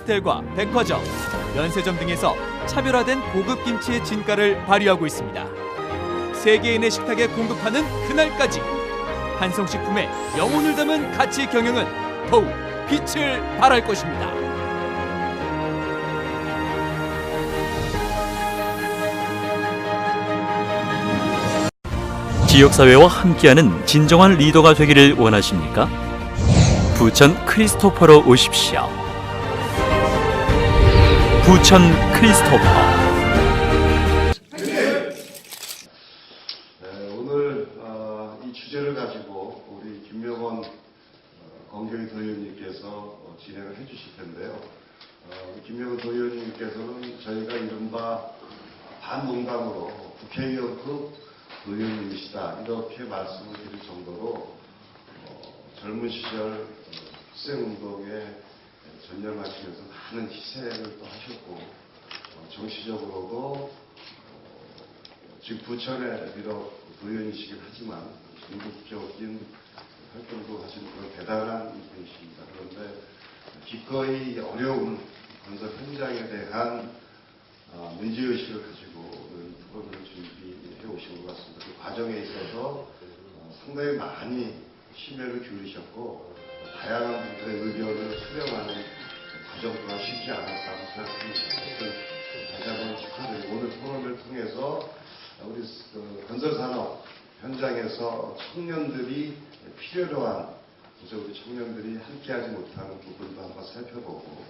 호텔과 백화점, 면세점 등에서 차별화된 고급 김치의 진가를 발휘하고 있습니다. 세계인의 식탁에 공급하는 그날까지 한성식품의 영혼을 담은 가치 경영은 더욱 빛을 발할 것입니다. 지역사회와 함께하는 진정한 리더가 되기를 원하십니까? 부천 크리스토퍼로 오십시오. 부천 크리스토퍼. 오늘 이 주제를 가지고 우리 김명원 건경희 도의원님께서 진행을 해주실 텐데요. 김명원 도의원님께서는 저희가 이른바 반농담으로 국회의원급 의원님이시다 이렇게 말씀을 드릴 정도로 젊은 시절 학생운동에 전념하시면서 많은 희생을 또 하셨고 정치적으로도 지금 부천에 비록 도의원이시긴 하지만 전국적인 활동도 하시는 그런 대단한 분이십니다. 그런데 기꺼이 어려운 건설 현장에 대한 문제의식을 가지고 토론을 준비해 오신 것 같습니다. 그 과정에 있어서 상당히 많이 심혈을 기울이셨고 다양한 분들의 의견을 수렴하는 과정 또한 쉽지 않았다고 생각합니다. 다시 한번 축하드리고 오늘 토론을 통해서 우리 건설산업 현장에서 청년들이 필요로 한 우리 청년들이 함께하지 못하는 부분도 한번 살펴보고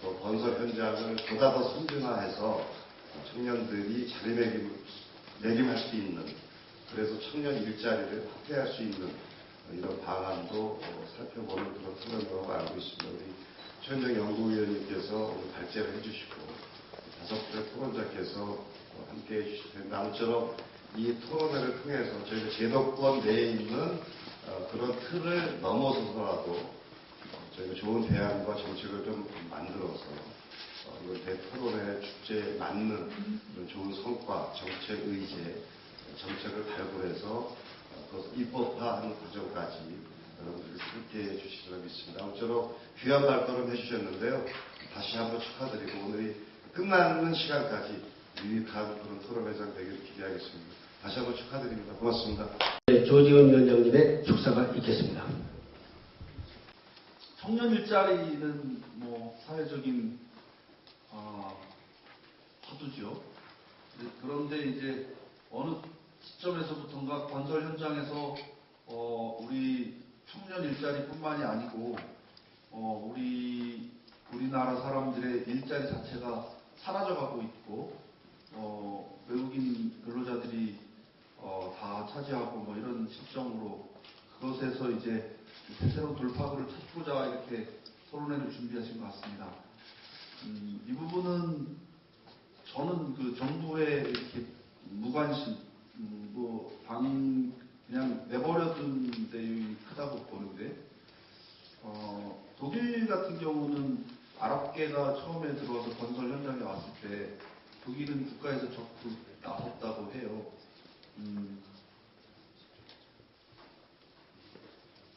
또 건설 현장을 보다 더 선진화해서 청년들이 자리매김할 수 있는 그래서 청년 일자리를 확대할 수 있는 이런 방안도 살펴보는 그런 토론으로 알고 있습니다. 우리 최현정 연구위원님께서 오늘 발제를 해주시고 다섯 분의 토론자께서 함께해 주실 텐데 아무쪼록 이 토론회를 통해서 저희가 제도권 내에 있는 그런 틀을 넘어서서라도 저희가 좋은 대안과 정책을 좀 만들어서 이번 대토론회 축제에 맞는 좋은 성과, 정책 의제, 정책을 발굴해서 그것을 입법화하는 과정까지 여러분들이 함께해 주시리라 믿습니다. 아무쪼록 귀한 발걸음 해주셨는데요. 다시 한번 축하드리고 오늘이 끝나는 시간까지 유익한 그런 토론회장 되기를 기대하겠습니다. 다시 한번 축하드립니다. 고맙습니다. 네, 조지훈 위원장님의 축사가 있겠습니다. 청년 일자리는 사회적인 화두죠. 그런데 이제 어느 시점에서부턴가 건설 현장에서 우리 청년 일자리뿐만이 아니고 우리나라 사람들의 일자리 자체가 사라져가고 있고 외국인 근로자들이 다 차지하고 이런 실정으로 그것에서 이제 새로운 돌파구를 찾고자 이렇게 토론회를 준비하신 것 같습니다. 이 부분은 저는 그 정부의 이렇게 무관심, 그냥 내버려둔 데이 크다고 보는데, 독일 같은 경우는 아랍계가 처음에 들어와서 건설 현장에 왔을 때 독일은 국가에서 적극 나섰다고 해요.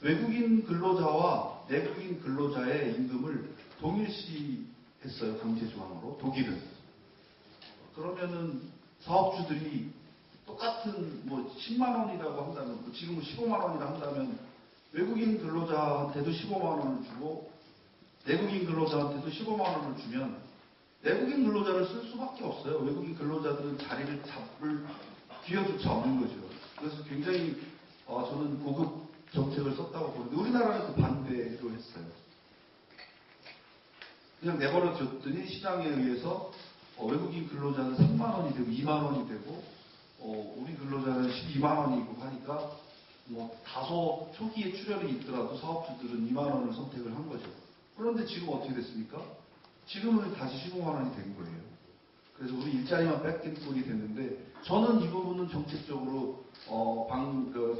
외국인 근로자와 내국인 근로자의 임금을 동일시했어요. 강제조항으로. 독일은. 그러면은 사업주들이 똑같은 10만 원이라고 한다면 지금은 15만 원이라 한다면 외국인 근로자한테도 15만 원을 주고 내국인 근로자한테도 15만 원을 주면 내국인 근로자를 쓸 수밖에 없어요. 외국인 근로자들은 자리를 잡을 기회조차 없는 거죠. 그래서 굉장히 저는 고급 정책을 썼다고 보는데 우리나라는 그 반대로 했어요. 그냥 내버려 뒀더니 시장에 의해서 외국인 근로자는 3만 원이 되고 2만 원이 되고 우리 근로자는 12만 원이고 하니까 다소 초기에 출혈이 있더라도 사업주들은 2만 원을 선택을 한 거죠. 그런데 지금 어떻게 됐습니까? 지금은 다시 15만 원이 된 거예요. 그래서 우리 일자리만 뺏긴 꼴이 됐는데 저는 이 부분은 정책적으로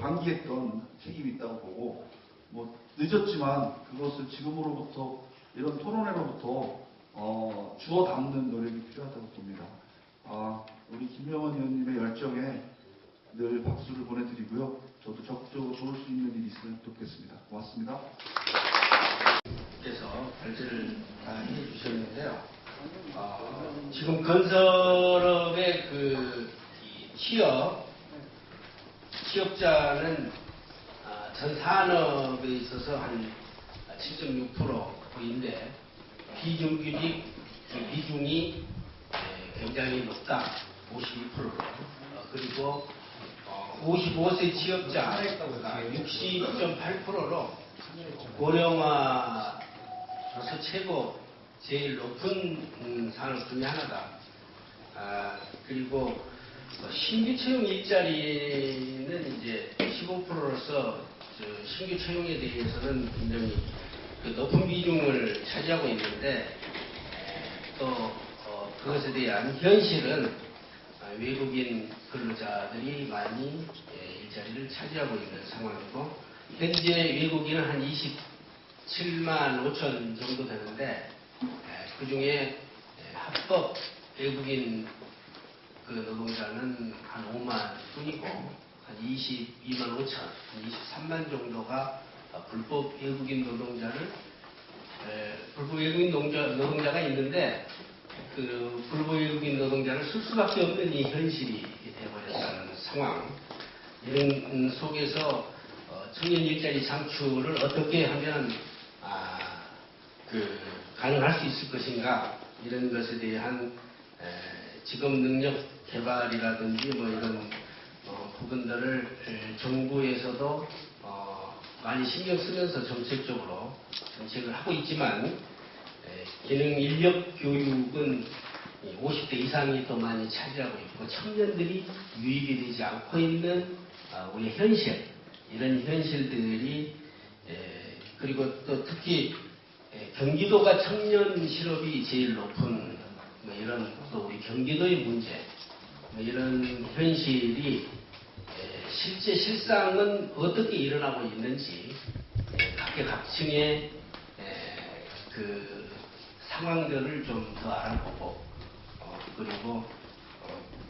방기했던 책임이 있다고 보고 늦었지만 그것을 지금으로부터 이런 토론회로부터 주워 담는 노력이 필요하다고 봅니다. 우리 김명원 의원님의 열정에 늘 박수를 보내드리고요. 저도 적극적으로 도울 수 있는 일이 있으면 좋겠습니다. 고맙습니다. 그래서 발제를 다 해주셨는데요. 지금 건설업의 이 취업자는 전 산업에 있어서 한 7.6%인데 비정규직 비중이 굉장히 높다. 52%로. 그리고 55세 취업자가 60.8%로 고령화로서 제일 높은 산업 중에 하나다. 그리고 신규 채용 일자리는 이제 15%로서 신규 채용에 대해서는 굉장히 높은 비중을 차지하고 있는데 또 그것에 대한 현실은 외국인 근로자들이 많이 일자리를 차지하고 있는 상황이고 현재 외국인은 한 27만 5천 정도 되는데 그 중에 합법 외국인 노동자는 한 5만 뿐이고 한 22만 5천, 한 23만 정도가 불법 외국인 노동자가 있는데 그 불법 외국인 노동자를 쓸 수밖에 없는 이 현실이 되어버렸다는 상황. 이런 속에서 청년 일자리 창출을 어떻게 하면 가능할 수 있을 것인가, 이런 것에 대한 직업 능력 개발이라든지 이런 부분들을 정부에서도 많이 신경 쓰면서 정책을 하고 있지만 기능 인력 교육은 50대 이상이 더 많이 차지하고 있고 청년들이 유입이 되지 않고 있는 우리 현실, 이런 현실들이 그리고 또 특히 경기도가 청년 실업이 제일 높은 이런 또 우리 경기도의 문제, 이런 현실이 실상은 어떻게 일어나고 있는지 각계각층의 그 상황들을 좀 더 알아보고 그리고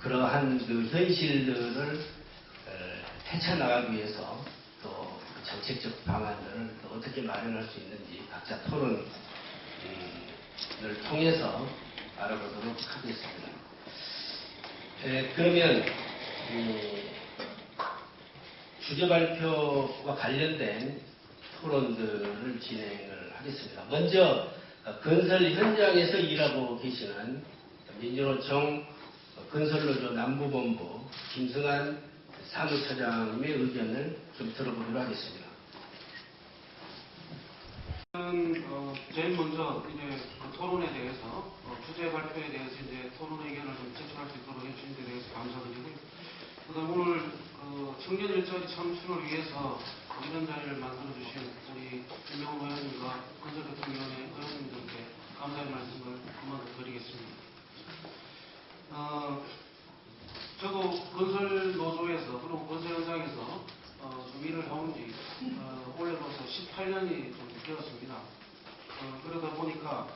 그러한 그 현실들을 헤쳐나가기 위해서 또 정책적 방안들을 또 어떻게 마련할 수 있는지 각자 토론을 통해서 알아보도록 하겠습니다. 그러면 주제 발표와 관련된 토론들을 진행을 하겠습니다. 먼저 건설 현장에서 일하고 계시는 민주노총 건설노조 남부본부 김승환 사무처장님의 의견을 좀 들어보도록 하겠습니다. 제일 먼저 이제 토론에 대해서 주제 발표에 대해서 이제 토론 의견을 좀 제출할 수 있도록 해주신 데 대해서 감사드리고요. 그다음 오늘 청년 일자리 창출을 위해서 이런 자리를 만들어 주신 우리 김명호 의원님과 건설교통위원회 의원님들께 감사의 말씀을 한번 드리겠습니다. 저도 건설 노조에서 그리고 건설 현장에서 좀 일을 해온 지 올해로서 18년이 좀 되었습니다. 그러다 보니까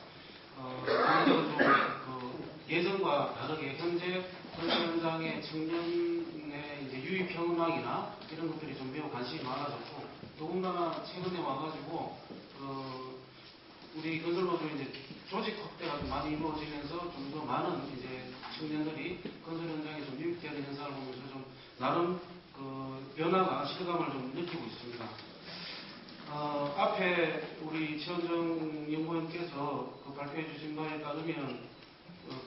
예전과 다르게 현재 건설 현장의 청년의 이제 유입 현황이나 이런 것들이 좀 매우 관심이 많아졌고, 더군다나 최근에 와가지고 우리 건설노조 이제 조직 확대가 좀 많이 이루어지면서 좀 더 많은 이제 청년들이 건설 현장에 좀 유입되는 현상을 보면서 좀 나름 변화가 실감을 좀 느끼고 있습니다. 앞에 우리 최원정 연구원께서 발표해 주신 바에 따르면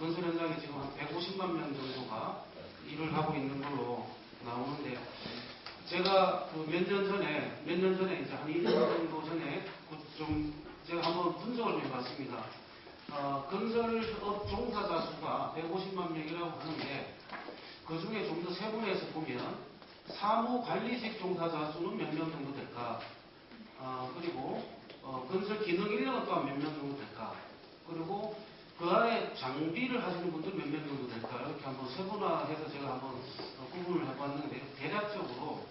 건설 현장에 지금 한 150만 명 정도가 일을 하고 있는 걸로 나오는데, 제가 몇 년 전에 이제 한 2년 정도 전에 제가 한번 분석을 해봤습니다. 건설업 종사자 수가 150만 명이라고 하는데 그 중에 좀 더 세분해서 보면 사무관리직 종사자 수는 몇 명 정도 될까? 그리고 건설 기능 인력은 또한 몇 명 정도 될까? 그리고 그 안에 장비를 하시는 분들 몇 명 정도 될까? 이렇게 한번 세분화해서 제가 한번 구분을 해봤는데, 대략적으로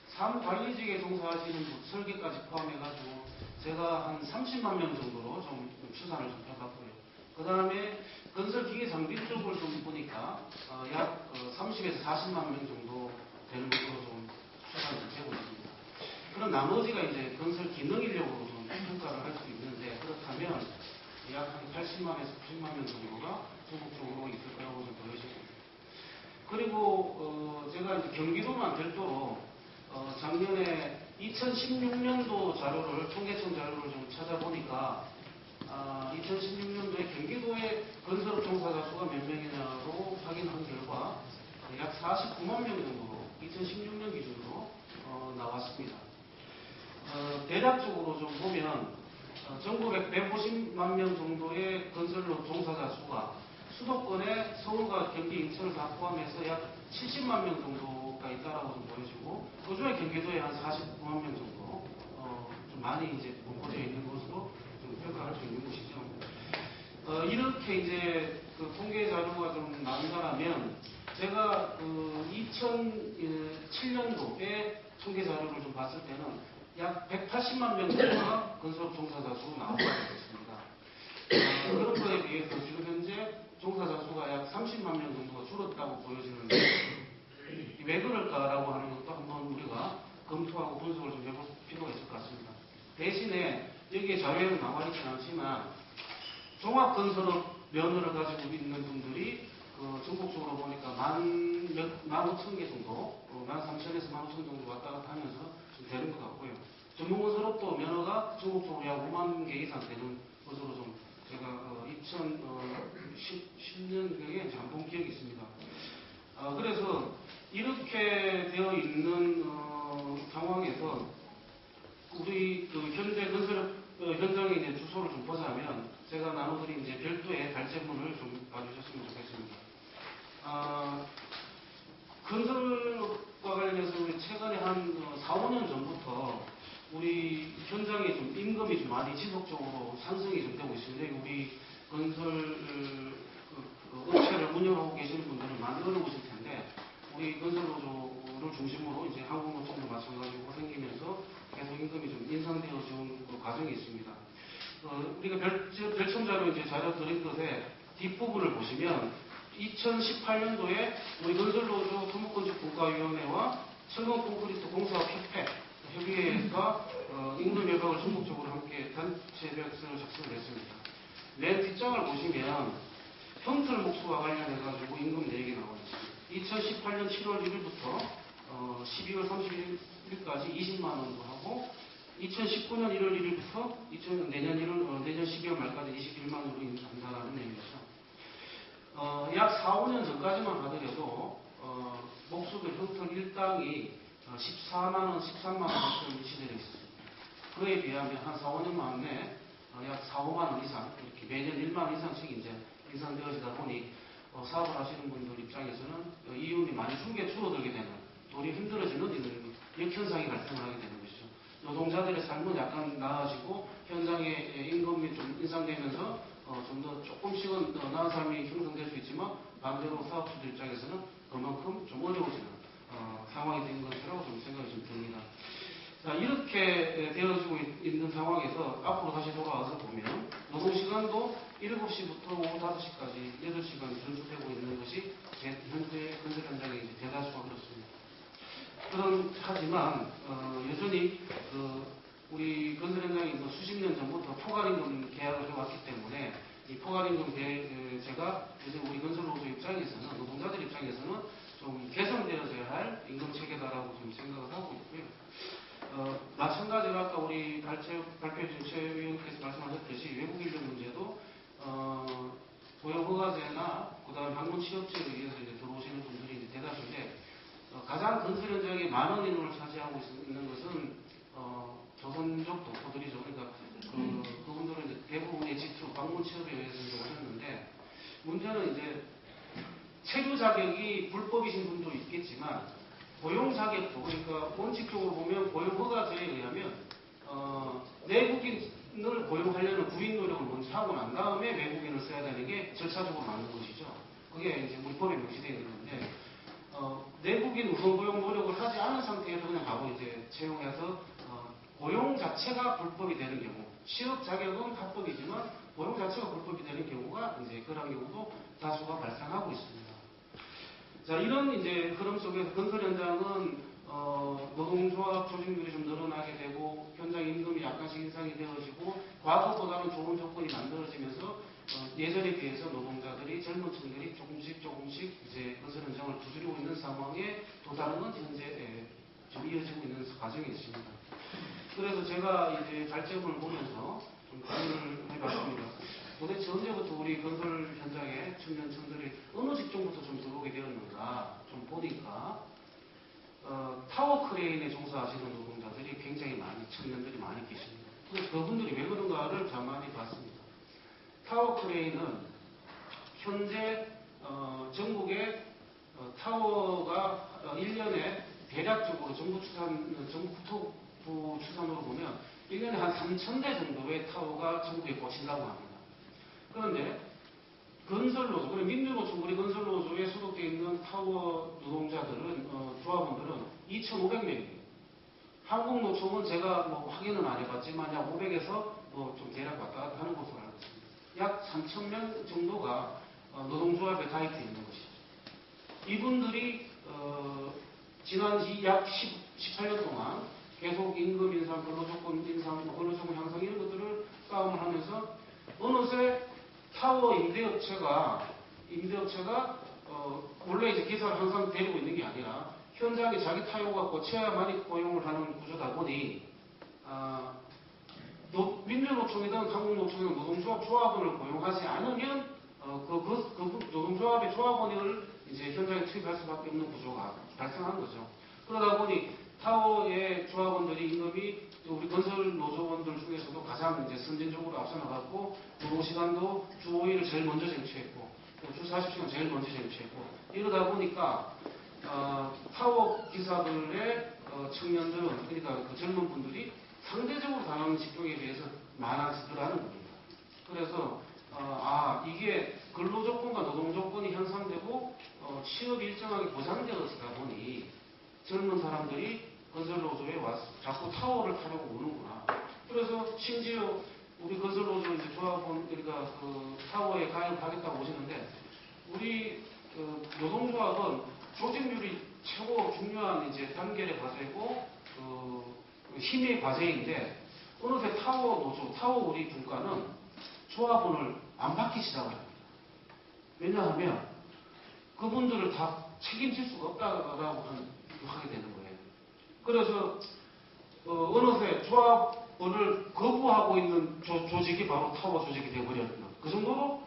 사무관리직에 종사하시는 설계까지 포함해가지고 제가 한 30만 명 정도로 좀 추산을 좀 해봤고요. 그 다음에 건설 기계 장비 쪽을 좀 보니까 약 30에서 40만 명 정도 되는 것으로 좀 추산을 되고 있습니다. 그럼 나머지가 이제 건설 기능 인력으로 좀 평가를 할 수 있는데, 있는데 그렇다면 약 한 80만에서 90만 명 정도가 전국적으로 있을 거라고 좀 보여집니다. 그리고 제가 이제 경기도만 별도로 작년에 2016년도 자료를 통계청 자료를 좀 찾아보니까 2016년도에 경기도의 건설업 종사자 수가 몇 명이냐로 확인한 결과 약 49만 명 정도로 2016년 기준으로 나왔습니다. 대략적으로 좀 보면 전국에 150만 명 정도의 건설업 종사자 수가 수도권에 서울과 경기, 인천을 다 포함해서 약 70만 명 정도가 있다라고 좀 보여지고 그중에 경기도에 한 49만 명 정도 좀 많이 이제 분포되어 있는 것으로 좀 평가할 수 있는 것이죠. 이렇게 이제 그 통계 자료가 좀 나온다라면 제가 그 2007년도에 통계 자료를 좀 봤을 때는 약 180만 명 정도가 건설업 종사자 수로 나오고 있습니다. 그런 거에 비해서 지금 현재 종사자 수가 약 30만 명 정도가 줄었다고 보여지는데 왜 그럴까라고 하는 것도 한번 우리가 검토하고 분석을 좀 해볼 필요가 있을 것 같습니다. 대신에 여기에 자료에는 나와 있지는 않지만 종합건설업 면허를 가지고 있는 분들이 전국적으로 보니까 15,000개 정도, 13,000에서 15,000 정도 왔다 갔다 하면서 좀 되는 것 같고요. 전문건설업도 면허가 전국적으로 약 5만 개 이상 되는 것으로 좀 제가 2010년경에 이제 한번 기억이 있습니다. 그래서 이렇게 되어 있는 상황에서 우리 그 현재 건설업 현장의 이제 주소를 좀 보자면 제가 나눠드린 이제 별도의 발제문을 좀 봐주셨으면 좋겠습니다. 건설과 관련해서 우리 최근에 한 4, 5년 전부터 우리 현장에 좀 임금이 좀 많이 지속적으로 상승이 좀 되고 있습니다. 우리 건설 업체를 운영하고 계시는 분들은 많이 어려우실 텐데 우리 건설노조를 중심으로 이제 한국노총도 마찬가지고 생기면서 계속 임금이 좀 인상되어지는 과정이 있습니다. 우리가 별첨자로 이제 자료 드린 것에 뒷부분을 보시면 2018년도에 우리 건설노조 토목건축국가위원회와 철강콘크리트 공사업 협의회가 임금 협약을 전국적으로 함께 단체 계약서를 작성을 했습니다. 맨 뒷장을 보시면 형틀 목수와 관련해가지고 임금 내역이 나와 있습니다. 2018년 7월 1일부터 12월 31일까지 20만 원도 하고 2019년 1월 1일부터 내년 12월 말까지 21만 원으로 인상한다는 내용이죠. 약 4, 5년 전까지만 하더라도 목수들 형틀 일당이 14만 원, 13만 원 정도 시대에 있었습니다. 그에 비하면 한 4, 5년 만에 약 4, 5만 원 이상 이렇게 매년 1만 원 이상씩 이제 인상되어지다 보니 사업을 하시는 분들 입장에서는 이윤이 많이 줄어들게 되는 돈이 힘들어지는 이런 역현상이 발생을 하게 되는 것이죠. 노동자들의 삶은 약간 나아지고 현장의 임금이 좀 인상되면서 좀 더 조금씩은 나은 삶이 형성될 수 있지만 반대로 사업주들 입장에서는 그만큼 좀 어려워지는 상황이 된 것이라고 좀 생각이 좀 듭니다. 자, 이렇게 되어지고 있는 상황에서 앞으로 다시 돌아와서 보면 노동시간도 7시부터 오후 5시까지 8시간 전수되고 있는 것이 현재 건설 현장의 대다수가 그렇습니다. 하지만 여전히 우리 건설 현장이 수십 년 전부터 포괄임금 계약을 해왔기 때문에 이 포괄임금 제가 요즘 우리 건설노조 입장에서는 노동자들 입장에서는 좀 개선되어져야 할 임금 체계다라고 좀 생각을 하고 있고요. 마찬가지로 아까 우리 발표해주신 최위원께서 말씀하셨듯이 외국 인력 문제도 고용허가제나 그다음 방문 취업제에 의해서 이제 들어오시는 분들이 이제 대다수인데 가장 건설 현장에 많은 인원을 차지하고 있는 것은 조선족 독거들이죠. 그러니까 그분들은 이제 대부분의 지투 방문 취업에 의해서 이제 오셨는데 문제는 이제 체류 자격이 불법이신 분도 있겠지만 고용 자격도 그러니까 원칙적으로 보면 고용 허가제에 의하면 내국인을 고용하려는 구인 노력을 먼저 하고 난 다음에 외국인을 써야 되는 게 절차적으로 맞는 것이죠. 그게 이제 우리 법에 명시되어 있는 건데 내국인 우선 고용 노력을 하지 않은 상태에서 그냥 바로 이제 채용해서 고용 자체가 불법이 되는 경우, 취업 자격은 합법이지만 고용 자체가 불법이 되는 경우가 이제 그런 경우도 다수가 발생하고 있습니다. 자, 이런 이제 흐름 속에서 건설 현장은 노동조합 조직률이 좀 늘어나게 되고 현장 임금이 약간씩 인상이 되어지고 과거보다는 좋은 조건이 만들어지면서 예전에 비해서 노동자들이 젊은 층들이 조금씩 이제 건설 현장을 두드리고 있는 상황에 도달하는 건 현재 좀 이어지고 있는 과정이 있습니다. 그래서 제가 이제 발전을 보면서 좀 고민을 해봤습니다. 도대체 언제부터 우리 건설 현장에 청년층들이 어느 직종부터 좀 들어오게 되었는가 좀 보니까 타워 크레인에 종사하시는 노동자들이 굉장히 청년들이 많이 계십니다. 그래서 그분들이 왜 그런가를 가만히 봤습니다. 타워 크레인은 현재 전국에 타워가 1년에 대략적으로 정부 국토부 추산으로 보면 1년에 한 3,000대 정도의 타워가 전국에 꽂힌다고 합니다. 그런데 건설노조, 그리고 민주노총, 우리 건설노조에 소속되어 있는 타워 노동자들은, 조합원들은 2,500명이에요. 한국노총은 제가 확인은 안 해봤지만 약 500에서 좀 대략 왔다 갔다 하는 것으로 알고 있습니다. 약 3,000명 정도가 노동조합에 가입되어 있는 것이죠. 이분들이 지난 약 18년 동안 계속 임금 인상, 근로조건 인상, 근로조건 향상 이런 것들을 싸움을 하면서 어느새 타워 임대업체가 원래 이제 기사를 항상 데리고 있는 게 아니라 현장에 자기 타워가 꽂혀야만이 고용을 하는 구조다 보니 민주노총이든 한국노총이든 노동조합 조합원을 고용하지 않으면 그 노동조합의 조합원을 이제 현장에 투입할 수밖에 없는 구조가 발생한 거죠. 그러다 보니 타워의 조합원들이 임금이 우리 건설 노조원들 중에서도 가장 이제 선진적으로 앞서 나갔고 노동시간도 주 5일을 제일 먼저 쟁취했고 주 40시간 제일 먼저 쟁취했고 이러다 보니까 타워 기사들의 청년들은 그러니까 그 젊은 분들이 상대적으로 다른 직종에 비해서 많아지더라는 겁니다. 그래서 이게 근로조건과 노동조건이 향상되고 취업이 일정하게 보장되어지다 보니 젊은 사람들이 건설노조에 와서 자꾸 타워를 타려고 오는구나. 그래서 심지어 우리 건설노조 이제 조합원 그러니까 그 타워에 가입하겠다고 오시는데 우리 노동조합은 조직률이 최고 중요한 이제 단결의 과제고 힘의 과제인데 어느새 타워 노조, 타워 우리 분과는 조합원을 안 받기 시작합니다. 왜냐하면 그분들을 다 책임질 수가 없다라고 하게 되는 거예요. 그래서 어느새 조합원을 거부하고 있는 조직이 바로 타워 조직이 되어버렸다. 그 정도로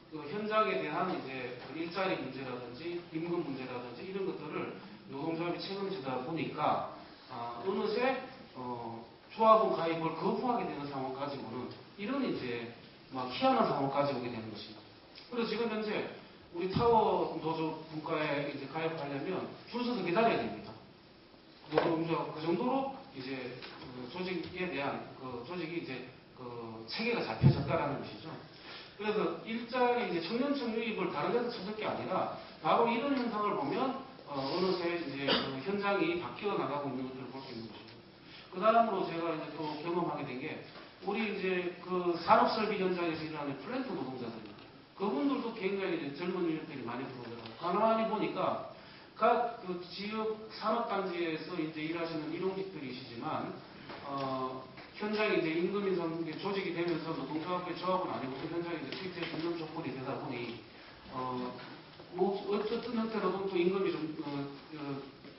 그 현장에 대한 이제 일자리 문제라든지 임금 문제라든지 이런 것들을 노동조합이 책임지다 보니까 어느새 조합원 가입을 거부하게 되는 상황까지 오는 이런 이제 희한한 상황까지 오게 되는 것입니다. 그래서 지금 현재 우리 타워 노조 분과에 이제 가입하려면 줄 서서 기다려야 됩니다. 노동조합 그 정도로 이제 조직에 대한 조직이 이제 체계가 잡혀졌다라는 것이죠. 그래서 일자리 이제 청년층 유입을 다른 데서 찾을 게 아니라 바로 이런 현상을 보면 어느새 이제 현장이 바뀌어 나가고 있는 것들을 볼 수 있는 것이죠. 그 다음으로 제가 이제 또 경험하게 된 게 우리 이제 그 산업설비 현장에서 일하는 플랜트 노동자들입니다. 그분들도 굉장히 이제 젊은 인력들이 많이 들어오더라고요. 가만히 보니까 각 그 지역 산업단지에서 이제 일하시는 일용직들이시지만 현장에 이제 임금 인상 조직이 되면서 노동조합의 조합은 아니고 현장에 이제 투입될 수 있는 조건이 되다 보니 어쨌든 형태로도 또 임금이 좀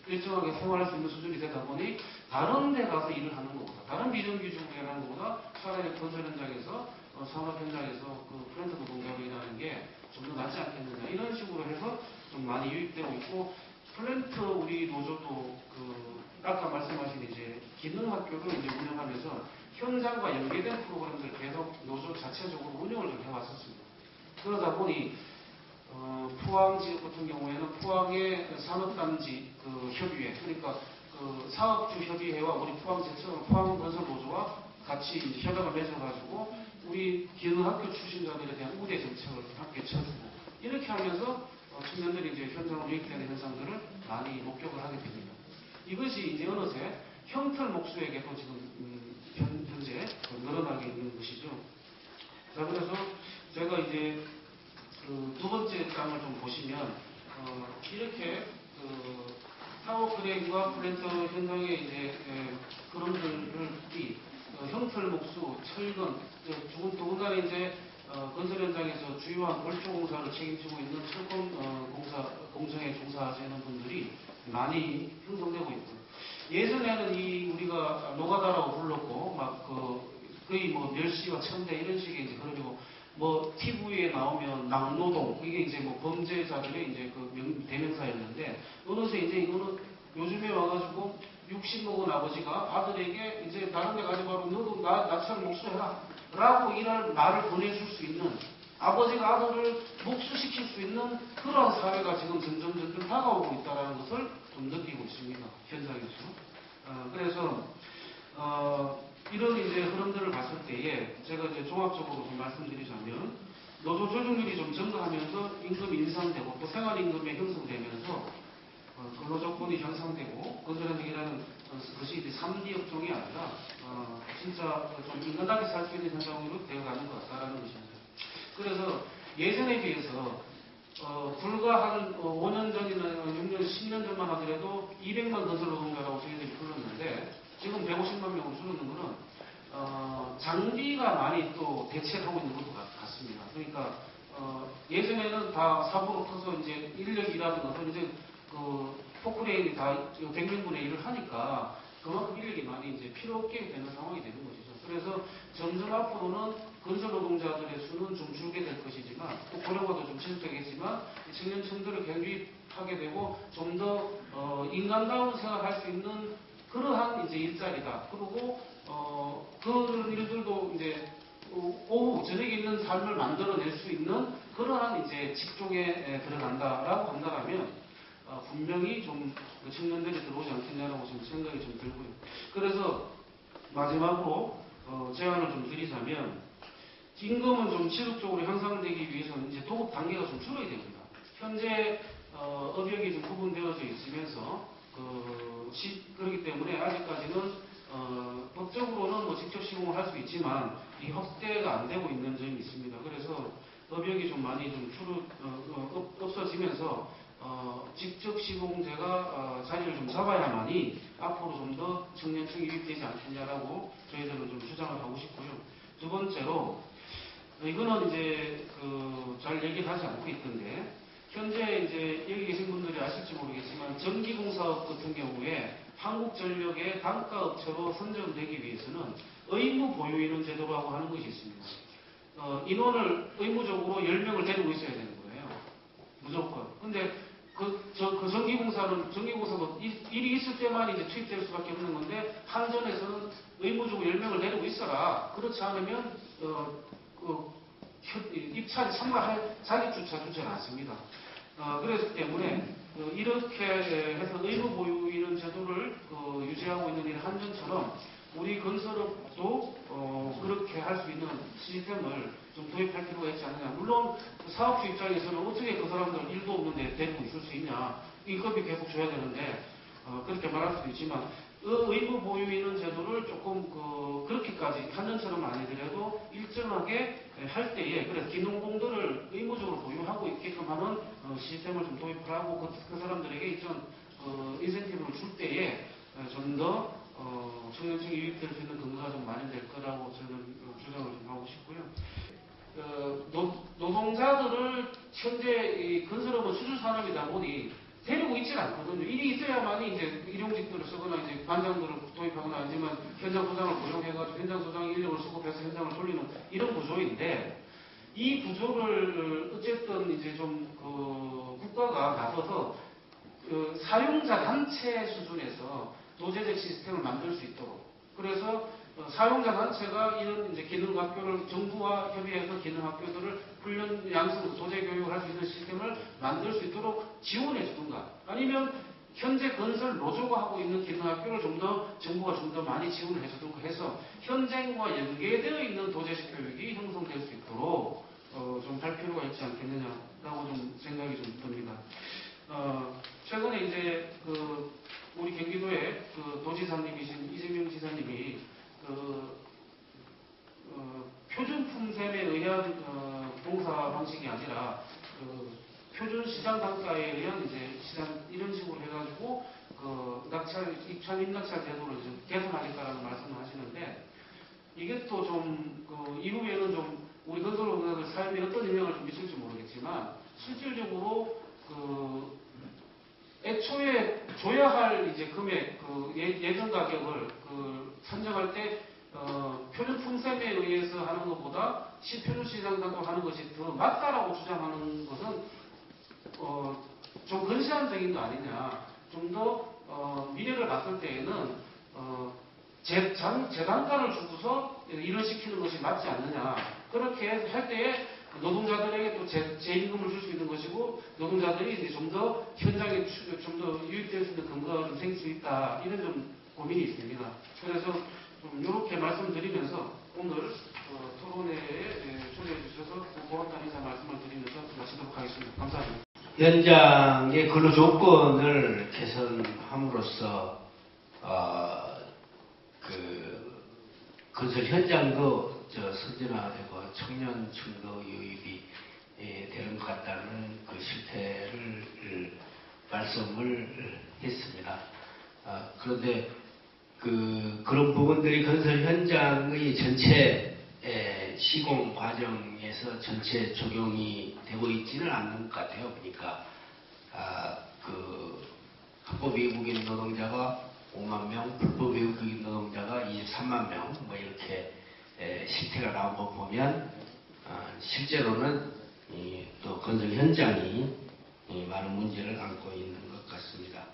일정하게 생활할 수 있는 수준이 되다 보니 다른 데 가서 일을 하는 것보다 다른 비정규직으로 일하는 것보다 차라리 건설 현장에서 산업 현장에서 그 플랜트 노동자로 일하는 게 좀 더 낫지 않겠느냐 이런 식으로 해서 좀 많이 유입되고 있고 플랜트 우리 노조도 아까 말씀하신 이제 기능학교를 이제 운영하면서 현장과 연계된 프로그램들을 계속 노조 자체적으로 운영을 좀 해왔었습니다. 그러다 보니 포항 지역 같은 경우에는 포항의 산업단지 협의회 그러니까 사업주 협의회와 우리 포항 건설노조와 같이 이제 협약을 맺어가지고 우리 기능학교 출신자들에 대한 우대 정책을 함께 쳐주고 이렇게 하면서 청년들이 이제 현장으로 유입되는 현상들을 많이 목격을 하게 됩니다. 이것이 이제 어느새 형틀 목수에게도 지금 현재 늘어나게 있는 것이죠. 자, 그래서 제가 이제 두 번째 장을 좀 보시면 이렇게 타워 크레인과 플랜터 현장에 이제 그런들이 형틀 목수, 철근, 죽은 더군다나 이제 건설 현장에서 주요한 골조 공사를 책임지고 있는 철권 공정에 종사하시는 분들이 많이 형성되고 있고, 예전에는 이 우리가 노가다라고 불렀고 막 거의 뭐 멸시와 천대 이런 식의 이제 그리고 뭐 TV에 나오면 낙노동 이게 이제 뭐 범죄자들의 이제 그 대명사였는데, 어느새 이제 이거는 요즘에 와가지고 60 먹은 아버지가 아들에게 이제 다른 데 가지 말고 너도 나처럼 목수해라 라고 이런 말을 보내줄 수 있는, 아버지가 아들을 목수시킬 수 있는 그러한 사회가 지금 점점 다가오고 있다는 것을 좀 느끼고 있습니다. 현장에서. 그래서 이런 이제 흐름들을 봤을 때에 제가 이제 종합적으로 좀 말씀드리자면, 노조 조직률이 좀 증가하면서 임금이 인상되고 또 생활임금이 형성되면서 근로조건이 향상되고 건설 현장이라는 것이 이제 3D 업종이 아니라 진짜 좀 인간답게 살 수 있는 현장으로 되어가는 것 같다라는 것입니다. 그래서 예전에 비해서 불과 한 5년 전이나 6년, 10년 전만 하더라도 200만 건설 노동자라고 저희들이 불렀는데 지금 150만 명으로 줄었는 것은 장비가 많이 또 대체하고 있는 것도 같습니다. 그러니까 예전에는 다 사고로 터서 이제 인력이 일하는 것은 이제 포크레인이 다 100명분의 일을 하니까 그만큼 인력이 많이 이제 필요 없게 되는 상황이 되는 것이죠. 그래서 점점 앞으로는 건설 노동자들의 수는 좀 줄게 될 것이지만 또 고령화도 좀 지속되겠지만 청년층들을 경유하게 되고 좀 더 인간다운 생활할 수 있는 그러한 이제 일자리다. 그리고 그런 일들도 이제 오후 저녁에 있는 삶을 만들어낼 수 있는 그러한 이제 직종에 들어간다라고 한다면 분명히 좀 청년들이 들어오지 않겠냐라고 지금 생각이 좀 들고요. 그래서 마지막으로 제안을 좀 드리자면, 임금은 좀 지속적으로 향상되기 위해서는 이제 도급 단계가 좀 줄어야 됩니다. 현재 업역이 좀 구분되어져 있으면서 그렇기 때문에 아직까지는 법적으로는 뭐 직접 시공을 할 수 있지만 이 확대가 안 되고 있는 점이 있습니다. 그래서 업역이 좀 많이 좀 없어지면서 직접 시공제가 자리를 좀 잡아야만이 앞으로 좀 더 청년층이 유입되지 않겠냐라고 저희들은 좀 주장을 하고 싶고요. 두 번째로, 이거는 이제 잘 얘기를 하지 않고 있던데, 현재 이제 여기 계신 분들이 아실지 모르겠지만 전기공사업 같은 경우에 한국전력의 단가업체로 선정되기 위해서는 의무 보유인원 제도라고 하는 것이 있습니다. 인원을 의무적으로 10명을 데리고 있어야 되는 거예요. 무조건. 근데 전기공사가 일이 있을 때만 이제 투입될 수밖에 없는 건데, 한전에서는 의무적으로 10명을 데리고 있어라. 그렇지 않으면 입찰에 참가할 자격조차 않습니다. 그렇기 때문에 이렇게 해서 의무 보유인원 제도를 유지하고 있는 이 한전처럼 우리 건설업도 그렇게 할 수 있는 시스템을 좀 도입할 필요가 있지 않느냐. 물론 사업주 입장에서는 어떻게 그 사람들 일도 없는데 데리고 있을 수 있냐. 인건비 계속 줘야 되는데 그렇게 말할 수도 있지만 의무 보유인원 제도를 조금 그렇게까지 한전처럼 아니더라도 일정하게 할 때에 그래서 기농공들을 의무적으로 보유하고 있게끔 하는 시스템을 좀 도입을 하고 그 사람들에게 일정 인센티브를 줄 때에 좀 더 청년층이 유입될 수 있는 근거가 좀 마련될 거라고 저는 주장을 좀 하고 싶고요. 노동자들을 현재 이 건설업은 수주산업이다 보니 데리고 있질 않거든요. 일이 있어야만이 이제 일용직들을 쓰거나 이제 반장들을 도입하거나 아니면 현장 소장을 고용해가지고 현장 소장 인력을 수급해서 현장을 돌리는 이런 구조인데, 이 구조를 어쨌든 이제 좀 국가가 나서서 사용자 단체 수준에서 도제적 시스템을 만들 수 있도록, 그래서 사용자 단체가 이런 이제 기능학교를 정부와 협의해서 기능학교들을 훈련 양성 도제 교육을 할 수 있는 시스템을 만들 수 있도록 지원해 주든가, 아니면 현재 건설 노조가 하고 있는 기능학교를 좀 더 정부가 좀 더 많이 지원을 해 주든가 해서 현장과 연계되어 있는 도제식 교육이 형성될 수 있도록 좀 할 필요가 있지 않겠느냐라고 좀 생각이 좀 듭니다. 최근에 이제 우리 경기도의 도지사님이신 이재명 지사님이 표준 품셈에 의한 공사 방식이 아니라 표준 시장 단가에 의한 이제 시장 이런 식으로 해가지고 그 낙찰, 입찰, 임낙찰 제도를 좀 개선하겠다라는 말씀을 하시는데 이게 또 좀 그 이후에는 좀 우리 건설업자들 삶에 어떤 영향을 좀 미칠지 모르겠지만 실질적으로 그 애초에 줘야 할 이제 금액, 그 예전 가격을 그 산정할 때 표준 품셈에 의해서 하는 것보다 시표준 시장단으로 하는 것이 더 맞다라고 주장하는 것은 좀 근시안적인 거 아니냐. 좀 더 미래를 봤을 때에는 재단가를 주고서 일을 시키는 것이 맞지 않느냐. 그렇게 할 때에 노동자들에게 또 재임금을 줄 수 있는 것이고 노동자들이 이제 좀 더 현장에 좀 더 유입될 수 있는 근거가 좀 생길 수 있다. 이런 좀 고민이 있습니다. 그래서 좀 이렇게 말씀드리면서 오늘 토론회에 초대해 주셔서 고맙다는 인사 말씀을 드리면서 마치도록 하겠습니다. 감사합니다. 현장의 근로 조건을 개선함으로써 그 건설 현장도 선진화되고 청년층도 유입이 되는 것 같다는 그 실태를 말씀을 했습니다. 그런데 그런 부분들이 건설 현장의 전체 시공 과정에서 전체 적용이 되고 있지는 않는 것 같아요. 보니까 합법 외국인 노동자가 5만 명, 불법 외국인 노동자가 23만 명, 뭐 이렇게 실태가 나온 거 보면 실제로는 또 건설 현장이 많은 문제를 안고 있는 것 같습니다.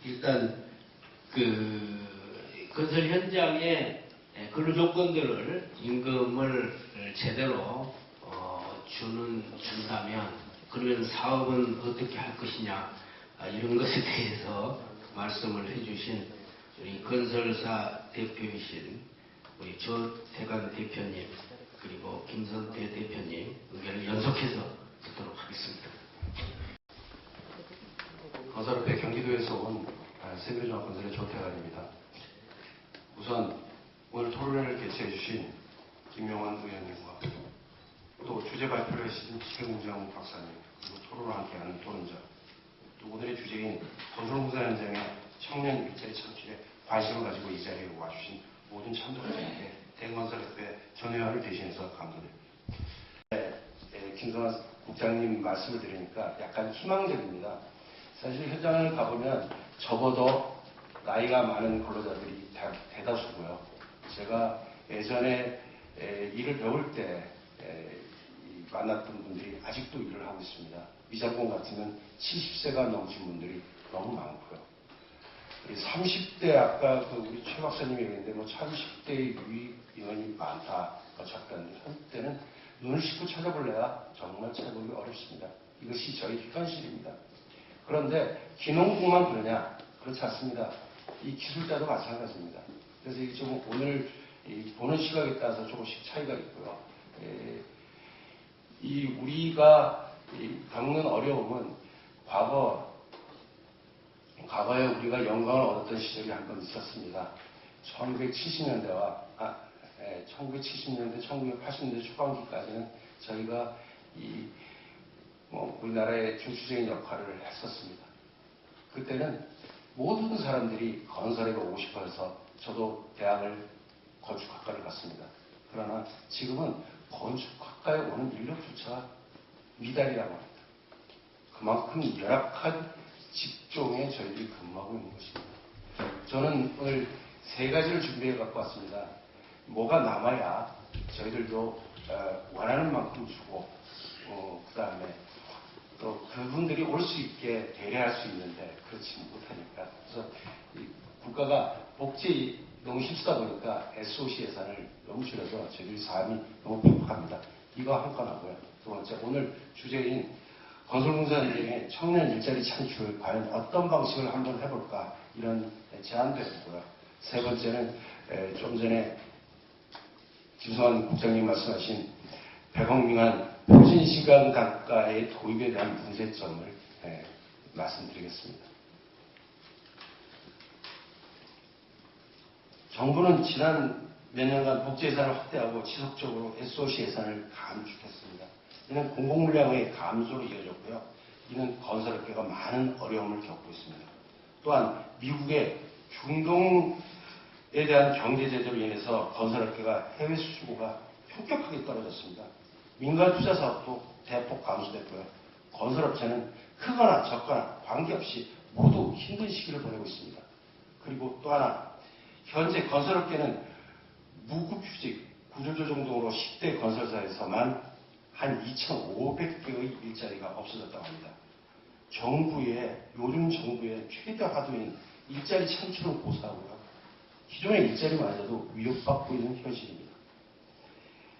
일단 건설 현장의 근로 조건들을 임금을 제대로 준다면 그러면 사업은 어떻게 할 것이냐 이런 것에 대해서 말씀을 해주신 우리 건설사 대표이신 우리 조태관 대표님 그리고 김선태 대표님 의견을 연속해서 듣도록 하겠습니다. 건설업계 경기도에서 온 세미종합건설의 조태관입니다. 우선 오늘 토론회를 개최해 주신 김용환 의원님과 또 주제 발표를 해주신 최웅장 박사님 그리고 토론을 함께하는 토론자 또 오늘의 주제인 건설공사 현장의 청년 일자리 창출에 관심을 가지고 이 자리에 와주신 모든 참석자에게 대건설협회 전회원을 대신해서 감사드립니다. 김성환 국장님 말씀을 들으니까 약간 희망적입니다. 사실 현장을 가보면 적어도 나이가 많은 근로자들이 대다수고요. 제가 예전에 일을 배울 때 만났던 분들이 아직도 일을 하고 있습니다. 미장공 같으면 70세가 넘으신 분들이 너무 많고요. 우리 30대 아까 우리 최 박사님이 얘기했는데 30대의 유입 인원이 많다. 작가님 한때는 눈을 씻고 찾아볼래야 정말 찾아보기 어렵습니다. 이것이 저희 현실입니다. 그런데 기농공만 그러냐? 그렇지 않습니다. 이 기술자도 마찬가지입니다. 그래서 이게 좀 오늘 보는 시각에 따라서 조금씩 차이가 있고요. 우리가 겪는 어려움은 과거에 우리가 영광을 얻었던 시절이 한 번 있었습니다. 1970년대, 1980년대 초반기까지는 저희가 우리나라의 중추적인 역할을 했었습니다. 그때는 모든 사람들이 건설에 오고 싶어 해서 저도 대학을 건축학과를 갔습니다. 그러나 지금은 건축학과에 오는 인력조차 미달이라고 합니다. 그만큼 열악한 직종에 저희들이 근무하고 있는 것입니다. 저는 오늘 세 가지를 준비해 갖고 왔습니다. 뭐가 남아야 저희들도 원하는 만큼 주고 그 다음에 또 그분들이 올 수 있게 배려할 수 있는데 그렇지 못하니까 그래서 국가가 복지 너무 힘쓰다 보니까 SOC 예산을 너무 줄여서 저희들이 삶이 너무 팍팍합니다. 이거 한 건 하고요. 두 번째 오늘 주제인 건설공사 현장의 청년 일자리 창출 과연 어떤 방식을 한번 해볼까 이런 제안도 했고요. 세 번째는 좀 전에 김성환 국장님 말씀하신 100억 미만 표준시간 단가의 도입에 대한 문제점을 말씀드리겠습니다. 정부는 지난 몇 년간 복지 예산을 확대하고 지속적으로 SOC 예산을 감축했습니다. 이는 공공물량의 감소로 이어졌고요. 이는 건설업계가 많은 어려움을 겪고 있습니다. 또한 미국의 중동에 대한 경제 제재로 인해서 건설업계가 해외 수주고가 현격하게 떨어졌습니다. 민간 투자 사업도 대폭 감소됐고요. 건설업체는 크거나 적거나 관계없이 모두 힘든 시기를 보내고 있습니다. 그리고 또 하나, 현재 건설업계는 무급휴직, 구조조정 등으로 10대 건설사에서만 한 2,500개의 일자리가 없어졌다고 합니다. 요즘 정부의 최대 화두인 일자리 창출을 고사하고요. 기존의 일자리마저도 위협받고 있는 현실입니다.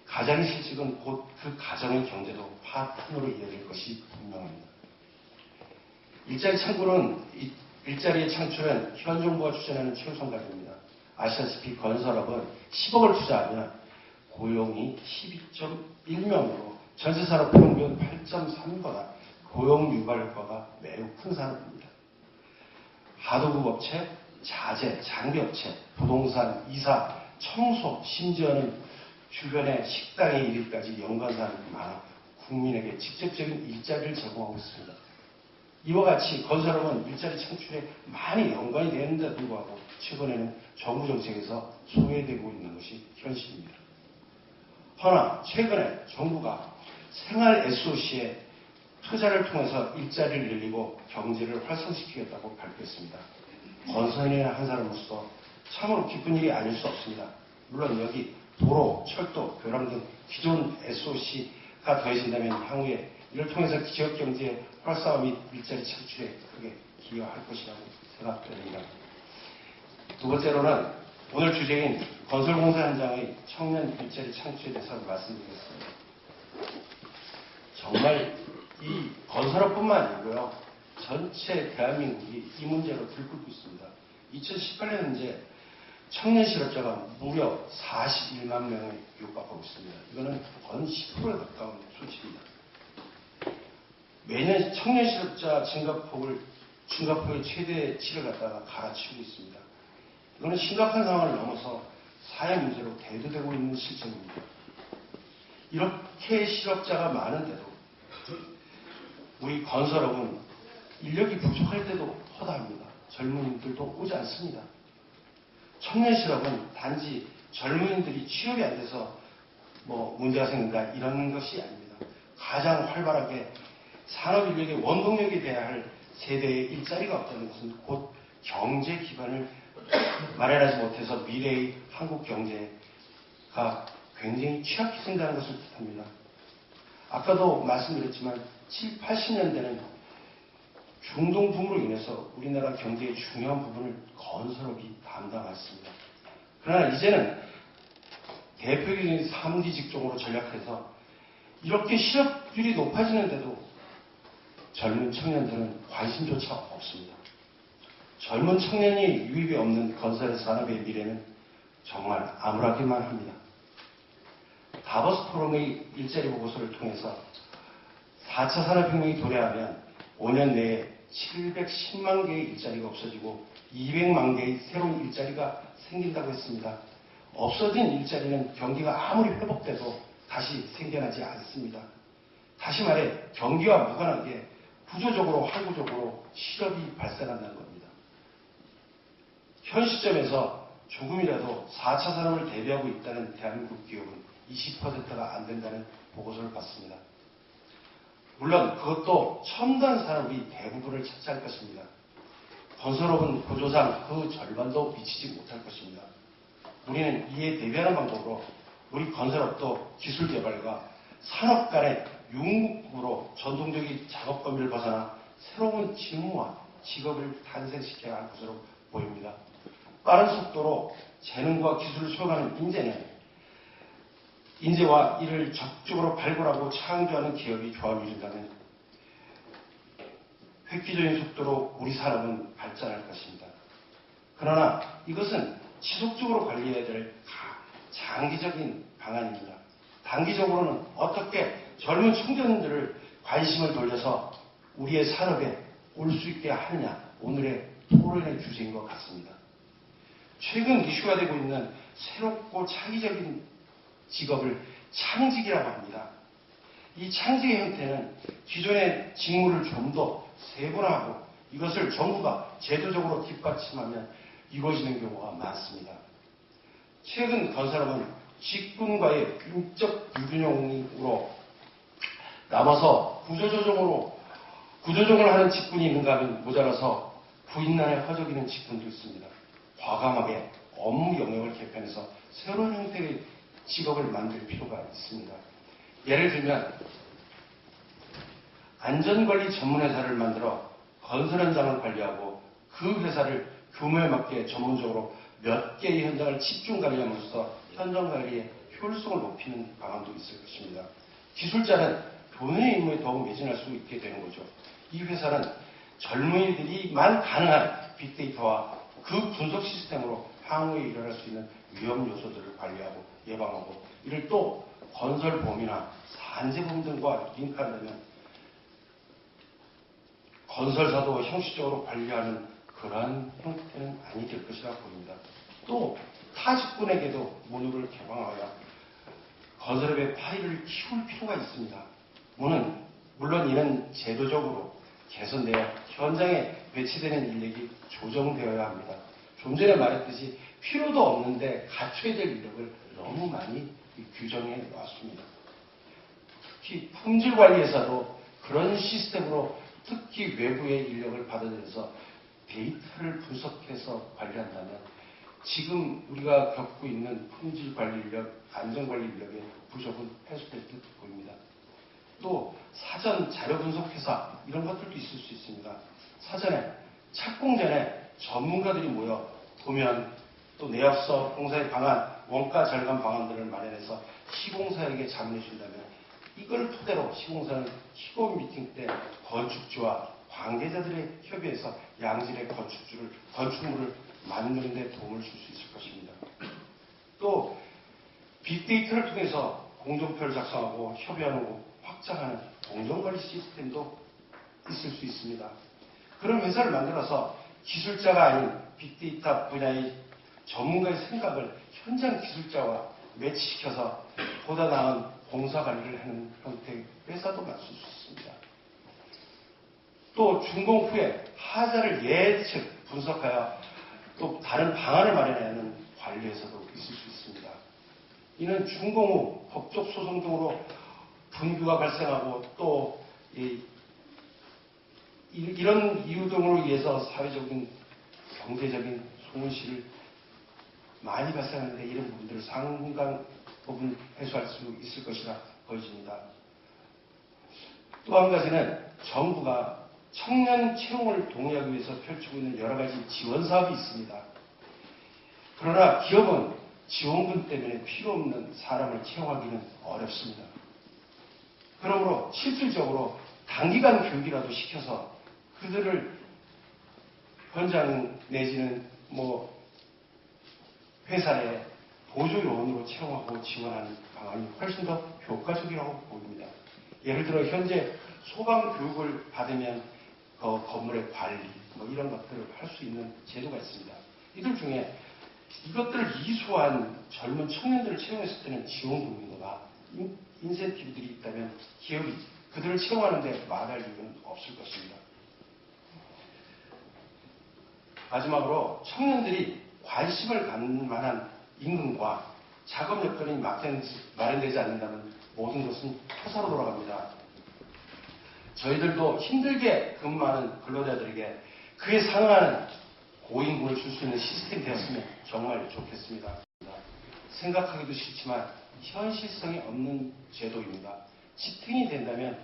가장의 실직은 곧 그 가정의 경제도 파탄으로 이어질 것이 분명합니다. 일자리의 창출은 현 정부가 추진하는 최우선 과제입니다. 아시다시피 건설업은 10억을 투자하면 고용이 12.1명으로 전체산업 평균 8.3보다 고용 유발 효과가 매우 큰 산업입니다. 하도급 업체, 자재, 장비 업체, 부동산, 이사, 청소, 심지어는 주변의 식당에 이르기까지 연관 산업이 많아 국민에게 직접적인 일자리를 제공하고 있습니다. 이와 같이 건설업은 일자리 창출에 많이 연관이 되는데도 불구하고 최근에는 정부 정책에서 소외되고 있는 것이 현실입니다. 허나 최근에 정부가 생활 SOC에 투자를 통해서 일자리를 늘리고 경제를 활성시키겠다고 발표했습니다. 건설인의 한 사람으로서 참으로 기쁜 일이 아닐 수 없습니다. 물론 여기 도로, 철도, 교량 등 기존 SOC가 더해진다면 향후에 이를 통해서 지역경제의 활성화 및 일자리 창출에 크게 기여할 것이라고 생각됩니다. 두 번째로는 오늘 주제인 건설공사 현장의 청년 일자리 창출에 대해서 말씀드리겠습니다. 정말 이 건설업뿐만 아니고요. 전체 대한민국이 이 문제로 들끓고 있습니다. 2018년 현재 청년 실업자가 무려 41만 명에 육박하고 있습니다. 이거는 건 10%에 가까운 수치입니다. 매년 청년 실업자 증가폭의 최대치를 갖다가 갈아치우고 있습니다. 이거는 심각한 상황을 넘어서 사회 문제로 대두되고 있는 실정입니다. 이렇게 실업자가 많은데도 우리 건설업은 인력이 부족할 때도 허다합니다. 젊은이들도 오지 않습니다. 청년 실업은 단지 젊은이들이 취업이 안 돼서 문제가 생긴다 이런 것이 아닙니다. 가장 활발하게 산업 인력의 원동력이 돼야 할 세대의 일자리가 없다는 것은 곧 경제 기반을 마련하지 못해서 미래의 한국 경제가 굉장히 취약해진다는 것을 뜻합니다. 아까도 말씀드렸지만 7, 80년대는 중동 붐으로 인해서 우리나라 경제의 중요한 부분을 건설업이 담당했습니다. 그러나 이제는 대표적인 3D 직종으로 전략해서 이렇게 실업률이 높아지는데도 젊은 청년들은 관심조차 없습니다. 젊은 청년이 유입이 없는 건설 산업의 미래는 정말 암울하기만 합니다. 다보스 포럼의 일자리 보고서를 통해서 4차 산업혁명이 도래하면 5년 내에 710만 개의 일자리가 없어지고 200만 개의 새로운 일자리가 생긴다고 했습니다. 없어진 일자리는 경기가 아무리 회복돼도 다시 생겨나지 않습니다. 다시 말해 경기와 무관하게 구조적으로 항구적으로 실업이 발생한다는 겁니다. 현 시점에서 조금이라도 4차 산업을 대비하고 있다는 대한민국 기업은 20%가 안 된다는 보고서를 봤습니다. 물론 그것도 첨단 산업이 대부분을 차지할 것입니다. 건설업은 구조상 그 절반도 미치지 못할 것입니다. 우리는 이에 대비하는 방법으로 우리 건설업도 기술 개발과 산업 간의 융국으로 전통적인 작업 범위를 벗어나 새로운 직무와 직업을 탄생시켜야 할 것으로 보입니다. 빠른 속도로 재능과 기술을 수용하는 인재와 이를 적극적으로 발굴하고 창조하는 기업이 조합이 이룬다면 획기적인 속도로 우리 산업은 발전할 것입니다. 그러나 이것은 지속적으로 관리해야 될 장기적인 방안입니다. 단기적으로는 어떻게 젊은 청년들을 관심을 돌려서 우리의 산업에 올 수 있게 하느냐, 오늘의 토론의 주제인 것 같습니다. 최근 이슈가 되고 있는 새롭고 창의적인 직업을 창직이라고 합니다. 이 창직의 형태는 기존의 직무를 좀 더 세분화하고 이것을 정부가 제도적으로 뒷받침하면 이루어지는 경우가 많습니다. 최근 건설업은 직군과의 인적 유균형으로 남아서 구조조정을 하는 직군이 있는가 하면 모자라서 부인난에 허덕이는 직군도 있습니다. 과감하게 업무 영역을 개편해서 새로운 형태의 직업을 만들 필요가 있습니다. 예를 들면 안전관리 전문회사를 만들어 건설 현장을 관리하고 그 회사를 규모에 맞게 전문적으로 몇 개의 현장을 집중 관리함으로써 현장 관리의 효율성을 높이는 방안도 있을 것입니다. 기술자는 본인의 임무에 더욱 매진할 수 있게 되는 거죠. 이 회사는 젊은이들이만 가능한 빅데이터와 그 분석 시스템으로 향후에 일어날 수 있는 위험 요소들을 관리하고 예방하고 이를 또 건설범이나 산재범 등과 링크한다면 건설사도 형식적으로 관리하는 그러한 형태는 아니 될 것이라 보입니다. 또 타직군에게도 문을 개방하여 건설업의 파이를 키울 필요가 있습니다. 물론 이는 제도적으로 개선되어 현장에 배치되는 인력이 조정되어야 합니다. 좀 전에 말했듯이 필요도 없는데 갖춰야 될 인력을 너무 많이 규정해 왔습니다. 특히 품질관리회사도 그런 시스템으로 특히 외부의 인력을 받아들여서 데이터를 분석해서 관리한다면 지금 우리가 겪고 있는 품질관리 인력, 안전관리 인력의 부족은 해소될 듯 보입니다. 또 사전 자료 분석회사 이런 것들도 있을 수 있습니다. 사전에 착공 전에 전문가들이 모여 도면 또 내역서, 공사의 방안, 원가 절감 방안들을 마련해서 시공사에게 자문해 준다면 이걸 토대로 시공사는 시공 미팅 때 건축주와 관계자들의 협의해서 양질의 건축물을 만드는 데 도움을 줄 수 있을 것입니다. 또 빅데이터를 통해서 공정표를 작성하고 협의하고 확장하는 공정관리 시스템도 있을 수 있습니다. 그런 회사를 만들어서 기술자가 아닌 빅데이터 분야의 전문가의 생각을 현장 기술자와 매치시켜서 보다 나은 공사 관리를 하는 형태의 회사도 만들 수 있습니다. 또 준공 후에 하자를 예측 분석하여 또 다른 방안을 마련하는 관리회사도 있을 수 있습니다. 이는 준공 후 법적 소송 등으로 분규가 발생하고 또 이런 이유 등으로 인해서 사회적인 경제적인 손실을 많이 발생하는데 이런 부분들을 상당 부분 해소할 수 있을 것이라 보여집니다. 또 한 가지는 정부가 청년 채용을 동의하기 위해서 펼치고 있는 여러 가지 지원 사업이 있습니다. 그러나 기업은 지원금 때문에 필요 없는 사람을 채용하기는 어렵습니다. 그러므로 실질적으로 단기간 교육이라도 시켜서 그들을 현장 내지는 회사에 보조 요원으로 채용하고 지원하는 방안이 훨씬 더 효과적이라고 보입니다. 예를 들어 현재 소방 교육을 받으면 건물의 관리 이런 것들을 할 수 있는 제도가 있습니다. 이들 중에 이것들을 이수한 젊은 청년들을 채용했을 때는 지원금이나 인센티브들이 있다면 기업이 그들을 채용하는데 말할 이유는 없을 것입니다. 마지막으로 청년들이 관심을 갖는 만한 임금과 작업 여건이 마련되지 않는다면 모든 것은 회사로 돌아갑니다. 저희들도 힘들게 근무하는 근로자들에게 그에 상응하는 고임금을 줄 수 있는 시스템이 되었으면 정말 좋겠습니다. 생각하기도 싫지만 현실성이 없는 제도입니다. 집행이 된다면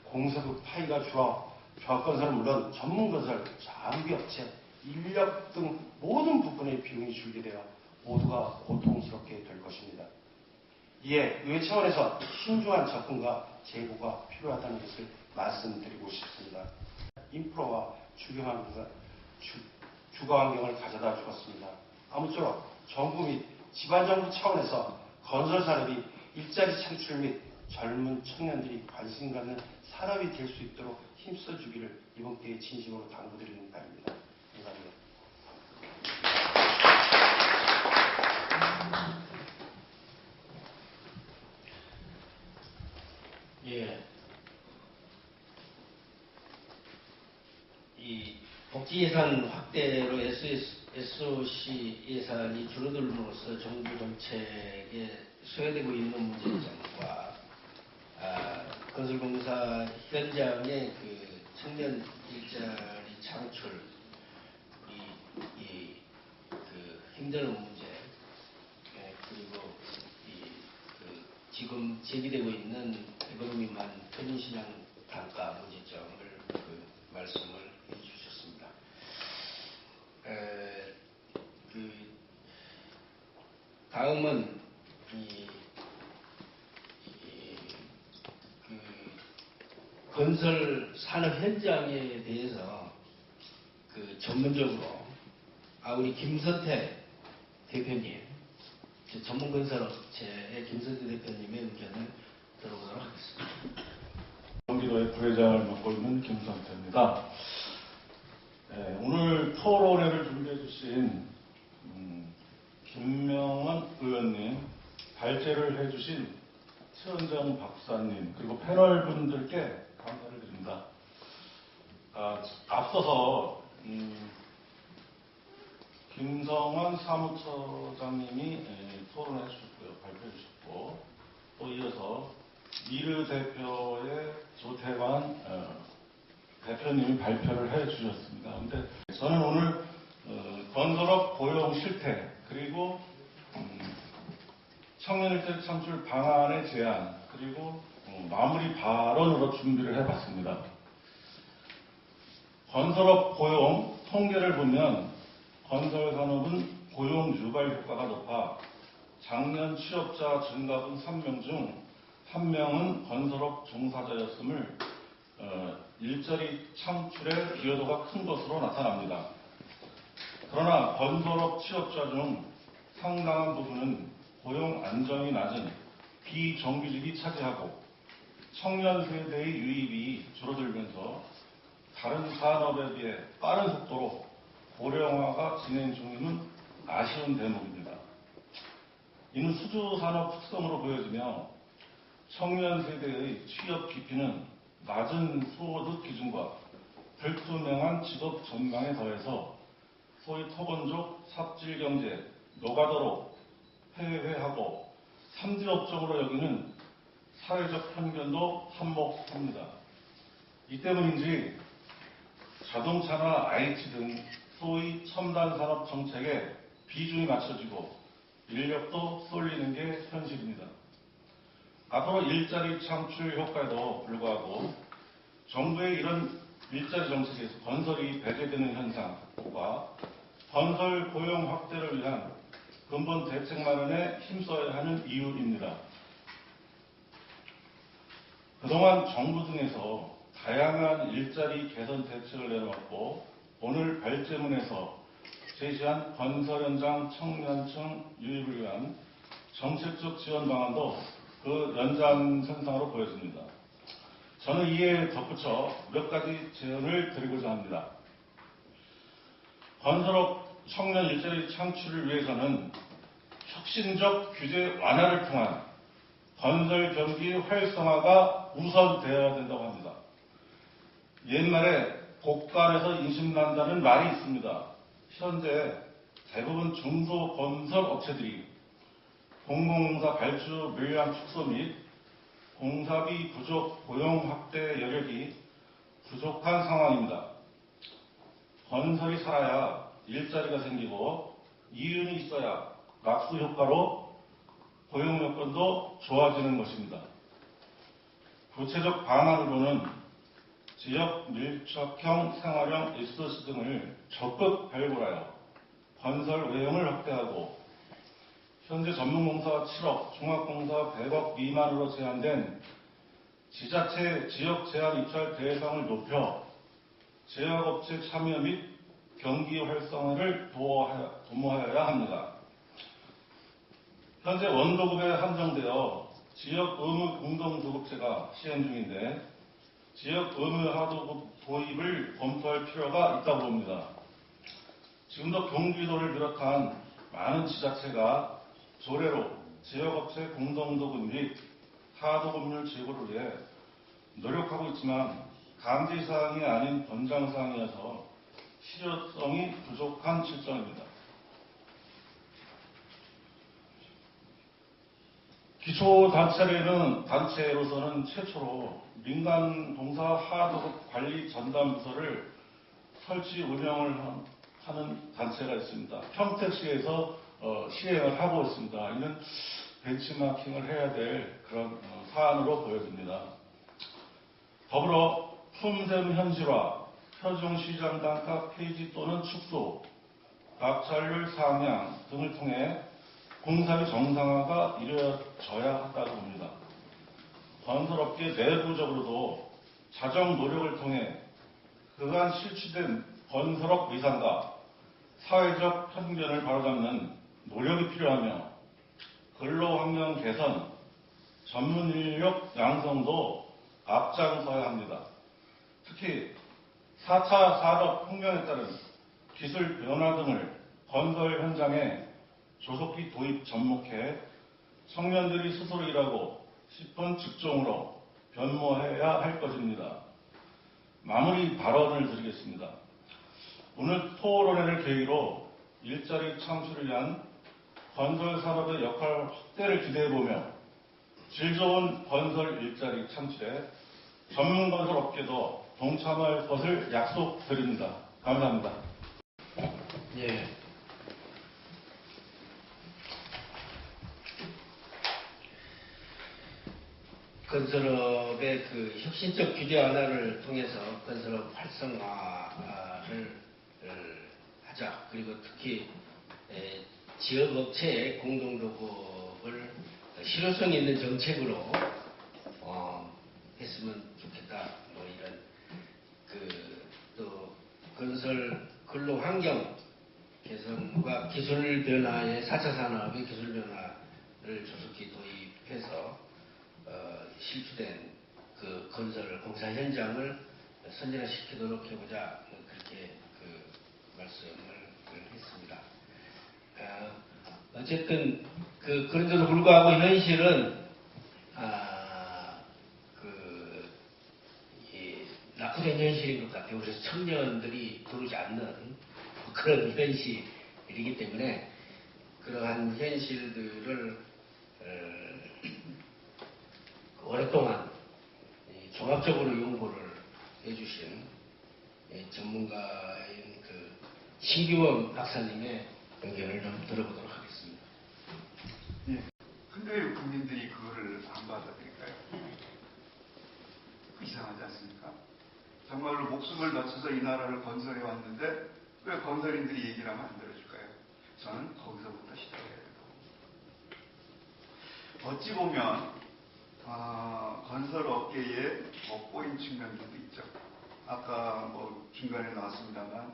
공사부 파이가 줄어 조합건설은 물론 전문건설, 장비업체, 인력 등 모든 부분의 비용이 줄게 되어 모두가 고통스럽게 될 것입니다. 이에 의회 차원에서 신중한 접근과 제고가 필요하다는 것을 말씀드리고 싶습니다. 인프라와 주거 환경을 가져다 주었습니다. 아무쪼록 정부 및 지방정부 차원에서 건설 산업이 일자리 창출 및 젊은 청년들이 관심 갖는 산업이 될 수 있도록 힘써 주기를 이번 기회에 진심으로 당부드리는 바입니다. 감사합니다. 예. 이 복지 예산 확대로 SOC 예산이 줄어들므로써 정부 정책에 소외되고 있는 문제점과 건설공사 현장의 그 청년 일자리 창출, 그 힘드는 문제, 그리고 지금 제기되고 있는 에코노미만 편입시장 단가 문제점을 말씀을 해주셨습니다. 다음은 건설 산업 현장에 대해서 전문적으로 우리 김선태 대표님, 전문 건설업체의 김선태 대표님의 의견을 들어보도록 하겠습니다. 경기도의 부회장을 맡고 있는 김선태입니다. 오늘 토론회를 준비해 주신 김명원 의원님, 발제를 해주신 최은정 박사님, 그리고 패널 분들께 감사를 드립니다. 앞서서 김성원 사무처장님이 토론해 주셨고요, 발표해 주셨고, 또 이어서 미르 대표의 조태관 대표님이 발표를 해 주셨습니다. 근데 저는 오늘 건설업 고용 실태, 그리고 청년 일자리 창출 방안의 제안, 그리고 마무리 발언으로 준비를 해봤습니다. 건설업 고용 통계를 보면 건설산업은 고용 유발 효과가 높아 작년 취업자 증가분 3명 중 1명은 건설업 종사자였음을 일자리 창출의 기여도가 큰 것으로 나타납니다. 그러나 건설업 취업자 중 상당한 부분은 고용 안정이 낮은 비정규직이 차지하고 청년 세대의 유입이 줄어들면서 다른 산업에 비해 빠른 속도로 고령화가 진행 중임은 아쉬운 대목입니다. 이는 수주산업 특성으로 보여지며 청년 세대의 취업 깊이는 낮은 소득 기준과 불투명한 직업 전망에 더해서 소위 토건족 삽질경제, 노가다로 폐회하고 삼지업종으로 여기는 사회적 편견도 한몫합니다. 이 때문인지 자동차나 IT 등 소위 첨단산업 정책에 비중이 맞춰지고 인력도 쏠리는 게 현실입니다. 앞으로 일자리 창출 효과에도 불구하고 정부의 이런 일자리 정책에서 건설이 배제되는 현상과 건설 고용 확대를 위한 근본 대책 마련에 힘써야 하는 이유입니다. 그동안 정부 등에서 다양한 일자리 개선 대책을 내놓았고 오늘 발제문에서 제시한 건설 현장 청년층 유입을 위한 정책적 지원 방안도 그 연장선상으로 보여집니다. 저는 이에 덧붙여 몇 가지 제언을 드리고자 합니다. 건설업 청년 일자리 창출을 위해서는 혁신적 규제 완화를 통한 건설 경기 활성화가 우선되어야 된다고 합니다. 옛말에 곡간에서 인심난다는 말이 있습니다. 현재 대부분 중소 건설 업체들이 공공공사 발주 물량 축소 및 공사비 부족 고용 확대 여력이 부족한 상황입니다. 건설이 살아야 일자리가 생기고 이윤이 있어야 낙수 효과로 고용 여건도 좋아지는 것입니다. 구체적 방안으로는 지역 밀착형 생활형 SOC 등을 적극 발굴하여 건설 외형을 확대하고 현재 전문공사 7억, 종합공사 100억 미만으로 제한된 지자체 지역 제한 입찰 대상을 높여 제약업체 참여 및 경기 활성화를 도모하여야 합니다. 현재 원도급에 한정되어 지역 의무 공동도급제가 시행 중인데 지역 의무 하도급 도입을 검토할 필요가 있다고 봅니다. 지금도 경기도를 비롯한 많은 지자체가 조례로 지역업체 공동도급 및 하도급률 제고를 위해 노력하고 있지만 강제사항이 아닌 권장사항이어서 실효성이 부족한 실정입니다. 기초단체로서는 최초로 민간 동사 하도급 관리 전담 부서를 설치 운영을 하는 단체가 있습니다. 평택시에서 시행을 하고 있습니다. 이는 벤치마킹을 해야 될 그런 사안으로 보여집니다. 더불어 품샘 현실화, 표준 시장 단가 폐지 또는 축소, 낙찰률 상향 등을 통해 공사비 정상화가 이루어져야 한다고 봅니다. 건설업계 내부적으로도 자정 노력을 통해 그간 실추된 건설업 위상과 사회적 편견을 바로잡는 노력이 필요하며 근로환경 개선, 전문 인력 양성도 앞장서야 합니다. 특히 4차 산업혁명에 따른 기술 변화 등을 건설 현장에 조속히 도입 접목해 청년들이 스스로 일하고 싶은 직종으로 변모해야 할 것입니다. 마무리 발언을 드리겠습니다. 오늘 토론회를 계기로 일자리 창출을 위한 건설 산업의 역할 확대를 기대해보며 질 좋은 건설 일자리 창출에 전문 건설 업계도 동참할 것을 약속드립니다. 감사합니다. 예. 건설업의 그 혁신적 규제 완화를 통해서 건설업 활성화를 하자. 그리고 특히 지역 업체의 공동도급을 실효성 있는 정책으로 했으면 좋겠다. 뭐 이런 또 건설 근로 환경 개선과 기술 변화의 4차 산업의 기술 변화를 조속히 도입해서 실추된 그 건설 공사 현장을 선진화시키도록 해보자. 그렇게 말씀을 했습니다. 어쨌든 그런데도 불구하고 현실은 낙후된 현실인 것 같아요. 그래서 청년들이 들어오지 않는 그런 현실이기 때문에 그러한 현실들을 오랫동안 종합적으로 연구를 해주신 전문가인 신규원 박사님의 의견을 좀 들어보도록 하겠습니다. 예. 근데 왜 국민들이 그거를 안 받아들일까요? 이상하지 않습니까? 정말로 목숨을 바쳐서 이 나라를 건설해 왔는데 왜 건설인들이 얘기를 하면 안 들어줄까요? 저는 거기서부터 시작해야 된다고. 어찌 보면 건설업계에 엿보인 측면들도 있죠. 아까 중간에 나왔습니다만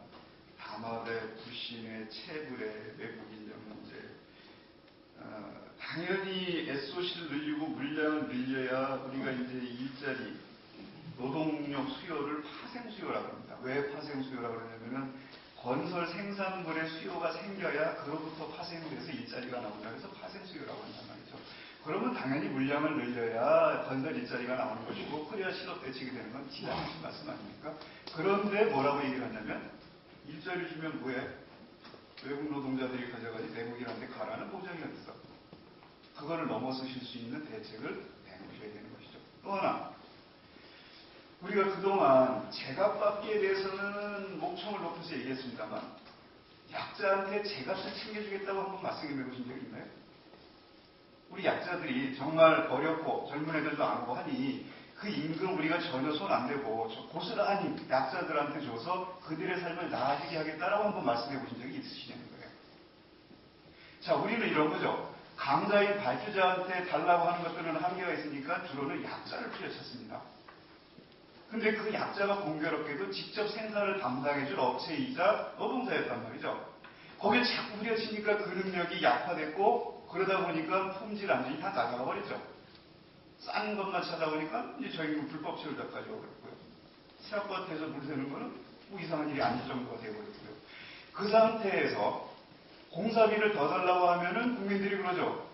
담합의 불신의 체불의 외국인력 문제, 당연히 SOC를 늘리고 물량을 늘려야 우리가 이제 일자리, 노동력 수요를 파생 수요라고 합니다. 왜 파생 수요라고 그러냐면은 건설 생산물의 수요가 생겨야 그로부터 파생돼서 일자리가 나온다. 그래서 파생 수요라고 한단 말이죠. 그러면 당연히 물량을 늘려야 건설 일자리가 나오는 것이고 그래야 실업 대책이 되는 건 지나친 말씀 아닙니까? 그런데 뭐라고 얘기를 하냐면 일자리 주면 뭐해? 외국 노동자들이 가져가지 내국인한테 가라는 보장이 어딨어? 그거를 넘어서실 수 있는 대책을 내놓으셔야 되는 것이죠. 또 하나, 우리가 그동안 제값받기에 대해서는 목청을 높여서 얘기했습니다만 약자한테 제값을 챙겨주겠다고 한번 말씀해 보신 적이 있나요? 우리 약자들이 정말 어렵고 젊은 애들도 안 오고 하니 그 임금 우리가 전혀 손 안 대고 고스란히 약자들한테 줘서 그들의 삶을 나아지게 하겠다라고 한번 말씀해 보신 적이 있으시냐는 거예요. 자, 우리는 이런 거죠. 강자인 발주자한테 달라고 하는 것들은 한계가 있으니까 주로는 약자를 후려쳤습니다. 근데 그 약자가 공교롭게도 직접 생산을 담당해줄 업체이자 노동자였단 말이죠. 거기에 자꾸 후려치니까 그 능력이 약화됐고 그러다 보니까 품질 안전이 다 나가 버렸죠. 싼 것만 찾아보니까 이제 저희는 불법 체류자까지 오고있고요. 새아파트에서 물 새는 거는 뭐 이상한 일이 아닐 정도가 되어버렸고요. 그 상태에서 공사비를 더 달라고 하면은 국민들이 그러죠.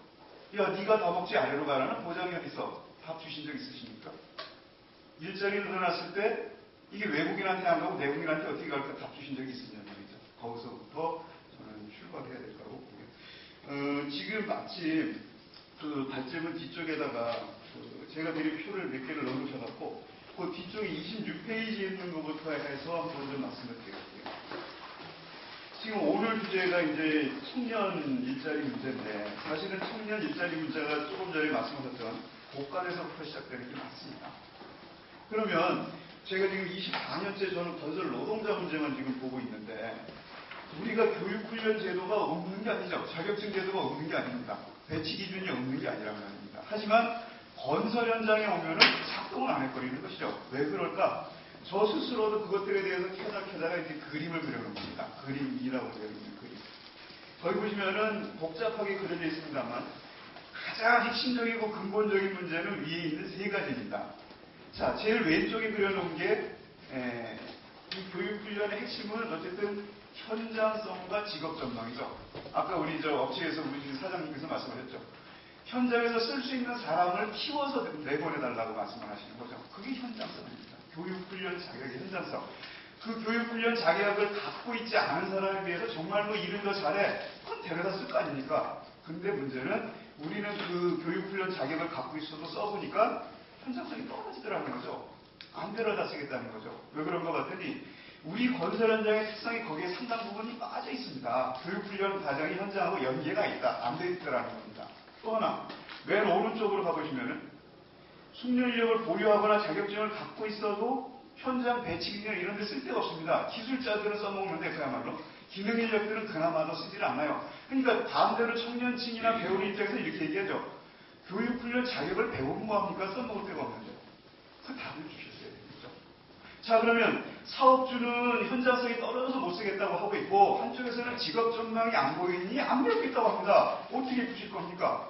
야, 네가 더 먹지 아래로 가라는 보장이 어디 있어? 답 주신 적 있으십니까? 일자리를 늘어났을 때 이게 외국인한테 안 가고 내국인한테 어떻게 갈까 답 주신 적이 있었냐는 얘기죠. 거기서부터 저는 출발해야 될 거라고 보고요. 지금 마침 그 발제문 뒤쪽에다가 제가 드린 표를 몇 개를 넣어놓으셔갖고 그 뒤쪽에 26페이지에 있는 것부터 해서 한번 좀 말씀을 드릴게요. 지금 오늘 주제가 이제 청년 일자리 문제인데 사실은 청년 일자리 문제가 조금 전에 말씀하셨던 고관에서부터 시작되는 게 맞습니다. 그러면 제가 지금 24년째 저는 건설 노동자 문제만 지금 보고 있는데 우리가 교육훈련 제도가 없는 게 아니죠. 자격증 제도가 없는 게 아닙니다. 배치 기준이 없는 게 아니란 말입니다. 하지만 건설 현장에 오면은 작동을 안 해버리는 것이죠. 왜 그럴까? 저 스스로도 그것들에 대해서 캐다가 이제 그림을 그려놓은 겁니다. 그림이라고 되어 있는 그림. 거기 보시면은 복잡하게 그려져 있습니다만 가장 핵심적이고 근본적인 문제는 위에 있는 세 가지입니다. 자, 제일 왼쪽에 그려놓은 게 이 교육훈련의 핵심은 어쨌든 현장성과 직업 전망이죠. 아까 우리 저 업체에서 우리 사장님께서 말씀하셨죠. 현장에서 쓸 수 있는 사람을 키워서 내보내달라고 말씀을 하시는 거죠. 그게 현장성입니다. 교육훈련 자격의 현장성. 그 교육훈련 자격을 갖고 있지 않은 사람에 비해서 정말로 일을 더 잘해. 그건 데려다 쓸 거 아닙니까? 근데 문제는 우리는 그 교육훈련 자격을 갖고 있어도 써보니까 현장성이 떨어지더라는 거죠. 안 데려다 쓰겠다는 거죠. 왜 그런 것 같더니 우리 건설 현장의 특성이 거기에 상당 부분이 빠져 있습니다. 교육훈련 과정이 현장하고 연계가 있다. 안 돼 있더라는 겁니다. 또 하나, 맨 오른쪽으로 가보시면은 숙련인력을 보유하거나 자격증을 갖고 있어도 현장 배치 기능 이런 데 쓸 데가 없습니다. 기술자들은 써먹는데 그야말로 기능인력들은 그나마도 쓰질 않아요. 그러니까 반대로 청년층이나 배우는 입장에서 이렇게 얘기하죠. 교육훈련 자격을 배우면 뭐합니까? 써먹을 데가 없는데. 그 답을 주셨어야 되겠죠. 자, 그러면 사업주는 현장성이 떨어져서 못 쓰겠다고 하고 있고 한쪽에서는 직업 전망이 안 보이니 안 배우겠다고 합니다. 어떻게 부실 겁니까?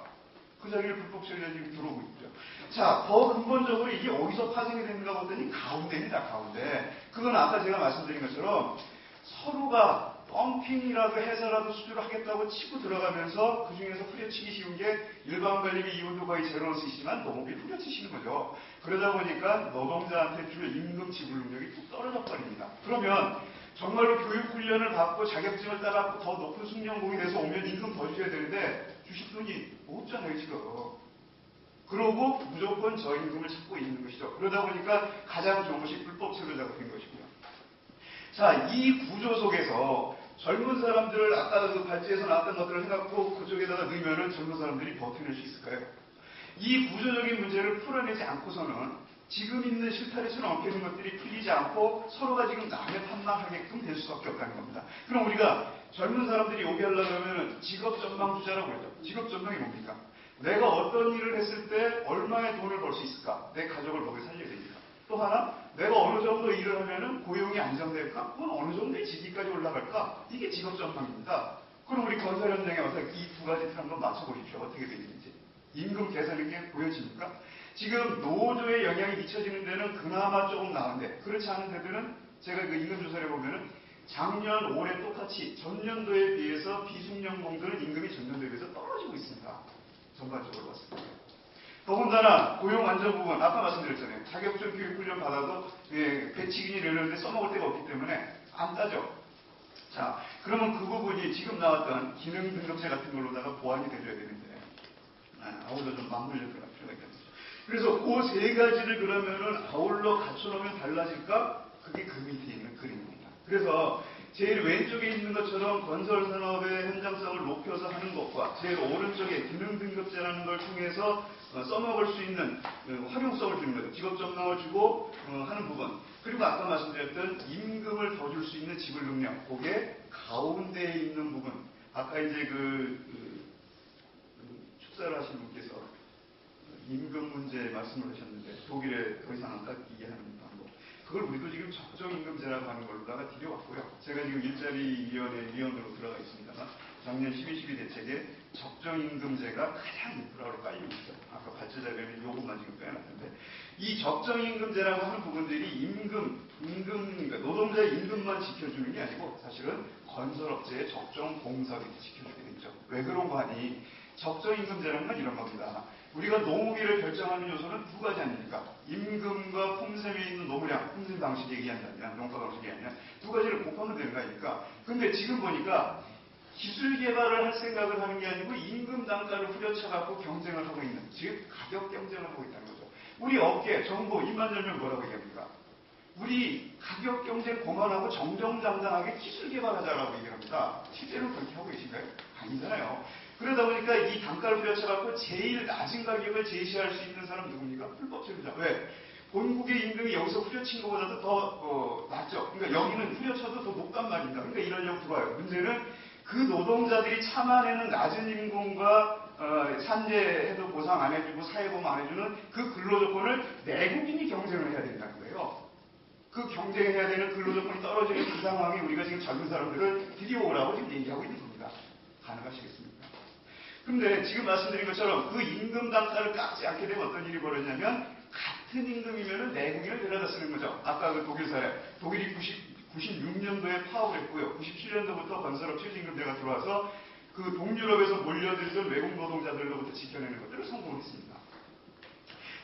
그 자리를 불법 처리가 지금 들어오고 있죠. 자, 더 근본적으로 이게 어디서 파생이 되는가 보더니 가운데입니다. 가운데. 그건 아까 제가 말씀드린 것처럼 서로가 펌핑이라도 해서라도 수주를 하겠다고 치고 들어가면서 그 중에서 후려치기 쉬운 게 일반 관리비 이윤도 거의 제로로 쓰시지만 농업이 후려치시는 거죠. 그러다 보니까 노동자한테 줄 임금 지불 능력이 뚝 떨어져 버립니다. 그러면 정말로 교육훈련을 받고 자격증을 따갖고 더 높은 숙련공이 돼서 오면 임금 더 주셔야 되는데 주실 돈이 없잖아요 지금. 그러고 무조건 저 임금을 찾고 있는 것이죠. 그러다 보니까 가장 좋은 것이 불법 체류자가 된 것이고요. 자, 이 구조 속에서 젊은 사람들을 아까 그 발제에서 나왔던 것들을 해갖고 그쪽에다가 넣으면은 젊은 사람들이 버텨낼 수 있을까요? 이 구조적인 문제를 풀어내지 않고서는 지금 있는 실타래처럼 엉키는 것들이 풀리지 않고 서로가 지금 남의 탓만 될 수밖에 없다는 겁니다. 그럼 우리가 젊은 사람들이 오게 하려고 하면 직업 전망 투자라고 그러죠. 직업 전망이 뭡니까? 내가 어떤 일을 했을 때 얼마의 돈을 벌 수 있을까? 내 가족을 먹여 살려야 되니까. 또 하나, 내가 어느 정도 일을 하면은 고용이 안정될까? 그건 어느 정도의 직위까지 올라갈까? 이게 직업 전망입니다. 그럼 우리 건설 현장에 와서 이 두 가지 틀 한번 맞춰보십시오. 어떻게 되는지. 임금 계산인 게 보여집니까? 지금 노조에 영향이 미쳐지는 데는 그나마 조금 나은데 그렇지 않은 데들은 제가 그 임금 조사를 보면은 작년, 올해 똑같이 전년도에 비해서 비숙련공들은 임금이 전년도에 비해서 떨어지고 있습니다. 전반적으로 봤을 때. 더군다나 고용 안전 부분 아까 말씀드렸잖아요. 자격증 교육훈련 받아도 배치기니 이러는데 써먹을 데가 없기 때문에 안 따죠. 자, 그러면 그 부분이 지금 나왔던 기능 등급제 같은 걸로다가 보완이 되줘야 되는데 아울러 좀 맞물려 들어갈 필요가 있겠죠. 그래서 그 세 가지를 그러면은 아울러 갖춰놓으면 달라질까? 그게 그 밑에 있는 그림입니다. 그래서 제일 왼쪽에 있는 것처럼 건설 산업의 현장성을 높여서 하는 것과 제일 오른쪽에 기능 등급제라는 걸 통해서 써먹을 수 있는 활용성을 주는 거죠. 직업 전망을 주고 하는 부분. 그리고 아까 말씀드렸던 임금을 더 줄 수 있는 지불 능력. 그게 가운데에 있는 부분. 아까 이제 축사를 하신 분께서 임금 문제 말씀을 하셨는데 독일에 더 이상 안 깎이게 하는 방법. 그걸 우리도 지금 적정임금제라고 하는 걸로다가 들여왔고요. 제가 지금 일자리위원회 위원으로 들어가 있습니다만 작년 12.12 대책에 적정임금제가 가장 인프라로 깔리고 있죠. 아까 발제자료에 요것만 지금 빼놨는데 이 적정임금제라고 하는 부분들이 그러니까 노동자의 임금만 지켜주는 게 아니고 사실은 건설업체의 적정 공사비도 지켜주게 되죠. 왜 그런 거 하니? 적정임금제라는 건 이런 겁니다. 우리가 노무비를 결정하는 요소는 두 가지 아닙니까? 임금과 품셈에 있는 노무량, 품셈 방식 얘기한다면, 농가 방식 얘기하면 두 가지를 곱하면 되는 거 아닙니까? 근데 지금 보니까 기술 개발을 할 생각을 하는 게 아니고 임금 단가를 후려쳐갖고 경쟁을 하고 있는, 즉 가격 경쟁을 하고 있다는 거죠. 우리 업계, 정부, 입만들면 뭐라고 얘기합니까? 우리 가격 경쟁 그만하고 정정당당하게 기술 개발하자라고 얘기합니다. 실제로 그렇게 하고 계신가요? 아니잖아요. 그러다 보니까 이 단가를 후려쳐갖고 제일 낮은 가격을 제시할 수 있는 사람 누굽니까? 불법 소비자. 왜? 본국의 임금이 여기서 후려친 것보다도 더 낮죠. 그러니까 여기는 후려쳐도 더 높단 말입니다. 그러니까 이러려고 들어와요. 문제는 그 노동자들이 참아내는 낮은 임금과 산재해도 보상 안 해주고 사회보험 안 해주는 그 근로조건을 내국인이 경쟁을 해야 된다는 거예요. 그 경쟁해야 되는 근로조건이 떨어지는 그 상황에 우리가 지금 젊은 사람들을 들여오라고 지금 얘기하고 있는 겁니다. 가능하시겠습니까? 근데 지금 말씀드린 것처럼 그 임금 단가를 깎지 않게 되면 어떤 일이 벌어지냐면 같은 임금이면 내국인을 데려다 쓰는 거죠. 아까 그 독일 사례. 독일이 96년도에 파업을 했고요. 97년도부터 건설업 최저임금제가 들어와서 그 동유럽에서 몰려들던 외국 노동자들로부터 지켜내는 것들을 성공했습니다.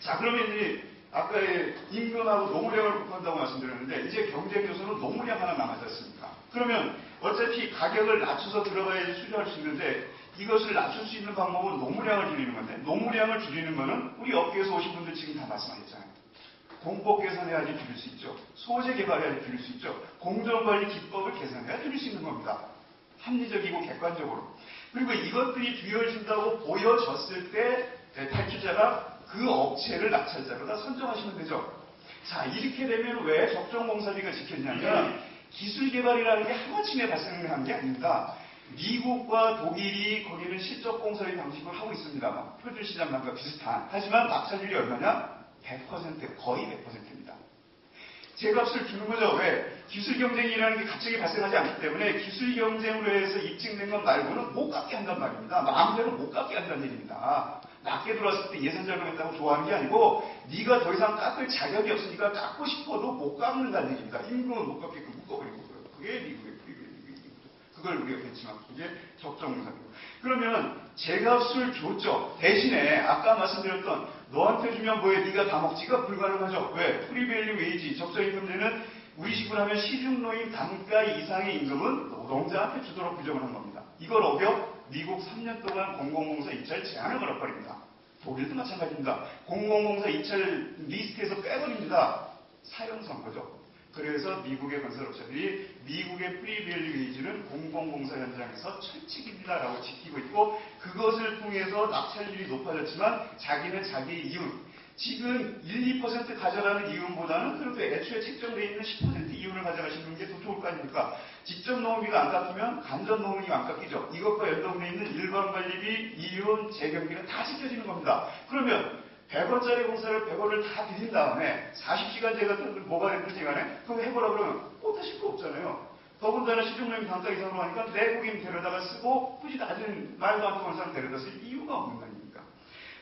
자, 그러면 이제 아까의 임금하고 노무량을 곱한다고 말씀드렸는데 이제 경쟁 요소는 노무량 하나 남아지 않습니까? 그러면 어차피 가격을 낮춰서 들어가야지 수주할 수 있는데 이것을 낮출 수 있는 방법은 노무량을 줄이는 건데 노무량을 줄이는 거는 우리 업계에서 오신 분들 지금 다 말씀하셨잖아요. 공법 개선해야지 줄일 수 있죠. 소재 개발해야지 줄일 수 있죠. 공정관리 기법을 개선해야 줄일 수 있는 겁니다. 합리적이고 객관적으로. 그리고 이것들이 뒤어진다고 보여졌을 때 탈취자가 그 업체를 낙찰자로 다 선정하시면 되죠. 자, 이렇게 되면 왜 적정공사비가 지켰냐면 기술 개발이라는 게 하루아침에 발생한 게 아닙니다. 미국과 독일이 거기는 실적공사비 방식을 하고 있습니다. 표준시장만과 비슷한. 하지만 낙찰률이 얼마냐? 100%, 거의 100%입니다. 제값을 주는 거죠. 왜? 기술 경쟁이라는 게 갑자기 발생하지 않기 때문에 기술 경쟁으로 해서 입증된 것 말고는 못 깎게 한단 말입니다. 마음대로 못 깎게 한다는 얘기입니다. 낮게 들어왔을 때 예산 절감했다고 좋아하는 게 아니고 네가 더 이상 깎을 자격이 없으니까 깎고 싶어도 못 깎는다는 얘기입니다. 임금은 못 깎게끔 묶어버리는 거예요. 그게 미국의 그걸 우리가 벤치마크, 그게 적정공사비고. 그러면 제값을 줬죠. 대신에 아까 말씀드렸던 너한테 주면 뭐해 네가 다 먹지가 불가능하죠. 왜? 프리밸류 웨이지, 적정임금제는 우리 식으로 하면 시중노임 단가 이상의 임금은 노동자한테 주도록 규정을 한 겁니다. 이걸 어겨 미국 3년 동안 공공공사 입찰 제한을 걸어버립니다. 독일도 마찬가지입니다. 공공공사 입찰 리스트에서 빼버립니다. 사형 선고죠. 그래서 미국의 건설업체들이 미국의 프리밸류 웨이지는 공공공사 현장에서 철칙입니다라고 지키고 있고 그것을 통해서 낙찰률이 높아졌지만 자기는 자기 이윤, 지금 1, 2% 가져가는 이윤보다는 그래도 애초에 책정되어 있는 10% 이윤을 가져가시는 게 더 좋을 거 아닙니까? 직접 노무비가 안 깎이면 간접 노무비가 안 깎이죠. 이것과 연동되어 있는 일반 관리비, 이윤, 재경비가 다 지켜지는 겁니다. 그러면 100원짜리 공사를 100원을 다 드린 다음에 40시간제 같은 뭐가 됐든지 간에 그거 해보라 그러면 못하실 거 없잖아요. 더군다나 시중노임 단가 이상으로 하니까 내국인 데려다가 쓰고 굳이 낮은 말도 안 통하는 사람 데려다 쓸 이유가 없는 거 아닙니까?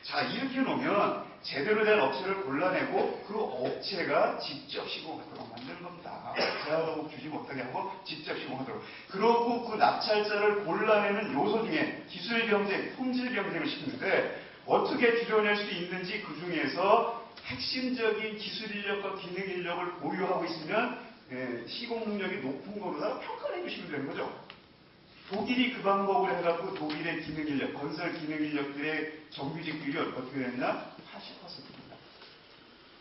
자, 이렇게 놓으면 제대로 된 업체를 골라내고 그 업체가 직접 시공하도록 만드는 겁니다. 제한하고 주지 못하게 하고 직접 시공하도록. 그러고 그 낙찰자를 골라내는 요소 중에 기술 경쟁, 품질 경쟁을 시키는데 어떻게 줄여낼 수 있는지 그 중에서 핵심적인 기술 인력과 기능 인력을 보유하고 있으면 시공 능력이 높은 거로다가 평가를 해주시면 되는 거죠. 독일이 그 방법을 해갖고 독일의 기능 인력, 건설 기능 인력들의 정규직 비율이 어떻게 됐냐? 80%입니다.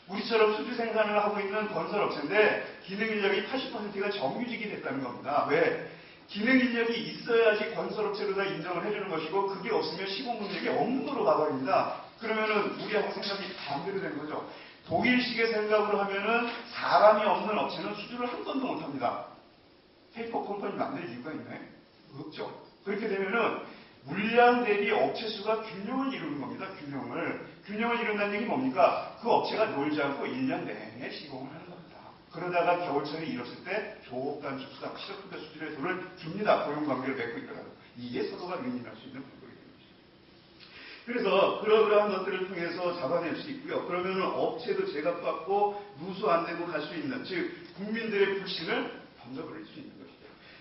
우리처럼 수주 생산을 하고 있는 건설 업체인데 기능 인력이 80%가 정규직이 됐다는 겁니다. 왜? 기능 인력이 있어야지 건설업체로 다 인정을 해주는 것이고 그게 없으면 시공 능력이 없는 거로 봐버립니다. 그러면은 우리하고 생각이 반대로 되는 거죠. 독일식의 생각으로 하면은 사람이 없는 업체는 수주를 한 번도 못합니다. 페이퍼 컴퍼니 만들 이유가 있나요? 없죠. 그렇게 되면은 물량 대비 업체 수가 균형을 이루는 겁니다. 균형을 이룬다는 얘기 뭡니까? 그 업체가 놀지 않고 1년 내내 시공을 하는 겁니다. 그러다가 겨울철이 이뤘을 때 조업단축 수당, 실업급여 수준의 돈을 줍니다. 고용관계를 맺고 있더라도. 이게 서로가 윈윈할 수 있는 방법이 되는 것이죠. 그래서 그러한 것들을 통해서 잡아낼 수 있고요. 그러면 업체도 제값받고 누수 안 되고 갈 수 있는, 즉 국민들의 불신을 던져버릴 수 있는 것이죠.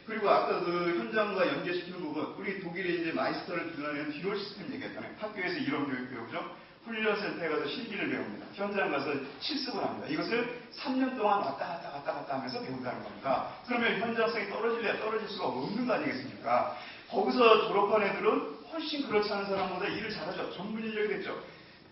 그리고 아까 그 현장과 연계시키는 부분, 우리 독일의 이제 마이스터를 길러내는 디롤 시스템 얘기했잖아요. 학교에서 이런 교육 배우죠. 훈련센터에 가서 실기를 배웁니다. 현장 가서 실습을 합니다. 이것을 3년 동안 왔다 갔다 하면서 배운다는 겁니다. 그러면 현장성이 떨어질래야 떨어질 수가 없는 거 아니겠습니까? 거기서 졸업한 애들은 훨씬 그렇지 않은 사람보다 일을 잘하죠. 전문 인력이 됐죠.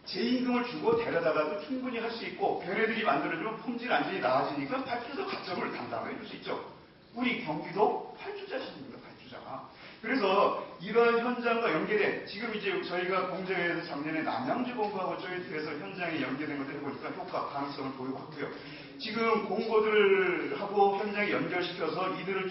제 임금을 주고 데려다가도 충분히 할 수 있고 걔네들이 만들어주면 품질 안전이 나아지니까 발주도 가점을 담당해 줄 수 있죠. 우리 경기도 발주자십니다. 발주자가. 그래서 이러한 현장과 연계된 지금 이제 저희가 공정위에서 작년에 남양주 공고하고 조인트해서 현장에 연계된 것들 해보니까 효과 가능성을 보여왔고요. 지금 공고들하고 현장에 연결시켜서 이들을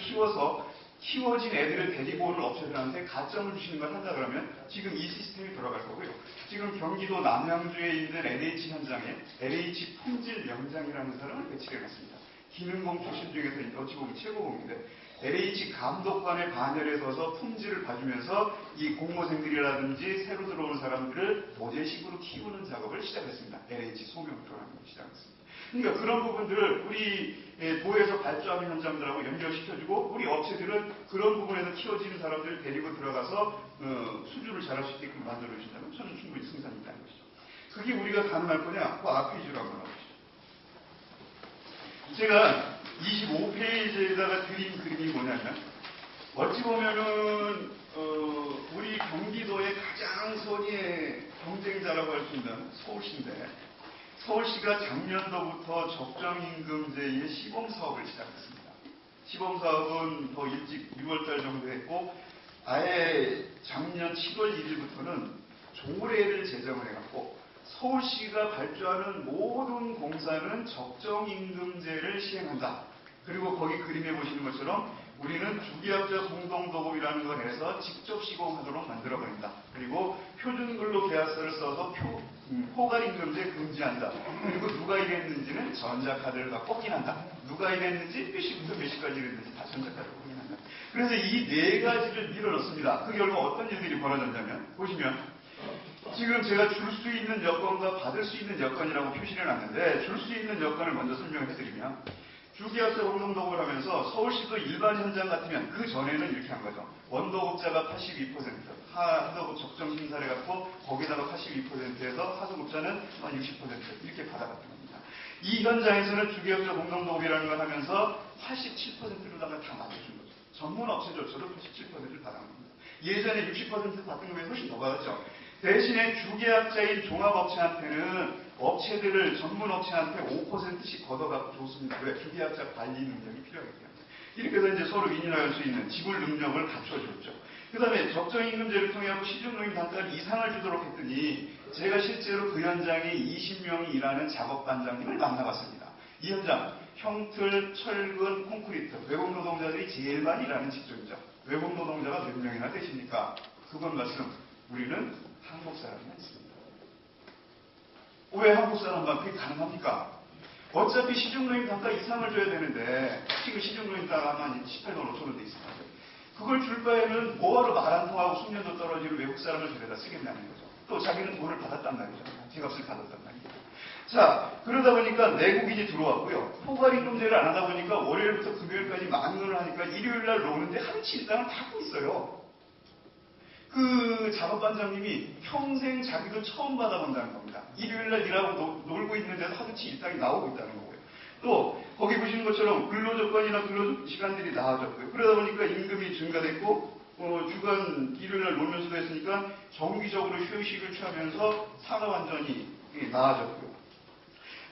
키워진 애들을 데리고 오는 업체들한테 가점을 주시는 걸 한다 그러면 지금 이 시스템이 돌아갈 거고요. 지금 경기도 남양주에 있는 LH 현장에 LH 품질 명장이라는 사람을 배치해놨습니다. 기능공 출신 중에서 어찌 보면 최고공인데 LH 감독관의 반열에 서서 품질을 봐주면서 이 공모생들이라든지 새로 들어오는 사람들을 모델식으로 키우는 작업을 시작했습니다. LH 소명표라는 걸 시작했습니다. 그러니까 그런 부분들을 우리 도에서 발주하는 현장들하고 연결시켜주고 우리 업체들은 그런 부분에서 키워지는 사람들을 데리고 들어가서 수주를 잘할 수 있게끔 만들어주신다면 저는 충분히 승산이 있다는 것이죠. 그게 우리가 가능할 거냐? 그 앞 페이지로 한번 나오시죠. 제가 25페이지에다가 드린 그림이 뭐냐면 어찌 보면은 우리 경기도의 가장 선의의 경쟁자라고 할 수 있는 서울시인데 서울시가 작년도부터 적정임금제의 시범사업을 시작했습니다. 시범사업은 더 일찍 6월달 정도 했고 아예 작년 7월 1일부터는 조례를 제정을 해갖고 서울시가 발주하는 모든 공사는 적정임금제를 시행한다. 그리고 거기 그림에 보시는 것처럼 우리는 주계약자 공동도급이라는 걸 해서 직접 시공하도록 만들어버린다. 그리고 표준근로계약서를 써서 포괄임금제 금지한다. 그리고 누가 일했는지는 전자카드를 갖고 확인한다. 누가 일했는지 몇 시부터 몇 시까지 일했는지 다 전자카드로 확인한다. 그래서 이 네 가지를 밀어넣습니다. 그 결과 어떤 일들이 벌어졌냐면 보시면 지금 제가 줄 수 있는 여건과 받을 수 있는 여건이라고 표시를 해놨는데 줄 수 있는 여건을 먼저 설명해드리면 주계약서 공동도급을 하면서 서울시도 일반 현장 같으면 그 전에는 이렇게 한 거죠. 원도급자가 82%, 하도급 적정심사를 갖고 거기다가 82%에서 하도급자는 60% 이렇게 받아갔던 겁니다. 이 현장에서는 주계약서 공동도급이라는 걸 하면서 87%로다가 다 맞춰준 거죠. 전문 업체조차도 87%를 받은 겁니다. 예전에 60% 받은 거에 훨씬 더 받았죠. 대신에 주계약자인 종합업체한테는 업체들을 전문업체한테 5%씩 걷어갖고 줬습니다. 왜? 주계약자 관리 능력이 필요하기 때문에. 이렇게 해서 이제 서로 윈윈할 수 있는 지불 능력을 갖춰줬죠. 그 다음에 적정임금제를 통해 시중노임 단가를 이상을 주도록 했더니 제가 실제로 그 현장에 20명이 일하는 작업반장님을 만나봤습니다. 이 현장 형틀, 철근, 콘크리트 외국 노동자들이 제일 많이 일하는 직종이죠. 외국 노동자가 몇 명이나 되십니까? 그건 말씀 우리는 한국 사람만 있습니다. 왜 한국 사람만 그게 가능합니까? 어차피 시중노임 단가 이상을 줘야 되는데 지금 시중노임 단가만 18만 5천 원 돼 있습니다. 그걸 줄 바에는 뭐하러 말 안 통하고 숙련도 떨어지는 외국 사람을 데려다 쓰겠냐는 거죠. 또 자기는 돈을 받았단 말이죠. 지값을 받았단 말이죠. 자, 그러다 보니까 내국인이 들어왔고요. 포괄임금제를 안 하다 보니까 월요일부터 금요일까지 만원을 하니까 일요일날 노는데 하루치 일당을 받고 있어요. 그 작업반장님이 평생 자기도 처음 받아본다는 겁니다. 일요일날 일하고 놀고 있는데도 하루치 일당이 나오고 있다는 거고요. 또 거기 보시는 것처럼 근로조건이나 근로시간들이 나아졌고요. 그러다 보니까 임금이 증가됐고 주간 일요일날 놀면서도 했으니까 정기적으로 휴식을 취하면서 산업안전이 나아졌고요.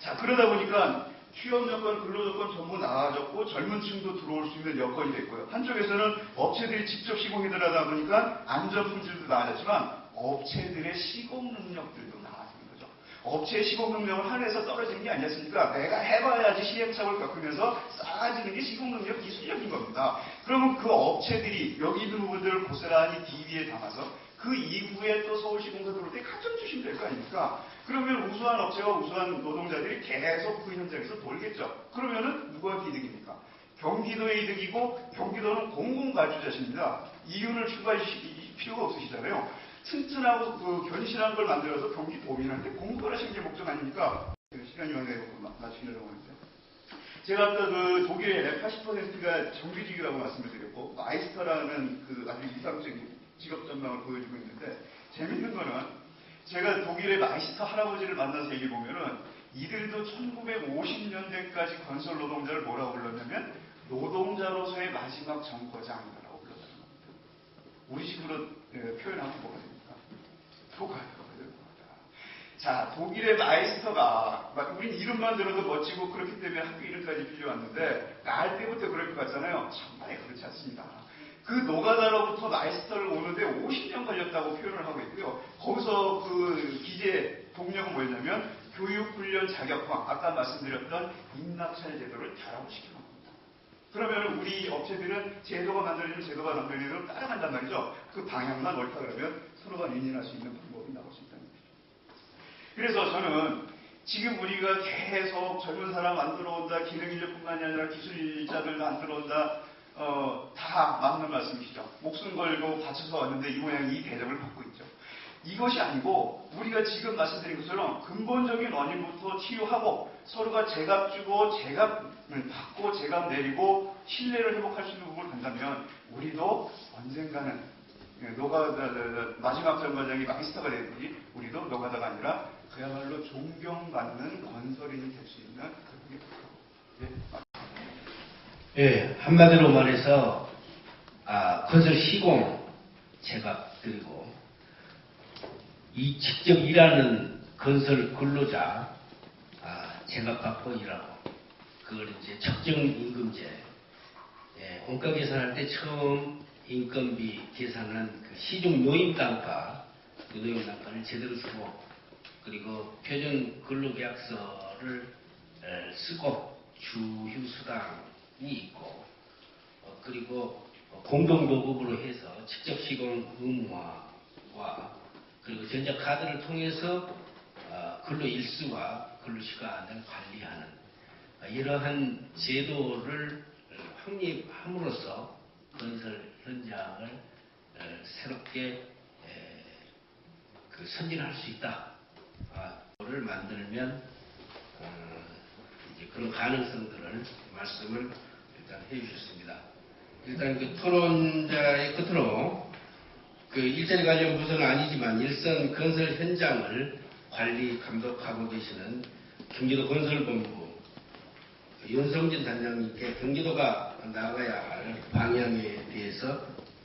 자, 그러다 보니까 취업여건, 근로조건 전부 나아졌고 젊은 층도 들어올 수 있는 여건이 됐고요. 한쪽에서는 업체들이 직접 시공에 들어가다 보니까 안전품질도 나아졌지만 업체들의 시공 능력들도 나아지는 거죠. 업체의 시공 능력을 하늘에서 떨어지는 게 아니었습니까? 내가 해봐야지 시행착오를 겪으면서 쌓아지는 게 시공 능력 기술력인 겁니다. 그러면 그 업체들이 여기 있는 부분들을 고스란히 DB에 담아서 그 이후에 또 서울시공사 들어올 때 가점 주시면 될 거 아닙니까? 그러면 우수한 업체와 우수한 노동자들이 계속 그 현장에서 돌겠죠. 그러면은 누구한테 이득입니까? 경기도의 이득이고 경기도는 공공발주자십니다. 이윤을 추가하실 필요가 없으시잖아요. 튼튼하고 그 견실한 걸 만들어서 경기도민한테 공급을 하시는 게 목적 아닙니까? 시간이 많이 나중이라고 하는데. 제가 아까 그 독일의 80%가 정규직이라고 말씀을 드렸고 마이스터라는 그 아주 이상적인 직업 전망을 보여주고 있는데 재밌는 거는 제가 독일의 마이스터 할아버지를 만나서 얘기해 보면은 이들도 1950년대까지 건설 노동자를 뭐라고 불렀냐면 노동자로서의 마지막 정거장이라고 불렀다는 겁니다. 우리 식으로 표현하면 뭐가 됩니까? 독하다. 자, 독일의 마이스터가, 우린 이름만 들어도 멋지고 그렇기 때문에 학교 이름까지 빌려왔는데, 날 때부터 그럴 것 같잖아요. 정말 그렇지 않습니다. 그 노가다로부터 마이스터를 오는데 50년 걸렸다고 표현을 하고 있고요. 거기서 그 기재 동력은 뭐였냐면, 교육, 훈련, 자격화, 아까 말씀드렸던 인낙찰 제도를 결합시키는 겁니다. 그러면 우리 업체들은 제도가 만들어지면 제도가 만들어지는 대로 따라간단 말이죠. 그 방향만 옳다 그러면 서로가 윈윈할 수 있는 방법이 나올 수 있다는 거죠. 그래서 저는 지금 우리가 계속 젊은 사람 안 들어온다, 기능 인력뿐만이 아니라 기술 인자들도 안 들어온다, 다 맞는 말씀이시죠. 목숨 걸고 바쳐서 왔는데 이 모양이 이 대접을 받고 있죠. 이것이 아니고 우리가 지금 말씀드린 것처럼 근본적인 원인부터 치유하고 서로가 제값 주고 제값을 받고 제값 내리고 신뢰를 회복할 수 있는 부분을 간다면 우리도 언젠가는 마지막 정거장이 마이스터가 되듯이 우리도 노가다가 아니라 그야말로 존경받는 건설인이 될 수 있는 그런 게 예, 한마디로 말해서 건설 시공 제값 그리고 이 직접 일하는 건설 근로자 제값 받고 일하고 그걸 이제 적정 임금제 원가 계산할 때 처음 인건비 계산한 그 시중 노임 단가 그 노임 단가를 제대로 주고 그리고 표준 근로계약서를 쓰고 주휴 수당이 있고 그리고 공동도급으로 해서 직접 시공 의무화와 그리고 전자카드를 통해서 근로 일수와 근로 시간 등을 관리하는 이러한 제도를 확립함으로써 건설 현장을 새롭게 선진할 수 있다. 를 만들면 이제 그런 가능성들을 말씀을 일단 해주셨습니다. 일단 그 토론자의 끝으로 그 일자리 관련 부서는 아니지만 일선 건설 현장을 관리 감독하고 계시는 경기도 건설본부 윤성진 단장님께 경기도가 나아가야 할 방향에 대해서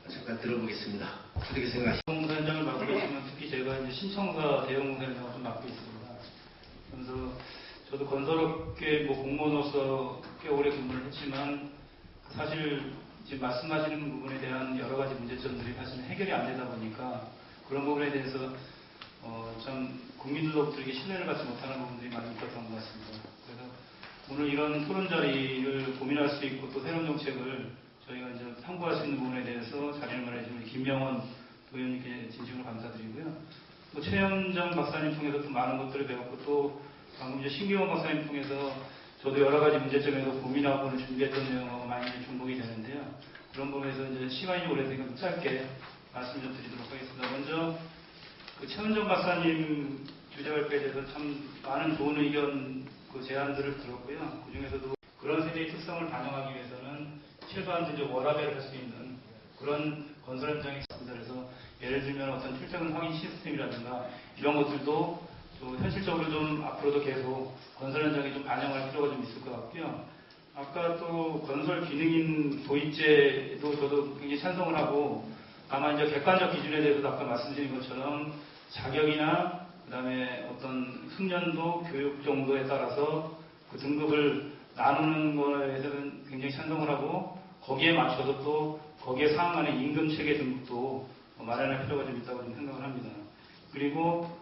잠깐 들어보겠습니다. 어떻게 생각하십니까? 대형공사 현장을 맡고 있으면 특히 제가 이제 신청사 대형공사 현장을 좀 맡고 있습니다. 그래서 저도 건설업계 공무원으로서 꽤 오래 근무를 했지만 사실 지금 말씀하시는 부분에 대한 여러 가지 문제점들이 사실 해결이 안 되다 보니까 그런 부분에 대해서 참 국민들로부터 신뢰를 받지 못하는 부분들이 많이 있었던 것 같습니다. 그래서 오늘 이런 토론 자리를 고민할 수 있고 또 새로운 정책을 저희가 이제 상부할 수 있는 부분에 대해서 자리를 마련해준 우리 김명원 의원님께 진심으로 감사드리고요. 또 최현정 박사님 통해서 또 많은 것들을 배웠고 또 방금 이제 신기원 박사님 통해서 저도 여러 가지 문제점에서 고민하고 오늘 준비했던 내용하고 많이 중복이 되는데요. 그런 부분에서 이제 시간이 오래되니까 좀 짧게 말씀 좀 드리도록 하겠습니다. 먼저 그 최현정 박사님 주제 발표에 대해서 참 많은 좋은 의견 제안들을 들었고요. 그 중에서도 그런 세대의 특성을 반영하기 위해서는 최소한 이제 워라밸을 할 수 있는 그런 건설 현장이 있습니다. 그래서 예를 들면 어떤 출퇴근 확인 시스템이라든가 이런 것들도 또 현실적으로 좀 앞으로도 계속 건설 현장에 좀 반영할 필요가 좀 있을 것 같고요. 아까 또 건설 기능인 도입제도 저도 굉장히 찬성을 하고 다만 이제 객관적 기준에 대해서도 아까 말씀드린 것처럼 자격이나 그다음에 어떤 숙련도 교육 정도에 따라서 그 등급을 나누는 거에 대해서는 굉장히 찬성을 하고 거기에 맞춰서 또 거기에 상응하는 임금 체계 등급도 마련할 필요가 좀 있다고 좀 생각을 합니다. 그리고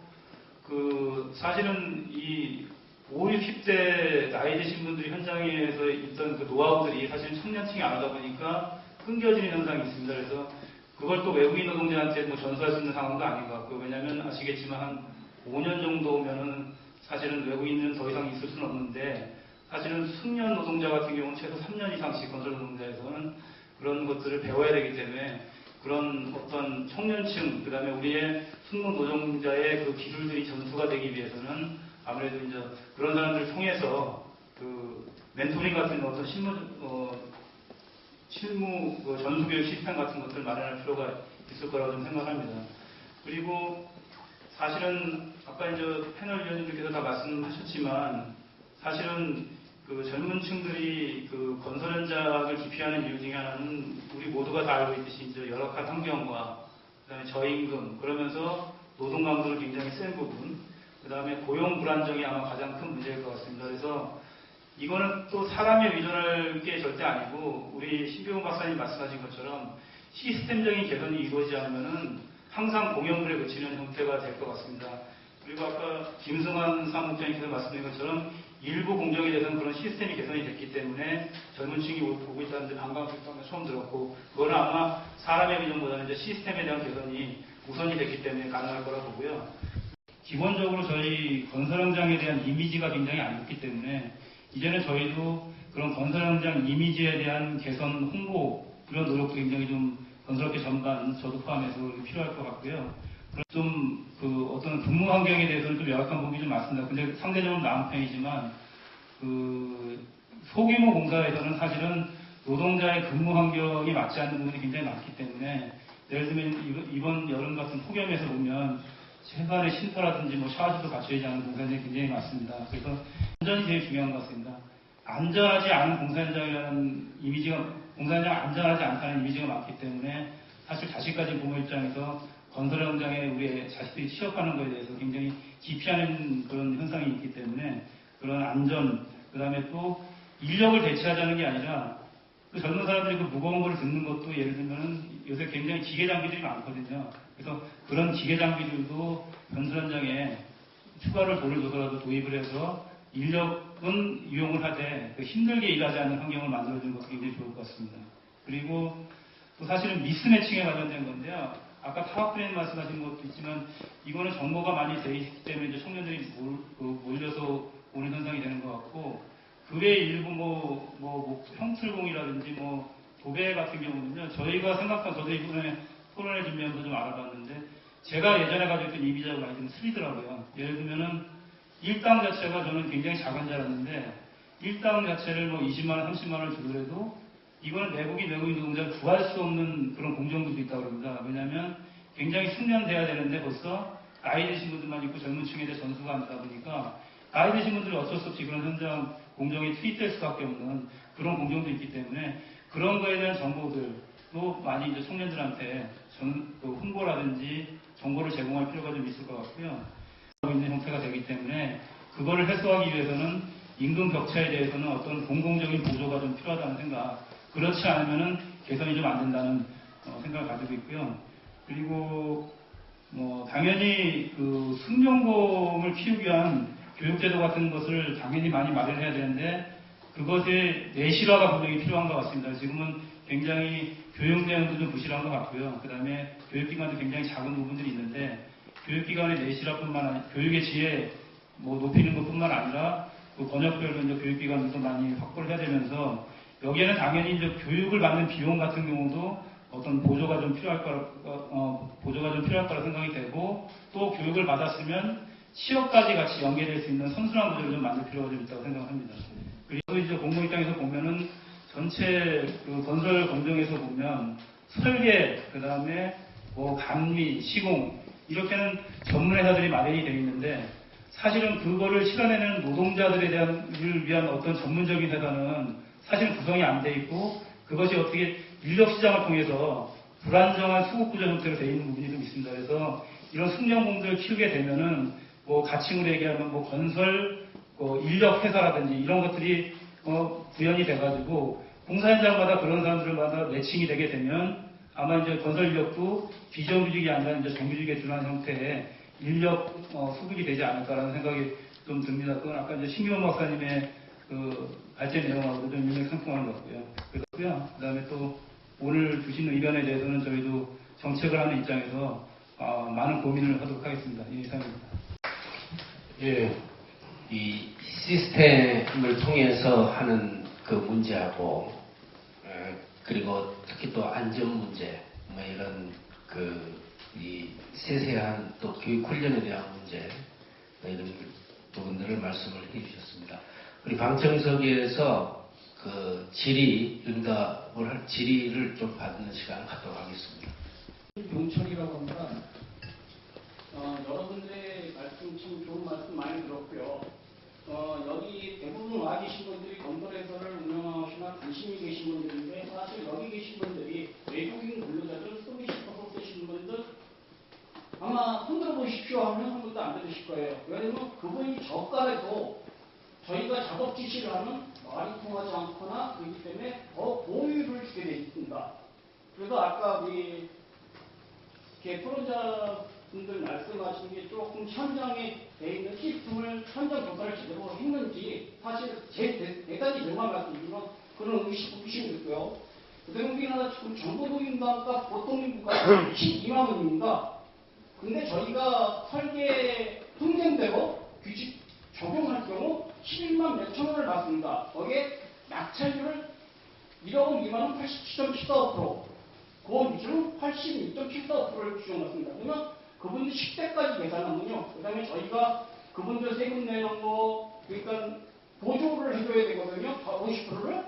사실은 이 5, 60대 나이 드신 분들이 현장에서 있던 그 노하우들이 사실 청년층이 안 하다 보니까 끊겨지는 현상이 있습니다. 그래서 그걸 또 외국인 노동자한테 전수할 수 있는 상황도 아닌 것 같고 왜냐하면 아시겠지만 한 5년 정도면은 사실은 외국인은 더 이상 있을 수는 없는데 사실은 숙련 노동자 같은 경우는 최소 3년 이상씩 건설 노동자에서는 그런 것들을 배워야 되기 때문에 그런 어떤 청년층, 그 다음에 우리의 숙련 노동자의 그 기술들이 전수가 되기 위해서는 아무래도 이제 그런 사람들을 통해서 그 멘토링 같은 어떤 실무 전수교육 시스템 같은 것들을 마련할 필요가 있을 거라고 좀 생각합니다. 그리고 사실은 아까 이제 패널 위원님들께서 다 말씀하셨지만 사실은 그 젊은 층들이 그 건설 현장을 기피하는 이유 중에 하나는 우리 모두가 다 알고 있듯이 이제 열악한 환경과 그다음에 저임금 그러면서 노동 강도를 굉장히 센 부분 그다음에 고용 불안정이 아마 가장 큰 문제일 것 같습니다. 그래서 이거는 또 사람에 의존할 게 절대 아니고 우리 신병훈 박사님 말씀하신 것처럼 시스템적인 개선이 이루어지지 않으면은 항상 공연불에 그치는 형태가 될 것 같습니다. 그리고 아까 김승환 사무국장님께서 말씀드린 것처럼 일부 공정에 대해서는 그런 시스템이 개선이 됐기 때문에 젊은 층이 오고 있다는 반감을 처음 들었고 그거는 아마 사람의 의존보다는 이제 시스템에 대한 개선이 우선이 됐기 때문에 가능할 거라고 보고요. 기본적으로 저희 건설 현장에 대한 이미지가 굉장히 안 좋기 때문에 이제는 저희도 그런 건설 현장 이미지에 대한 개선 홍보 이런 노력도 굉장히 좀 건설업계 전반 저도 포함해서 필요할 것 같고요. 좀 그 어떤 근무 환경에 대해서는 좀 열악한 부분이 좀 많습니다. 근데 상대적으로 나은 편이지만 그 소규모 공사에서는 사실은 노동자의 근무 환경이 맞지 않는 부분이 굉장히 많기 때문에 예를 들면 이번 여름 같은 폭염에서 보면 세간의 쉼터라든지 뭐 샤워실도 갖춰지지 않은 공사 현장이 굉장히 많습니다. 그래서 안전이 제일 중요한 것 같습니다. 안전하지 않은 공사 현장이라는 이미지가 공사 현장 안전하지 않다는 이미지가 많기 때문에 사실 자식 가진 부모 입장에서 건설 현장에 우리 자식들이 취업하는 것에 대해서 굉장히 기피하는 그런 현상이 있기 때문에 그런 안전, 그 다음에 또 인력을 대체하자는 게 아니라 그 젊은 사람들이 그 무거운 걸 듣는 것도 예를 들면 요새 굉장히 기계 장비들이 많거든요. 그래서 그런 기계 장비들도 건설 현장에 추가로 돈을 줘서라도 도입을 해서 인력은 이용을 하되 힘들게 일하지 않는 환경을 만들어주는 것도 굉장히 좋을 것 같습니다. 그리고 또 사실은 미스매칭에 관련된 건데요. 아까 타워프레임 말씀하신 것도 있지만 이거는 정보가 많이 돼 있기 때문에 이제 청년들이 몰려서 오는 현상이 되는 것 같고 그 외에 일부 뭐 형틀공이라든지 도배 같은 경우는요. 저희가 생각한 저도 이번에 토론회 준비하면서 좀 알아봤는데 제가 예전에 가지고 있던 이미지하고 많이 좀 틀리더라고요. 예를 들면은 일당 자체가 저는 굉장히 작은 줄 알았는데 일당 자체를 20만 원, 30만 원을 주더라도 이거는 외국인 노동자를 구할 수 없는 그런 공정들도 있다고 합니다. 왜냐하면 굉장히 숙련돼야 되는데 벌써 나이 드신 분들만 있고 젊은 층에 대해 전수가 안 되다 보니까 나이 드신 분들이 어쩔 수 없이 그런 현장 공정에 투입될 수밖에 없는 그런 공정도 있기 때문에 그런 거에 대한 정보들도 많이 이제 청년들한테 홍보라든지 정보를 제공할 필요가 좀 있을 것 같고요. 있는 형태가 되기 때문에 그거를 해소하기 위해서는 임금 격차에 대해서는 어떤 공공적인 보조가 좀 필요하다는 생각. 그렇지 않으면은 개선이 좀 안 된다는 생각을 가지고 있고요. 그리고 당연히 그 숙련공을 키우기 위한 교육제도 같은 것을 당연히 많이 마련해야 되는데 그것의 내실화가 분명히 필요한 것 같습니다. 지금은 굉장히 교육 내용도 좀 부실한 것 같고요. 그 다음에 교육기관도 굉장히 작은 부분들이 있는데 교육기관의 내실화뿐만 아니라 교육의 지혜 높이는 것뿐만 아니라 그 번역별로 이제 교육기관들도 많이 확보를 해야 되면서 여기에는 당연히 이제 교육을 받는 비용 같은 경우도 어떤 보조가 좀 필요할 거라 생각이 되고 또 교육을 받았으면 취업까지 같이 연계될 수 있는 선순환 구조를 좀 만들 필요가 좀 있다고 생각합니다. 그리고 이제 공무원 입장에서 보면은 전체 그 건설 공정에서 보면 설계, 그 다음에 감리, 시공 이렇게는 전문 회사들이 마련이 되어 있는데 사실은 그거를 실현해내는 노동자들에 위한 어떤 전문적인 회사는 사실 구성이 안 돼 있고 그것이 어떻게 인력 시장을 통해서 불안정한 수급 구조 형태로 되어 있는 부분이 좀 있습니다. 그래서 이런 숙련공들을 키우게 되면은 가칭으로 얘기하면 건설 인력 회사라든지 이런 것들이 구현이 돼가지고 공사 현장마다 그런 사람들마다 매칭이 되게 되면 아마 이제 건설 인력도 비정규직이 아니라 이제 정규직에 준하는 형태의 인력 수급이 되지 않을까라는 생각이 좀 듭니다. 그건 아까 이제 신규원 박사님의 그 발제 내용하고도 좀 일맥상통하는 것 같고요. 그렇고요. 그다음에 또 오늘 주신 의견에 대해서는 저희도 정책을 하는 입장에서 많은 고민을 하도록 하겠습니다. 이상입니다. 예, 이 시스템을 통해서 하는 그 문제하고 그리고 특히 또 안전 문제 이런 이 세세한 또 교육 훈련에 대한 문제 이런 부분들을 말씀을 해주셨습니다. 우리 방청석에서 그 응답을 할 질의를 좀 받는 시간을 갖도록 하겠습니다. 용철이라고 합니다. 여러분들의 아마 흔들어 보십시오 하면 한 번도 안 들으실 거예요. 왜냐면 그분이 저가에도 저희가 작업 지시를 하면 말이 통하지 않거나 그렇기 때문에 더 보유를 주게 되어 있습니다. 그래서 아까 우리 토론자분들 말씀하신 게 조금 현장에 돼 있는 시스템을 현장 조사를 제대로 했는지 사실 대단히 죄송한 말씀이지만 그런 의심이 있고요. 그다음에 우리나라 지금 정보도인단가 보통인구가 12만 원입니다. 근데 저희가 설계 통계대로 규칙 적용할 경우 11만 몇천 원을 받습니다. 거기에 낙찰률을 1억 원 미만은 87.74%, 그 위주로 82.74%를 규정받습니다. 그러면 그분들 10대까지 계산하면요. 그 다음에 저희가 그분들 세금 내는 거, 그러니까 보조를 해줘야 되거든요. 50%를.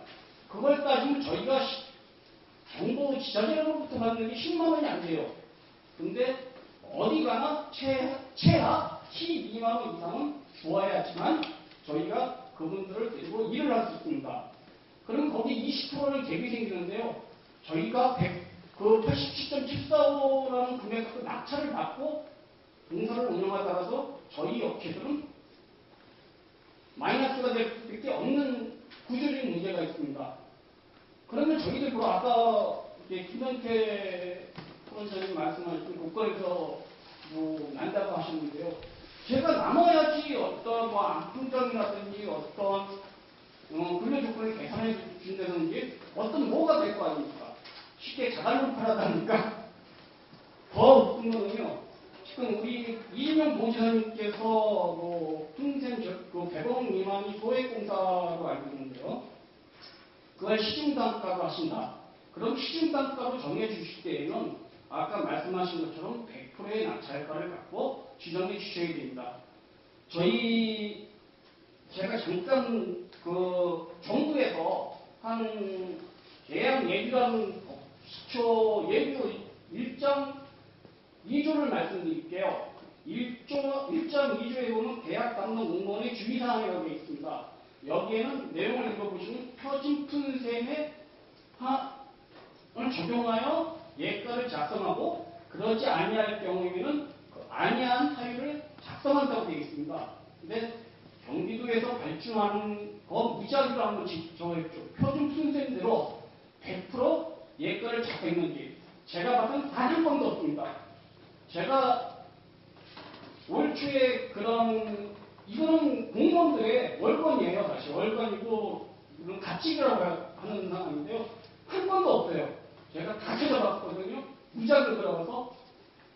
그걸 따지면 저희가 정부 지자체로부터 받는 게 10만 원이 안 돼요. 근데 어디 가나 최하 12만 원 이상은 주어야지만 저희가 그분들을 데리고 일을 할 수 있습니다. 그럼 거기 20%는 갭이 생기는데요. 저희가 87.745라는 금액 낙찰을 받고 공사를 운영하다가서 저희 업체들은 마이너스가 될 수밖에 없는 구조적인 문제가 있습니다. 그러면 저희들 아까 김현태 프로전님 말씀하신 조건에서 난다고 하셨는데요. 제가 남아야지 어떤 안품점이라든지 어떤 근로 조건을 개선해 준다든지 어떤 뭐가 될 거 아닙니까? 쉽게 자갈로 팔아다니까 더 웃긴 거는요. 지금 우리 이재명 도지사님께서 풍생 100억 미만이 소액공사로 알고 있는데요. 그걸 시중단가로 하신다. 그럼 시중단가로 정해주실 때에는 아까 말씀하신 것처럼 100%의 낙찰가를 갖고 지정해 주셔야 됩니다. 제가 잠깐 정부에서 한 계약 예비라는 기초 예비 1.2조를 말씀드릴게요. 1.2조에 보면 계약 담당 공무원의 주의사항이라고 되어 있습니다. 여기에는 내용을 읽어보시면 표준 푼셈에 적용하여 예가를 작성하고 그러지 아니할 경우에는 아니한 사유를 작성한다고 되어 있습니다. 근데 경기도에서 발주하는 거 무작위로 한번 정했죠. 표준 푼셈대로 100% 예가를 작성했는지 제가 봤을 때 단 한 번도 없습니다. 제가 올 초에 이거는 공무원들의 월권이에요. 사실 월권이고 이건 가치라고 하는 상황인데요. 한 번도 없어요. 제가 다 찾아봤거든요. 무작위로 들어가서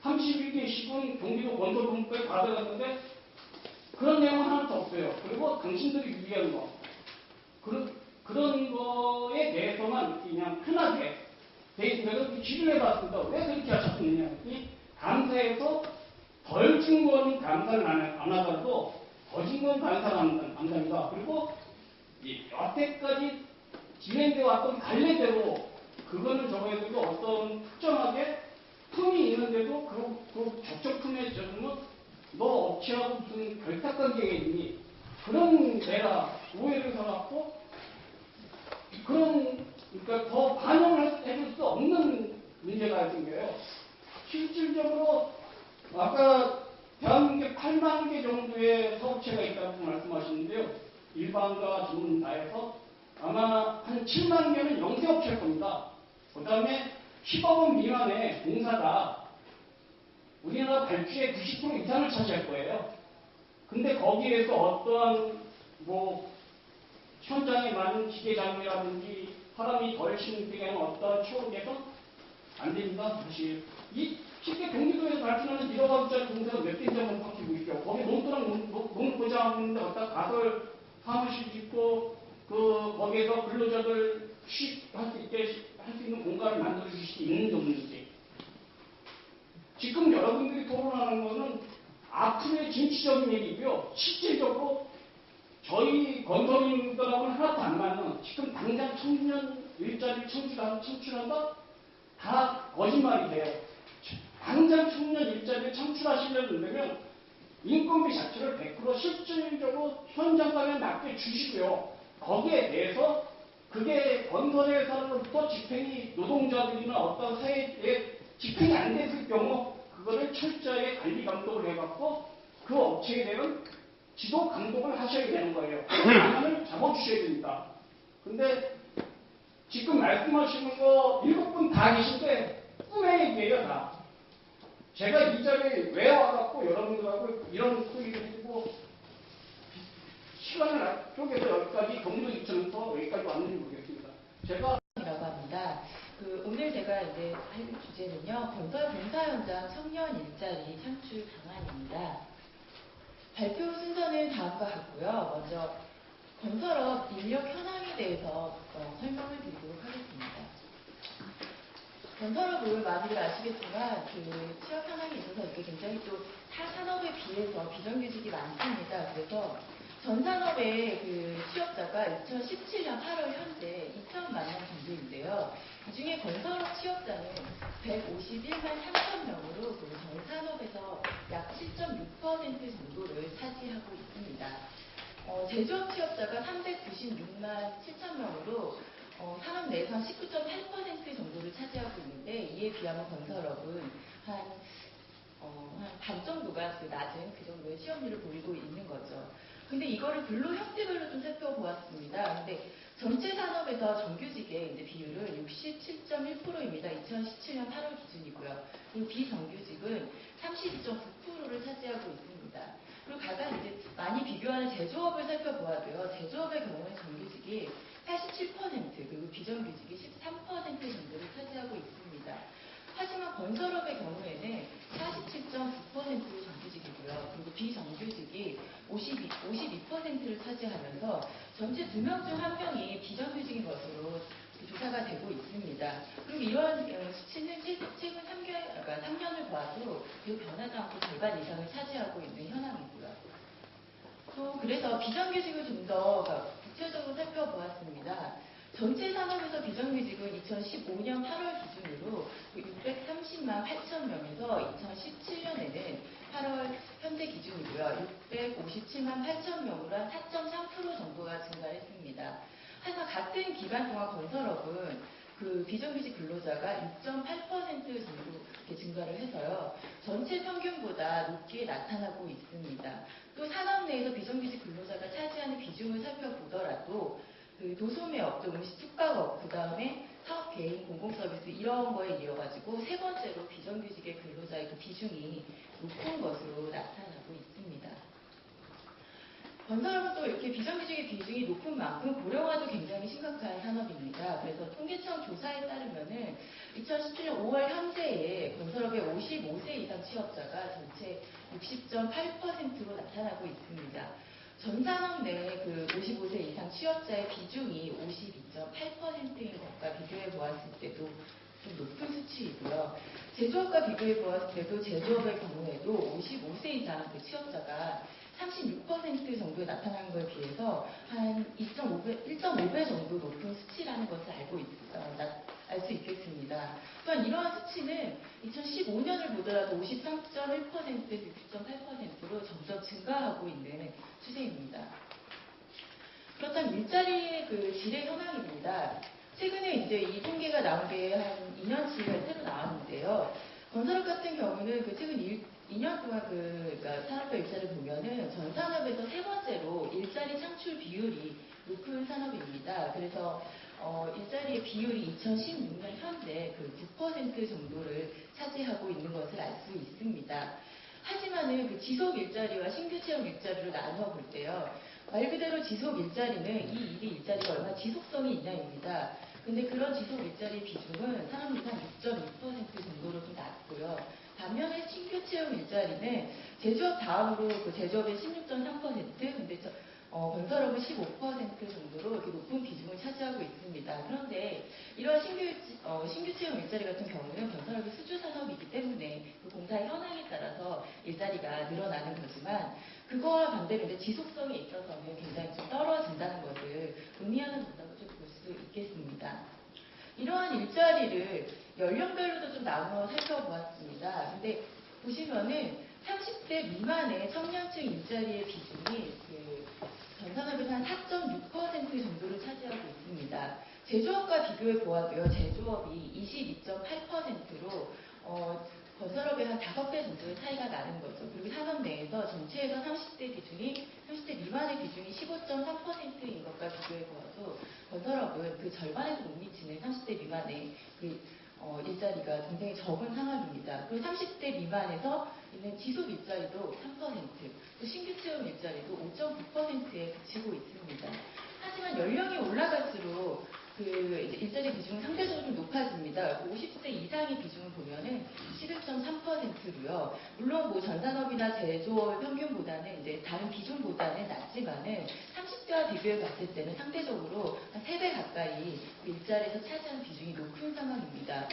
31개씩은 경기도 건설본부에 받아갔는데 그런 내용은 하나도 없어요. 그리고 당신들이 유리한 거 그런 거에 대해서만 그냥 편하게 돼 있으면서 기준해 봤습니다. 왜 그렇게 하셨느냐 했더니 감사에서 덜 준 건 감사를 안 하더라도 더 준 건 감사를 한답니다. 그리고 여태까지 진행되어 왔던 관례대로 그거는 적어도 어떤 특정하게 품이 있는데도 그 적정 품에 적으면 너 업체하고 무슨 결탁관계가 있니? 그런 내가 오해를 사갖고 그러니까 더 반영을 해줄 수 없는 문제가 생겨요. 실질적으로 아까 대한민국에 8만 개 정도의 사업체가 있다고 말씀하시는데요. 일반과 전문 다해서 아마 한 7만 개는 영세업체일 겁니다. 그 다음에 10억 원 미만의 공사가 우리나라 발주의 90% 이상을 차지할 거예요. 근데 거기에서 어떠한 현장에 많은 기계 장비라든지 사람이 덜 신경되게 하는 어떠한 추억 개선 안 됩니다. 사실 쉽게 경기도에서 발주하는 1억 원짜리 공사가 몇 개인지 한번 확인해 보십시오. 거기 농토랑 농 보장하는데 어디다 가설 사무실 짓고 거기에서 근로자들 할 수 있게 할 수 있는 공간을 만들어 주실 수 있는지 없는지. 지금 여러분들이 토론하는 것은 앞으로의 진취적인 얘기고요. 실질적으로 저희 건설인들하고는 하나도 안 맞는 지금 당장 청년 일자리 창출한다? 다 거짓말이 돼요. 당장 청년 일자리를 창출하시려면 인건비 자체를 100% 실질적으로 현장감에 맞게 주시고요. 거기에 대해서 그게 건설회사로부터 집행이 노동자들이나 어떤 사회에 집행이 안 됐을 경우 그거를 철저하게 관리 감독을 해갖고 그 업체에 대한 지도 감독을 하셔야 되는 거예요. 방안을 잡아주셔야 됩니다. 근데 지금 말씀하시는 거 7분 다 계신데 꿈의 얘기예요, 다. 제가 이 자리에 왜 와갖고 여러분들하고 이런 소리를 해주고 시간을 쪼개서 여기까지 경기도 이천에서 여기까지 왔는지 모르겠습니다. 제가 이라고 합니다. 오늘 제가 이제 할 주제는요, 건설 공사 현장 청년 일자리 창출 방안입니다. 발표 순서는 다음과 같고요. 먼저 건설업 인력 현황에 대해서 설명을 드리도록 하겠습니다. 건설업은 많이들 아시겠지만 취업 현황에 있어서 이게 굉장히 또 타 산업에 비해서 비정규직이 많습니다. 그래서 전 산업의 취업자가 2017년 8월 현재 2천만 명 정도인데요. 이 중에 건설업 취업자는 151만 3천 명으로 전 산업에서 약 7.6% 정도를 차지하고 있습니다. 제조업 취업자가 396만 7천 명으로 산업 내에서 한 19.8% 정도를 차지하고 있는데, 이에 비하면 건설업은 한 반 정도가 낮은 그 정도의 취업률을 보이고 있는 거죠. 근데 이거를 근로 형태별로 좀 살펴보았습니다. 근데 전체 산업에서 정규직의 이제 비율은 67.1%입니다. 2017년 8월 기준이고요. 그리고 비정규직은 32.9%를 차지하고 있습니다. 그리고 가장 이제 많이 비교하는 제조업을 살펴보아도요. 제조업의 경우는 정규직이 87%, 그리고 비정규직이 13% 정도를 차지하고 있습니다. 하지만 건설업의 경우에는 47.9% 정규직이고요. 그리고 비정규직이 52%를 차지하면서 전체 2명 중 1명이 비정규직인 것으로 조사가 되고 있습니다. 그리고 이러한 수치는 최근 3년을 봐도 그 변하지 않고 절반 이상을 차지하고 있는 현황이고요. 또 그래서 비정규직을 좀 더 구체적으로 살펴보았습니다. 전체 산업에서 비정규직은 2015년 8월 기준으로 630만 8천 명에서 2017년에는 8월 현재 기준이고요. 657만 8천 명으로 한 4.3% 정도가 증가했습니다. 하지만 같은 기간 동안 건설업은 비정규직 근로자가 6.8% 정도 이렇게 증가를 해서요. 전체 평균보다 높게 나타나고 있습니다. 또 산업 내에서 비정규직 근로자가 차지하는 비중을 살펴보더라도 도소매업, 또 음식 숙박업, 그 다음에 사업 개인 공공서비스 이런 거에 이어가지고 세 번째로 비정규직의 근로자의 비중이 높은 것으로 나타나고 있습니다. 건설업은 또 이렇게 비정규직의 비중이 높은 만큼 고령화도 굉장히 심각한 산업입니다. 그래서 통계청 조사에 따르면은 2017년 5월 현재에 건설업의 55세 이상 취업자가 전체 60.8%로 나타나고 있습니다. 전 산업 내 55세 이상 취업자의 비중이 52.8%인 것과 비교해 보았을 때도 좀 높은 수치이고요. 제조업과 비교해 보았을 때도 제조업의 경우에도 55세 이상 취업자가 36% 정도에 나타나는 것에 비해서 한 1.5배 정도 높은 수치라는 것을 알 수 있겠습니다. 또한 이러한 수치는 2015년을 보더라도 53.1%, 60.8%로 점점 증가하고 있는 추세입니다. 그렇다면 일자리의 질의 현황입니다. 최근에 이제 이 통계가 나온 게 한 2년치가 새로 나왔는데요. 건설업 같은 경우는 최근 2년 동안 그러니까 산업별 일자리를 보면은 전 산업에서 세 번째로 일자리 창출 비율이 높은 산업입니다. 그래서 일자리의 비율이 2016년 현재 9% 정도를 차지하고 있는 것을 알 수 있습니다. 하지만은 지속 일자리와 신규 채용 일자리를 나누어 볼 때요. 말 그대로 지속 일자리는 이 일자리가 얼마나 지속성이 있냐입니다. 근데 그런 지속 일자리 비중은 산업률 한 6.2% 정도로 좀 낮고요. 반면에 신규 채용 일자리는 제조업 다음으로 제조업의 16.3%, 근데 건설업은 15% 정도로 이렇게 높은 비중을 차지하고 있습니다. 그런데 이러한 신규 채용 일자리 같은 경우는 건설업이 수주 산업이기 때문에 공사의 현황에 따라서 일자리가 늘어나는 거지만 그거와 반대로 이제 지속성에 있어서는 굉장히 좀 떨어진다는 것을 의미하는 것으로 좀 볼 수 있겠습니다. 이러한 일자리를 연령별로도 좀 나누어 살펴보았습니다. 근데 보시면은 30대 미만의 청년층 일자리의 비중이 전 산업에서 한 4.6% 정도를 차지하고 있습니다. 제조업과 비교해 보아도요, 제조업이 22.8%로 건설업에 한 5배 정도의 차이가 나는 거죠. 그리고 산업 내에서 전체에서 30대 미만의 비중이 15.3%인 것과 비교해 보아도 건설업은 그 절반에도 못 미치는 30대 미만의 일자리가 굉장히 적은 상황입니다. 그리고 30대 미만에서 있는 지속 일자리도 3%, 또 신규 채용 일자리도 5.9%에 그치고 있습니다. 하지만 연령이 올라갈수록 그 일자리 비중은 상대적으로 높아집니다. 50세 이상의 비중을 보면은 11.3%로요. 물론 뭐 전산업이나 제조업 평균보다는 이제 다른 비중보다는 낮지만은 30대와 비교해 봤을 때는 상대적으로 한 3배 가까이 그 일자리에서 차지하는 비중이 높은 상황입니다.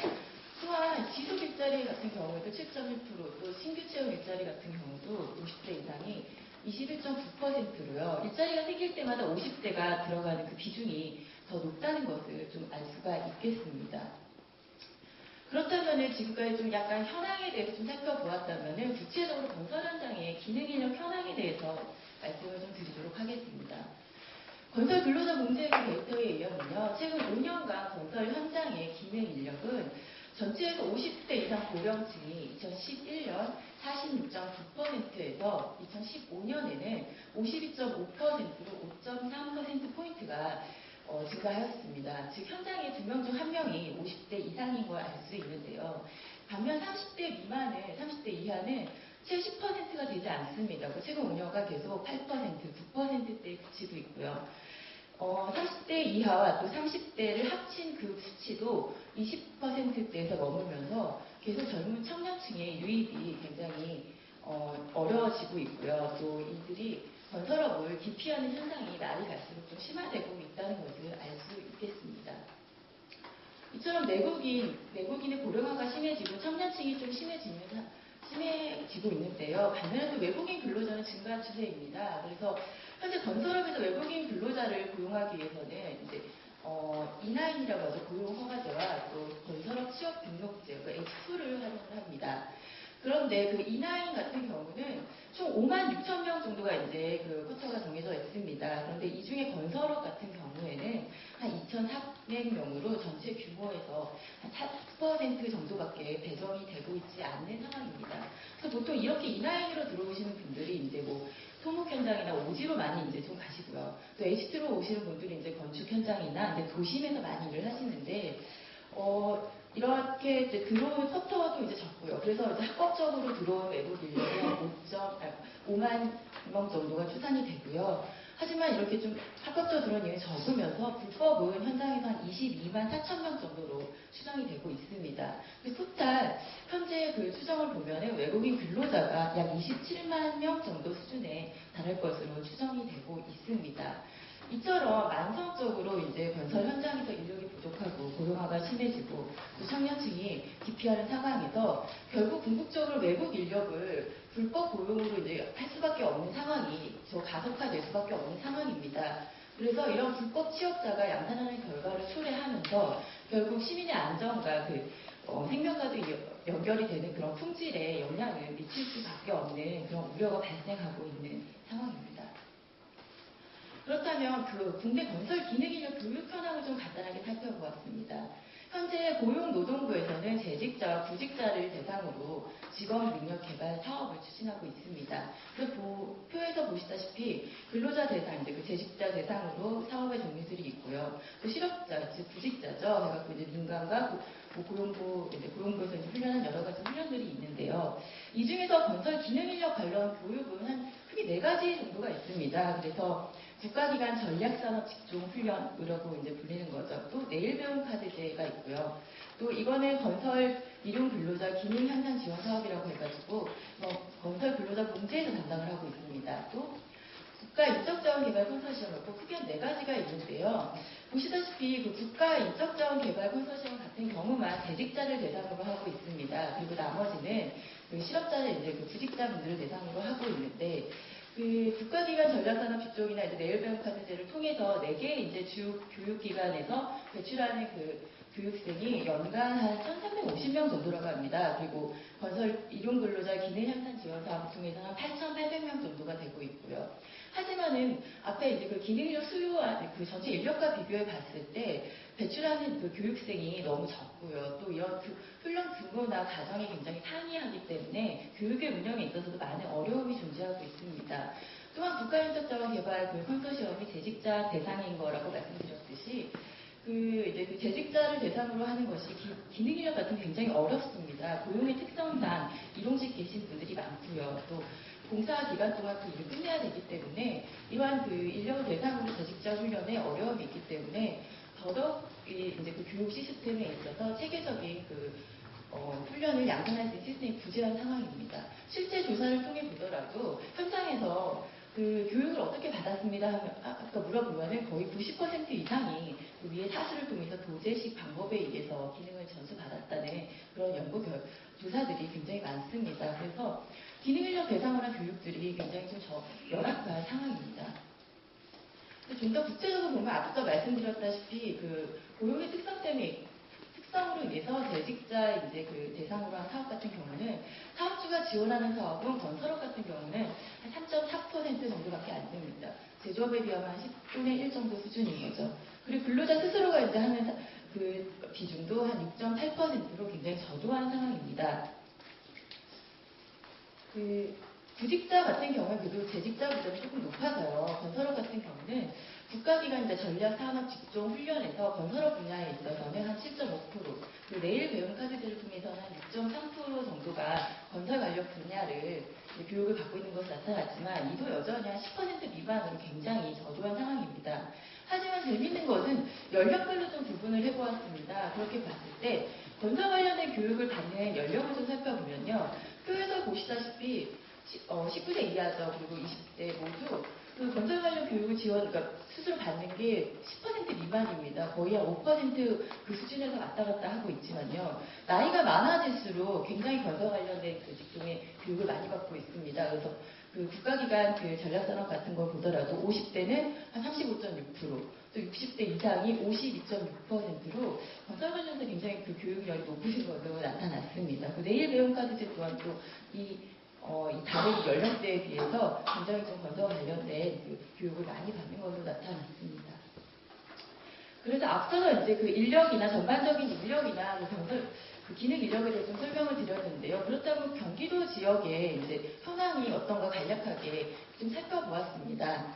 또한 지속 일자리 같은 경우에도 7.1%, 또 신규 채용 일자리 같은 경우도 50대 이상이 21.9%로요. 일자리가 생길 때마다 50대가 들어가는 그 비중이 더 높다는 것을 좀 알 수가 있겠습니다. 그렇다면 지금까지 좀 약간 현황에 대해서 좀 살펴보았다면 구체적으로 건설 현장의 기능인력 현황에 대해서 말씀을 좀 드리도록 하겠습니다. 건설 근로자 문제의 데이터에 의하면요. 최근 5년간 건설 현장의 기능 인력은 전체에서 50대 이상 고령층이 2011년 46.9%에서 2015년에는 52.5%로 5.3%포인트가 증가하였습니다. 즉 현장에 2명 중 1명이 50대 이상인 걸 알 수 있는데요. 반면 30대 이하는 채 10%가 되지 않습니다. 최근 5년간 계속 8%, 9%대에 그치고 있고요. 30대 이하와 또 30대를 합친 그 수치도 20%대에서 머물면서 계속 젊은 청년층의 유입이 굉장히 어려워지고 있고요. 또 이들이 건설업을 기피하는 현상이 날이 갈수록 좀 심화되고 있다는 것을 알 수 있겠습니다. 이처럼 내국인의 고령화가 심해지고 청년층이 좀 심해지고 있는데요. 반면에 또 외국인 근로자는 증가 추세입니다. 그래서 현재 건설업에서 외국인 근로자를 고용하기 위해서는 이제 E9이라고 하죠. 고용허가제와 또 건설업 취업 등록제, 그 H2를 활용을 합니다. 그런데 그 E9 같은 경우는 총 56,000명 정도가 이제 그 쿼터가 정해져 있습니다. 그런데 이 중에 건설업 같은 경우에는 한 2,400명으로 전체 규모에서 한 4% 정도밖에 배정이 되고 있지 않는 상황입니다. 그래서 보통 이렇게 E9으로 들어오시는 분들이 이제 뭐 토목 현장이나 오지로 많이 이제 좀 가시고요. 또 H2로 오시는 분들이 이제 건축 현장이나 이제 도심에서 많이 일을 하시는데, 이렇게 이제 들어오는 쿼터도 이제 적고요. 그래서 이제 합법적으로 들어온 외국 인력이 한 5만 명 정도가 추산이 되고요. 하지만 이렇게 좀 합법적으로 들어온 인력이 적으면서 불법은 현장에서 한 22만 4천 명 정도로 추정이 되고 있습니다. 토탈 현재 그 추정을 보면은 외국인 근로자가 약 27만 명 정도 수준에 달할 것으로 추정이 되고 있습니다. 이처럼 만성적으로 이제 건설 현장에서 인력이 부족하고 고령화가 심해지고 또 청년층이 기피하는 상황에서 결국 궁극적으로 외국 인력을 불법 고용으로 이제 할 수밖에 없는 상황이 가속화될 수밖에 없는 상황입니다. 그래서 이런 불법 취업자가 양산하는 결과를 초래하면서 결국 시민의 안전과 생명과도 연결이 되는 그런 품질에 영향을 미칠 수밖에 없는 그런 우려가 발생하고 있는 상황입니다. 그렇다면 그 국내 건설 기능인력 교육 현황을 좀 간단하게 살펴보았습니다. 현재 고용노동부에서는 재직자와 구직자를 대상으로 직업 능력 개발 사업을 추진하고 있습니다. 그래서 표에서 보시다시피 근로자 대상, 이제 그 재직자 대상으로 사업의 종류들이 있고요. 또 실업자, 즉 구직자죠. 그래갖고 이제 민간과 고용부에서 이제 훈련한 여러 가지 훈련들이 있는데요. 이 중에서 건설 기능인력 관련 교육은 한 크게 4가지 정도가 있습니다. 그래서 국가기관 전략산업 직종 훈련이라고 이제 불리는 거죠. 또 내일 배움 카드제가 있고요. 또 이거는 건설 일용 근로자 기능 향상 지원 사업이라고 해가지고 건설 근로자 문제에서 담당을 하고 있습니다. 또 국가 인적자원 개발 컨소시엄 또 크게 한 4가지가 있는데요. 보시다시피 그 국가 인적자원 개발 컨소시엄 같은 경우만 재직자를 대상으로 하고 있습니다. 그리고 나머지는 그 실업자를 이제 그 구직자분들을 대상으로 하고 있는데. 그 국가기관 전략산업 직종이나 이제 내일배움카드제를 통해서 4개의 이제 주 교육기관에서 배출하는 그 교육생이 연간 한 1,350명 정도라고 합니다. 그리고 건설 일용근로자 기능 향상 지원 사업을 통해서 한 8,800명 정도가 되고 있고요. 하지만은 앞에 이제 그 기능력 수요와 그 전체 인력과 비교해 봤을 때 배출하는 그 교육생이 너무 적고요. 또 이런 훈련 규모나 과정이 굉장히 상이하기 때문에 교육의 운영에 있어서도 많은 어려움이 존재하고 있습니다. 또한 국가인적자원 개발 그 컨소시엄이 재직자 대상인 거라고 말씀드렸듯이 이제 그 재직자를 대상으로 하는 것이 기능 인력 같은 게 굉장히 어렵습니다. 고용의 특성상 일용직 계신 분들이 많고요. 또 공사 기간 동안 그 일을 끝내야 되기 때문에 이러한 그 인력을 대상으로 재직자 훈련에 어려움이 있기 때문에 더더욱 이제 그 교육 시스템에 있어서 체계적인 훈련을 양산할 수 있는 시스템이 부재한 상황입니다. 실제 조사를 통해 보더라도 현장에서 그 교육을 어떻게 받았습니다 하면 아까 물어보면은 거의 90% 이상이 그 위에 사수를 통해서 도제식 방법에 의해서 기능을 전수받았다는 그런 연구 조사들이 굉장히 많습니다. 그래서 기능 인력 대상으로 한 교육들이 굉장히 좀 열악한 상황입니다. 좀 더 구체적으로 보면 앞서 말씀드렸다시피 그 고용의 특성으로 인해서 재직자 이제 그 대상으로 한 사업 같은 경우는 사업주가 지원하는 사업은 건설업 같은 경우는 한 3.4% 정도밖에 안 됩니다. 제조업에 비하면 한 10분의 1 정도 수준인 거죠. 그리고 근로자 스스로가 이제 하는 그 비중도 한 6.8%로 굉장히 저조한 상황입니다. 구직자 같은 경우는 그래도 재직자보다는 조금 높아서요. 건설업 같은 경우는 국가기관이나 전략산업 직종 훈련에서 건설업 분야에 있어서는 한 7.5%, 그리고 내일 배움 카드제를 통해서는 한 6.3% 정도가 건설 관련 분야를 교육을 받고 있는 것으로 나타났지만 이도 여전히 한 10% 미만으로 굉장히 저조한 상황입니다. 하지만 재밌는 것은 연령별로 좀 구분을 해보았습니다. 그렇게 봤을 때 건설 관련된 교육을 받는 연령을 좀 살펴보면요. 표에서 보시다시피 19세 이하죠. 그리고 20대 모두 그 건설 관련 교육을 그러니까 스스로 받는 게 10% 미만입니다. 거의 한 5% 그 수준에서 왔다 갔다 하고 있지만요. 나이가 많아질수록 굉장히 건설 관련된 그 직종의 교육을 많이 받고 있습니다. 그래서 그 국가기관 그 전략산업 같은 걸 보더라도 50대는 한 35.6%, 또 60대 이상이 52.6%로 건설 관련해서 굉장히 그 교육열이 높으신 것으로 나타났습니다. 그 내일 배움 카드제 또한 또 이 다른 연령대에 비해서 굉장히 좀 건설 관련된 그 교육을 많이 받는 것으로 나타났습니다. 그래서 앞서서 이제 그 인력이나 전반적인 인력이나 그 기능 인력에 대해서 좀 설명을 드렸는데요. 그렇다면 경기도 지역의 이제 현황이 어떤가 간략하게 좀 살펴보았습니다.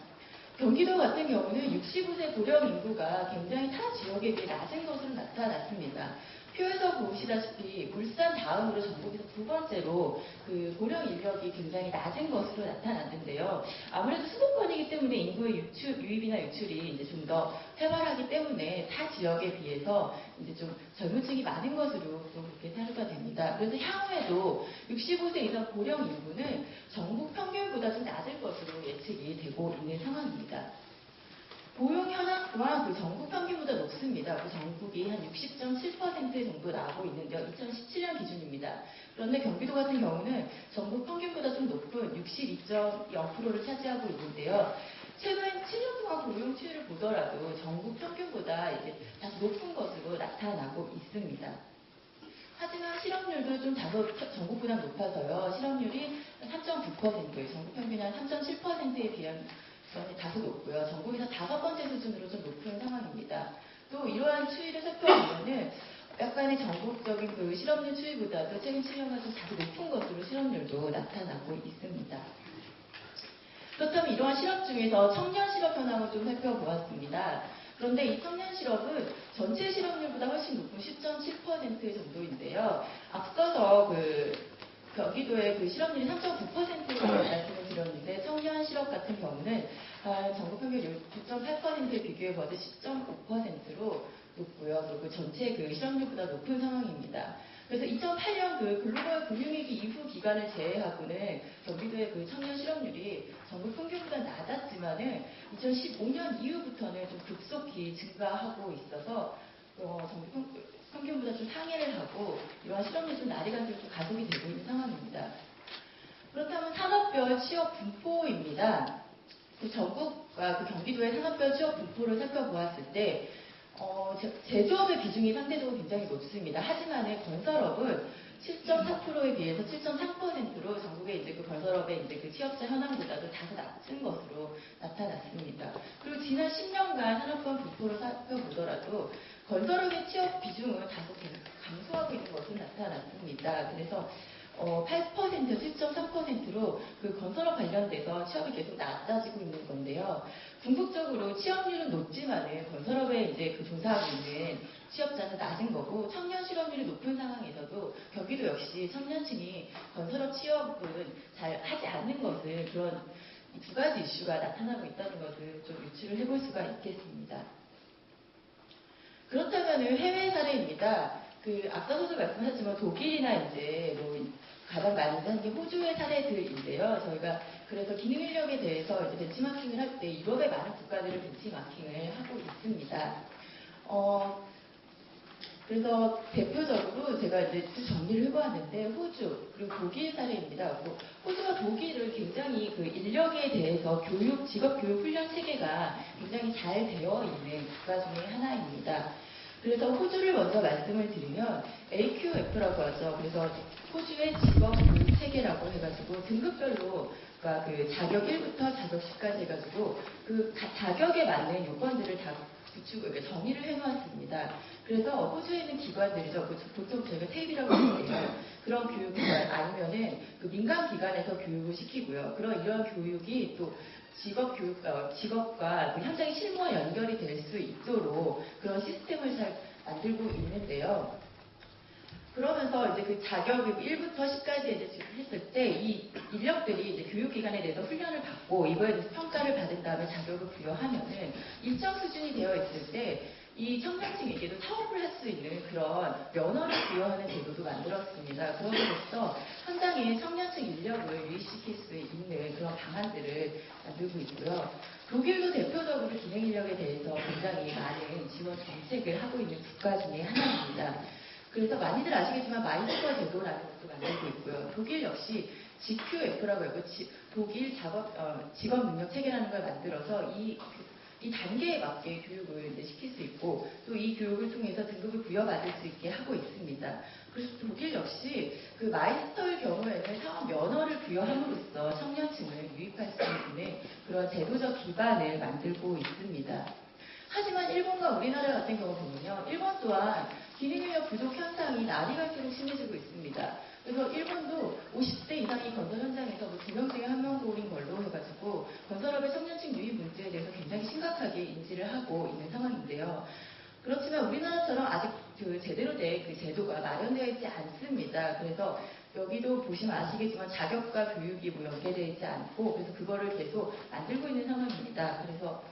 경기도 같은 경우는 65세 고령 인구가 굉장히 타 지역에 비해 낮은 것으로 나타났습니다. 표에서 보시다시피 울산 다음으로 전국에서 두 번째로 그 고령 인력이 굉장히 낮은 것으로 나타났는데요. 아무래도 수도권이기 때문에 인구의 유입이나 유출이 이제 좀 더 활발하기 때문에 타 지역에 비해서 이제 좀 젊은 층이 많은 것으로 좀 그렇게 사료가 됩니다. 그래서 향후에도 65세 이상 고령 인구는 전국 평균보다 좀 낮을 것으로 예측이 되고 있는 상황입니다. 고용 현황 또한 그 전국 평균보다 높습니다. 그 전국이 한 60.7% 정도 나오고 있는데요. 2017년 기준입니다. 그런데 경기도 같은 경우는 전국 평균보다 좀 높은 62.0%를 차지하고 있는데요. 최근 7년 동안 고용 추이를 보더라도 전국 평균보다 이제 다소 높은 것으로 나타나고 있습니다. 하지만 실업률도 좀 다소 전국보다 높아서요. 실업률이 3.9%예요. 전국 평균이 한 3.7%에 비하면 다소 높고요. 전국에서 5번째 수준으로 좀 높은 상황입니다. 또 이러한 추이를 살펴보면은 약간의 전국적인 그 실업률 추이보다도 최근 7년간 좀 다소 높은 것으로 실업률도 나타나고 있습니다. 그렇다면 이러한 실업 중에서 청년 실업 현황을 좀 살펴보았습니다. 그런데 이 청년 실업은 전체 실업률보다 훨씬 높은 10.7% 정도인데요. 앞서서 경기도의 그 실업률이 3.9%라고 말씀을 드렸는데 청년 실업 같은 경우는 전국 평균 9.8%에 비교해 봐도 10.5%로 높고요. 그리고 전체 그 실업률보다 높은 상황입니다. 그래서 2008년 그 글로벌 금융위기 이후 기간을 제외하고는 경기도의 그 청년 실업률이 전국 평균보다 낮았지만은 2015년 이후부터는 좀 급속히 증가하고 있어서 전국 평균보다 좀 상회를 하고 이러한 실업률이 좀 날이간수로 좀 가속이 되고 있는 상황입니다. 그렇다면 산업별 취업 분포입니다. 전국과 그 경기도의 산업별 취업 분포를 살펴보았을 때 제조업의 비중이 상대적으로 굉장히 높습니다. 하지만 건설업은 7.4%에 비해서 7.3%로 전국의 이제 그 건설업의 이제 그 취업자 현황보다도 다소 낮은 것으로 나타났습니다. 그리고 지난 10년간 산업권 분포를 살펴보더라도 건설업의 취업 비중은 다소 계속 감소하고 있는 것으로 나타났습니다. 그래서 8%, 7.3%로 그 건설업 관련돼서 취업이 계속 낮아지고 있는 건데요. 궁극적으로 취업률은 높지만은 건설업에 이제 그 종사하고 있는 취업자는 낮은 거고 청년 실업률이 높은 상황에서도 경기도 역시 청년층이 건설업 취업은 잘 하지 않는 것을 그런 이 두 가지 이슈가 나타나고 있다는 것을 좀 유추를 해볼 수가 있겠습니다. 그렇다면은 해외 사례입니다. 그 앞서서도 말씀하셨지만 독일이나 이제 뭐 가장 많이 하는 게 호주의 사례들인데요. 저희가 그래서 기능 인력에 대해서 이제 벤치마킹을 할 때 유럽의 많은 국가들을 벤치마킹을 하고 있습니다. 그래서 대표적으로 제가 이제 쭉 정리를 해보았는데 호주 그리고 독일 사례입니다. 호주와 독일은 굉장히 그 인력에 대해서 교육, 직업교육 훈련 체계가 굉장히 잘 되어 있는 국가 중에 하나입니다. 그래서 호주를 먼저 말씀을 드리면 AQF라고 하죠. 그래서 호주의 직업교육 체계라고 해가지고 등급별로 그러니까 그 자격 1부터 자격 10까지 해가지고 그 자격에 맞는 요건들을 다 정의를 해놓았습니다. 그래서 호주에 있는 기관들이죠. 보통 저희가 테이프라고 하는데요. 그런 교육기관 아니면은 그 민간 기관에서 교육을 시키고요. 이러한 교육이 또 직업과 그 현장의 실무와 연결이 될 수 있도록 그런 시스템을 잘 만들고 있는데요. 그러면서 이제 그 자격을 1부터 10까지 이제 했을 때 이 인력들이 이제 교육기관에 대해서 훈련을 받고 이거에 대해서 평가를 받은 다음에 자격을 부여하면은 일정 수준이 되어 있을 때 이 청년층에게도 사업을 할 수 있는 그런 면허를 부여하는 제도도 만들었습니다. 그럼으로써 현장에 청년층 인력을 유입시킬 수 있는 그런 방안들을 만들고 있고요. 독일도 대표적으로 기능 인력에 대해서 굉장히 많은 지원 정책을 하고 있는 국가 중에 하나입니다. 그래서 많이들 아시겠지만 마이스터 제도라는 것도 만들고 있고요. 독일 역시 GQF라고 하고 독일 직업 능력 체계라는 걸 만들어서 이 단계에 맞게 교육을 이제 시킬 수 있고 또 이 교육을 통해서 등급을 부여받을 수 있게 하고 있습니다. 그래서 독일 역시 그 마이스터의 경우에는 사업 면허를 부여함으로써 청년층을 유입할 수 있는 그런 제도적 기반을 만들고 있습니다. 하지만 일본과 우리나라 같은 경우 보면요. 일본 또한 기능인력 부족 현상이 날이 갈수록 심해지고 있습니다. 그래서 일본도 50대 이상이 건설 현장에서 뭐 2명 중에 1명 고인 걸로 해가지고 건설업의 청년층 유입 문제에 대해서 굉장히 심각하게 인지를 하고 있는 상황인데요. 그렇지만 우리나라처럼 아직 그 제대로 된 그 제도가 마련되어 있지 않습니다. 그래서 여기도 보시면 아시겠지만 자격과 교육이 뭐 연계되어 있지 않고 그래서 그거를 계속 만들고 있는 상황입니다. 그래서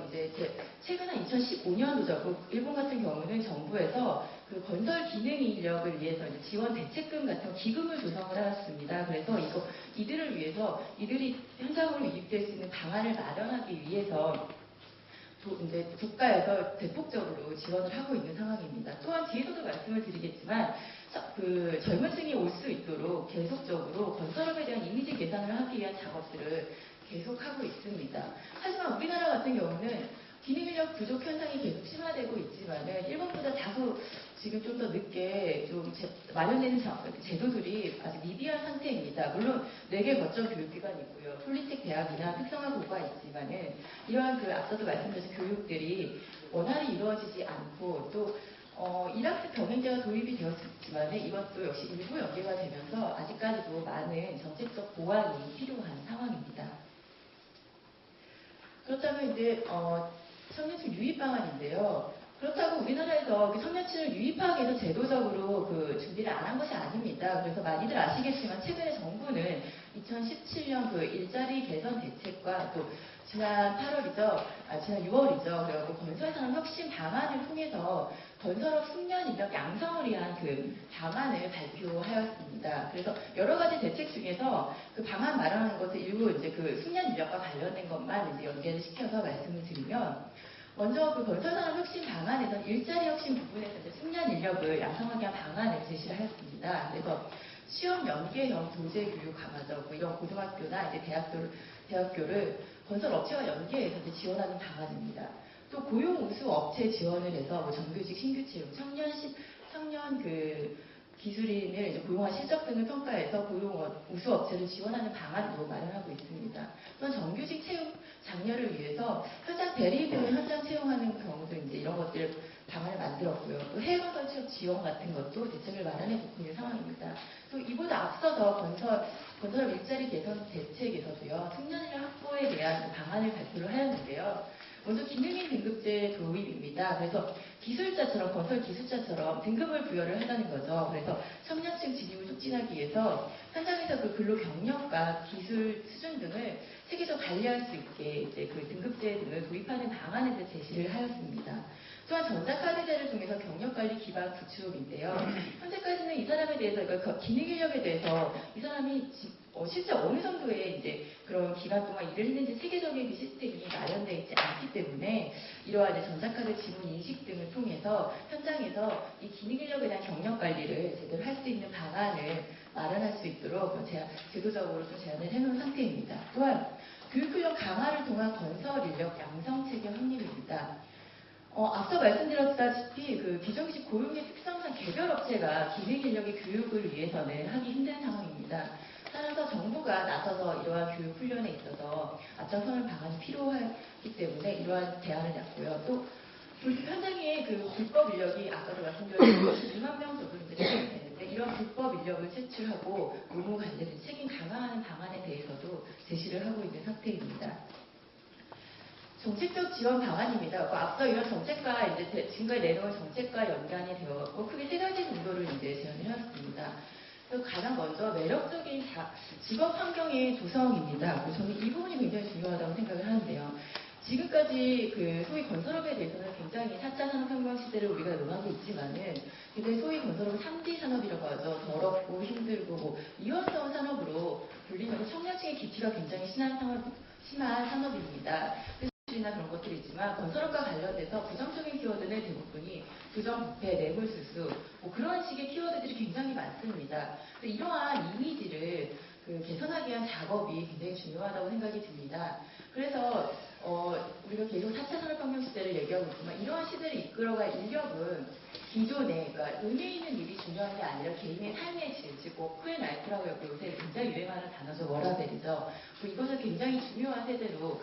이제 최근 한 2015년도죠. 일본 같은 경우는 정부에서 그 건설 기능 인력을 위해서 이제 지원 대책금 같은 기금을 조성을 해놨습니다. 그래서 이들을 위해서 이들이 현장으로 유입될 수 있는 방안을 마련하기 위해서 이제 국가에서 대폭적으로 지원을 하고 있는 상황입니다. 또한 뒤에서도 말씀을 드리겠지만 그 젊은 층이 올 수 있도록 계속적으로 건설업에 대한 이미지 개선을 하기 위한 작업들을 계속하고 있습니다. 하지만 우리나라 같은 경우는 기능인력 부족 현상이 계속 심화되고 있지만은 일본보다 다소 지금 좀 더 늦게 좀 마련되는 제도들이 아직 미비한 상태입니다. 물론 4개 거점 교육기관이 있고요. 폴리텍 대학이나 특성화고가 있지만은 이러한 그 앞서도 말씀드린 교육들이 원활히 이루어지지 않고 또 1학기 병행제가 도입이 되었지만 이것도 역시 일부 연계가 되면서 아직까지도 많은 정책적 보완이 필요한 상황입니다. 그렇다면 이제 청년층 유입 방안인데요. 그렇다고 우리나라에서 청년층을 유입하기 위해서 제도적으로 그 준비를 안 한 것이 아닙니다. 그래서 많이들 아시겠지만 최근에 정부는 2017년 그 일자리 개선 대책과 또 지난 8월이죠. 지난 6월이죠. 그리고 건설산업 혁신 방안을 통해서 건설업 숙련 인력 양성을 위한 그 방안을 발표하였습니다. 그래서 여러 가지 대책 중에서 그 방안 마련하는 것을 일부 이제 그 숙련 인력과 관련된 것만 이제 연계를 시켜서 말씀을 드리면 먼저 그 건설산업 혁신 방안에서 일자리 혁신 부분에서 이제 숙련 인력을 양성하기 위한 방안을 제시를 하였습니다. 그래서 시험 연계형 도제 교육 강화죠. 뭐 이런 고등학교나 이제 대학교를 건설 업체와 연계해서 이제 지원하는 방안입니다. 또 고용 우수 업체 지원을 해서 뭐 정규직 신규 채용, 청년 그 기술인을 이제 고용한 실적 등을 평가해서 고용 우수업체를 지원하는 방안도 마련하고 있습니다. 또한 정규직 채용 장려를 위해서 현장 대리 등을 현장 채용하는 경우도 이제 이런 것들 방안을 만들었고요. 또 해외 건설 취업 지원 같은 것도 대책을 마련해 놓고 있는 상황입니다. 또 이보다 앞서서 건설 일자리 개선 대책에서도요, 청년인력 확보에 대한 방안을 발표를 하였는데요. 먼저 기능인 등급제 도입입니다. 그래서 기술자처럼, 건설 기술자처럼 등급을 부여를 하자는 거죠. 그래서 청년층 진입을 촉진하기 위해서 현장에서 그 근로 경력과 기술 수준 등을 세계적으로 관리할 수 있게 이제 그 등급제 등을 도입하는 방안에 대해 제시를 하였습니다. 또한 전자카드제를 통해서 경력관리 기반 구축인데요. 현재까지는 이 사람에 대해서, 그러니까 기능 인력에 대해서 이 사람이 실제 어느 정도의 이제 그런 기간 동안 일을 했는지 세계적인 그 시스템이 마련되어 있지 않기 때문에 이러한 이제 전자카드 지문 인식 등을 통해서 현장에서 이 기능 인력에 대한 경력 관리를 제대로 할 수 있는 방안을 마련할 수 있도록 제도적으로 좀 제안을 해놓은 상태입니다. 또한 교육훈련 강화를 통한 건설 인력 양성 체계 확립입니다. 앞서 말씀드렸다시피 그 비정규직 고용의 특성상 개별 업체가 기능 인력의 교육을 위해서는 하기 힘든 상황입니다. 따라서 정부가 나서서 이러한 교육 훈련에 있어서 앞장서는 방안이 필요하기 때문에 이러한 대안을 냈고요. 또 현장에 그 불법 인력이 아까도 말씀드렸듯이 2만 명 정도 되는데 이런 불법 인력을 채출하고 노무 관련된 책임 강화하는 방안에 대해서도 제시를 하고 있는 상태입니다. 정책적 지원 방안입니다. 앞서 이런 정책과 이제 지금까지 내놓은 정책과 연관이 되어갖고 크게 세 가지 정도를 이제 제안을 해왔습니다. 가장 먼저 매력적인 직업 환경의 조성입니다. 저는 이 부분이 굉장히 중요하다고 생각을 하는데요. 지금까지 그 소위 건설업에 대해서는 굉장히 4차 산업혁명 시대를 우리가 응하고 있지만은 굉장히 소위 건설업은 3D 산업이라고 하죠. 더럽고 힘들고 뭐 이원성 산업으로 불리면서 청년층의 기피가 굉장히 심한 산업입니다. 나 그런 것들이 있지만 건설업과 관련돼서 부정적인 키워드는 대부분이 부정부패, 뇌물수수 뭐 그런 식의 키워드들이 굉장히 많습니다. 이러한 이미지를 개선하기 위한 작업이 굉장히 중요하다고 생각이 듭니다. 그래서 우리가 계속 4차 산업혁명 시대를 얘기하고 있지만 이러한 시대를 이끌어갈 인력은 기존에 그러니까 의미 있는 일이 중요한 게 아니라 개인의 삶의 질, 즉 워크앤 라이프라고 요새 굉장히 유행하는 단어죠. 워라벨이죠. 이것을 굉장히 중요한 세대로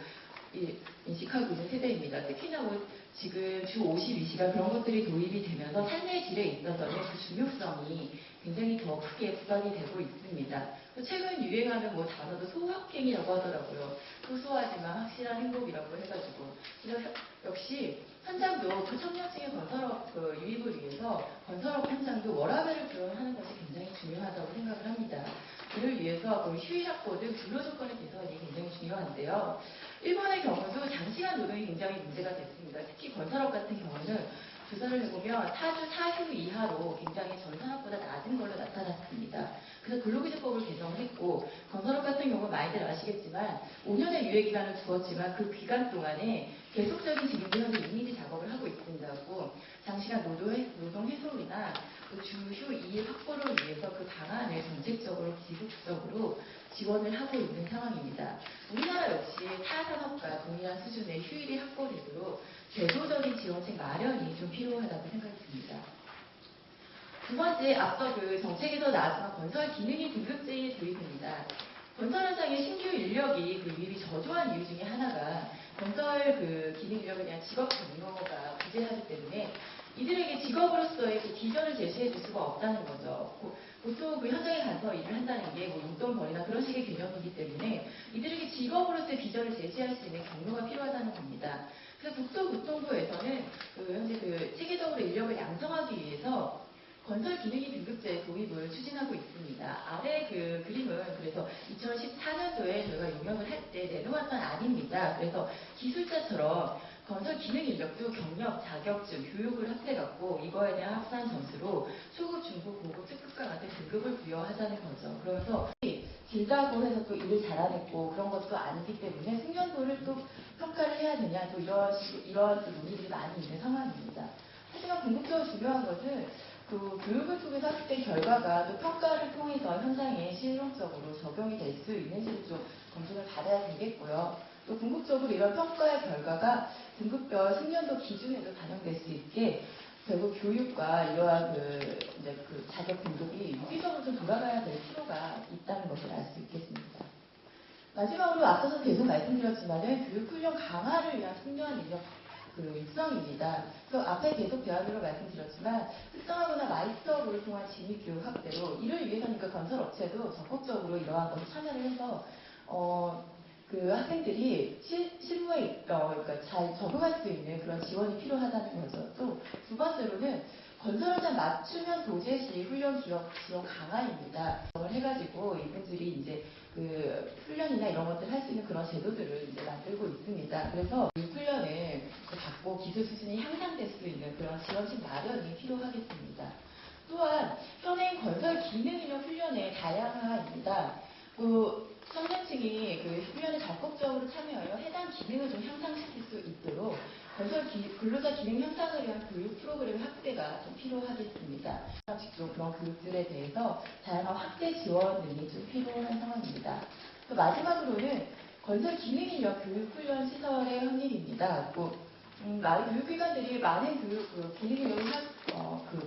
인식하고 있는 세대입니다. 특히나 지금 주 52시간 그런 것들이 도입이 되면서 삶의 질에 있어서는 그 중요성이 굉장히 더 크게 부각이 되고 있습니다. 최근 유행하는 단어도 소확행이라고 하더라고요. 소소하지만 확실한 행복이라고 해가지고. 그래서 역시 현장도 그 청년층의 건설업 유입을 위해서 건설업 현장도 워라밸을 구현하는 것이 굉장히 중요하다고 생각을 합니다. 이를 위해서 휴일 확보 등 근로 조건의 개선이 굉장히 중요한데요. 일본의 경우도 장시간 노동이 굉장히 문제가 됐습니다. 특히 건설업 같은 경우는 조사를 해보면 4주 4휴 이하로 굉장히 전 산업보다 낮은 걸로 나타났습니다. 그래서 근로기준법을 개정했고 건설업 같은 경우는 많이들 아시겠지만 5년의 유예기간을 두었지만 그 기간 동안에 계속적인 지금도 현재 이미지 작업을 하고 있습니다. 장시간 노동 해소이나 주휴 2일 확보를 위해서 그 방안을 정책적으로 지속적으로 지원을 하고 있는 상황입니다. 우리나라 역시 타 산업과 동일한 수준의 휴일이 확보되도록 제도적인 지원책 마련이 좀 필요하다고 생각이 듭니다. 두 번째, 앞서 정책에서 나왔지만 건설 기능인 등급제의 도입입니다. 건설 현장의 신규 인력이 유입이 저조한 이유 중에 하나가 건설 기능 인력에 대한 직업 경로가 부재하기 때문에 이들에게 직업으로서의 비전을 제시해 줄 수가 없다는 거죠. 보통 현장에 가서 일을 한다는 게 용돈벌이나 그런 식의 개념이기 때문에 이들에게 직업으로서의 비전을 제시할 수 있는 경로가 필요하다는 겁니다. 그래서 국토교통부에서는 현재 체계적으로 인력을 양성하기 위해서 건설 기능이 등급제 도입을 추진하고 있습니다. 아래 그림은 그래서 2014년도에 저희가 용역을 할 때 내놓았던 안입니다. 그래서 기술자처럼 건설 기능 인력도 경력, 자격증, 교육을 합해갖고 이거에 대한 합산 점수로 초급, 중급, 고급, 특급과 같은 등급을 부여하자는 거죠. 그래서 길다고 해서 또 일을 잘하겠고 그런 것도 아니기 때문에 숙련도를 또 평가를 해야 되냐 또 이런 논의들이 많이 있는 상황입니다. 하지만 궁극적으로 중요한 것은 교육을 통해서 학습된 결과가 또 평가를 통해서 현장에 실용적으로 적용이 될 수 있는지를 좀 검증을 받아야 되겠고요. 또 궁극적으로 이런 평가의 결과가 등급별 숙련도 기준에도 반영될 수 있게 결국 교육과 이러한 이제 자격 등급이 유기적으로 좀 돌아가야 될 필요가 있다는 것을 알 수 있겠습니다. 마지막으로 앞서서 계속 말씀드렸지만은 교육훈련 강화를 위한 풍요한 인력 육성입니다. 그래서 앞에 계속 대화들로 말씀드렸지만 특성화거나 마이스터업을 통한 진입교육 확대로 이를 위해서니까 건설업체도 적극적으로 이러한 것에 참여를 해서 학생들이 실무에 그러니까 잘 적응할 수 있는 그런 지원이 필요하다는 거죠. 또 두 번째로는 건설업자 맞춤형 도제시 훈련 지원 강화입니다. 해가지고 이분들이 이제 훈련이나 이런 것들 할 수 있는 그런 제도들을 이제 만들고 있습니다. 그래서 이 훈련을 받고 기술 수준이 향상될 수 있는 그런 지원책 마련이 필요하겠습니다. 또한 현행 건설 기능 인력 훈련의 다양화입니다. 청년층이 훈련에 적극적으로 참여하여 해당 기능을 좀 향상시킬 수 있도록 건설 근로자 기능 향상을 위한 교육 프로그램 확대가 좀 필요하겠습니다. 직종 그런 교육들에 대해서 다양한 확대 지원 등이 좀 필요한 상황입니다. 또 마지막으로는 건설 기능 인력 교육 훈련 시설의 확립입니다. 교육기관들이 많은 기능 인력을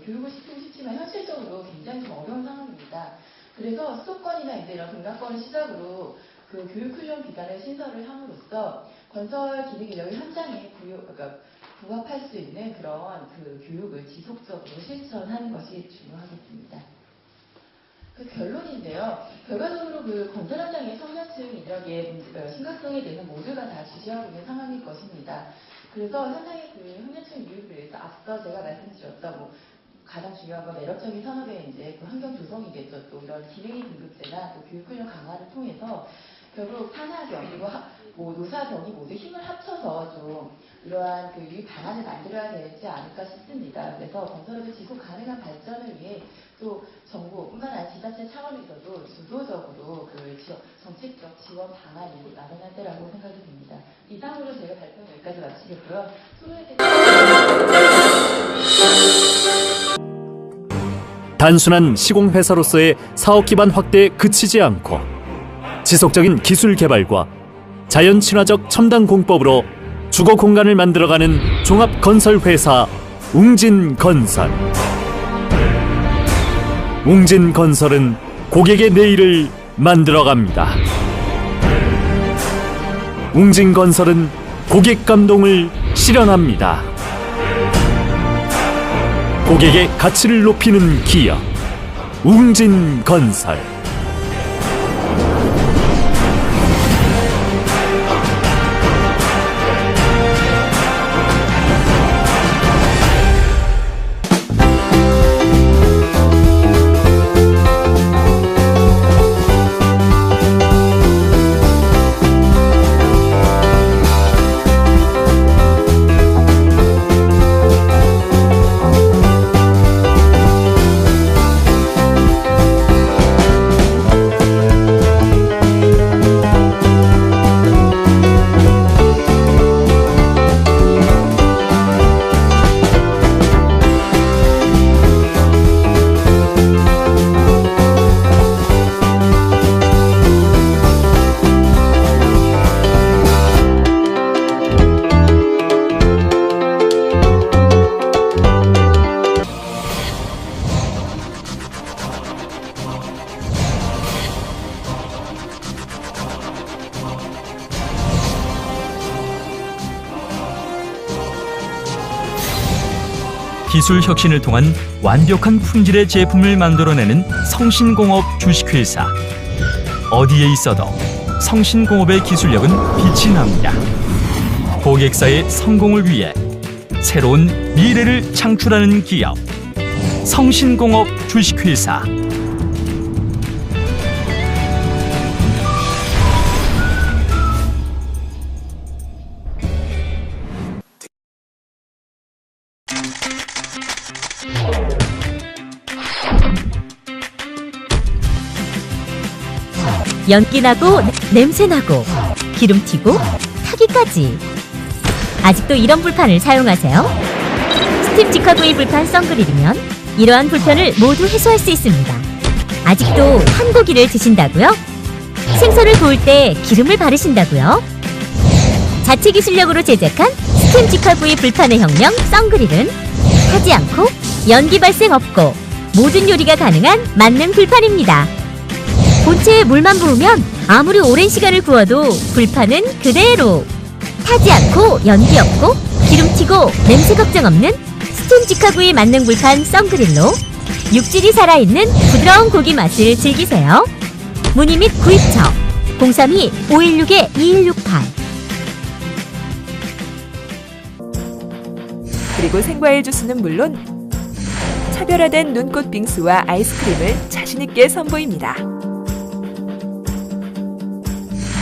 교육을 시키고 싶지만 현실적으로 굉장히 좀 어려운 상황입니다. 그래서 수도권이나 이제 이런 금강권을 시작으로 교육훈련 기관을 신설을 함으로써 건설 기능 인력의 현장에 부합할 수 있는 그런 교육을 지속적으로 실천하는 것이 중요하겠습니다. 결론인데요. 결과적으로 건설 현장의 청년층 인력의 심각성에 대해서 모두가 다 주시하고 있는 상황일 것입니다. 그래서 현장의 청년층 유입을 위해서 앞서 제가 말씀드렸던 가장 중요한 건 매력적인 산업의 이제 환경 조성이겠죠. 또 이런 기능이 등급제나 또 교육훈련 강화를 통해서 결국 산하경 그리고 노사경이 모두 힘을 합쳐서 좀 이러한 유입 방안을 만들어야 되지 않을까 싶습니다. 그래서 건설업의 지속 가능한 발전을 위해 또 정부뿐만 아니라 지자체 차원에서도 주도적으로 정책적 지원 방안이 마련할 때라고 생각이 듭니다. 이상으로 제가 발표는 여기까지 마치겠고요. 토론회 때 단순한 시공회사로서의 사업 기반 확대에 그치지 않고 지속적인 기술 개발과 자연 친화적 첨단 공법으로 주거 공간을 만들어가는 종합 건설 회사 웅진건설. 웅진건설은 고객의 내일을 만들어갑니다. 웅진건설은 고객 감동을 실현합니다. 고객의 가치를 높이는 기업 웅진건설. 기술 혁신을 통한 완벽한 품질의 제품을 만들어내는 성신공업 주식회사. 어디에 있어도 성신공업의 기술력은 빛이 납니다. 고객사의 성공을 위해 새로운 미래를 창출하는 기업 성신공업 주식회사. 연기나고 냄새나고 기름튀고 타기까지. 아직도 이런 불판을 사용하세요? 스팀 직화구이 불판 썬그릴이면 이러한 불편을 모두 해소할 수 있습니다. 아직도 탄 고기를 드신다고요? 생선을 구울 때 기름을 바르신다고요? 자체 기술력으로 제작한 스팀 직화구이 불판의 혁명 썬그릴은 타지 않고 연기 발생 없고 모든 요리가 가능한 만능 불판입니다. 본체에 물만 부으면 아무리 오랜 시간을 구워도 불판은 그대로 타지 않고 연기 없고 기름 튀고 냄새 걱정 없는 스팀 직화구이 만능 불판 썬그릴로 육질이 살아있는 부드러운 고기 맛을 즐기세요. 문의 및 구입처 032-516-2168. 그리고 생과일 주스는 물론 차별화된 눈꽃 빙수와 아이스크림을 자신있게 선보입니다.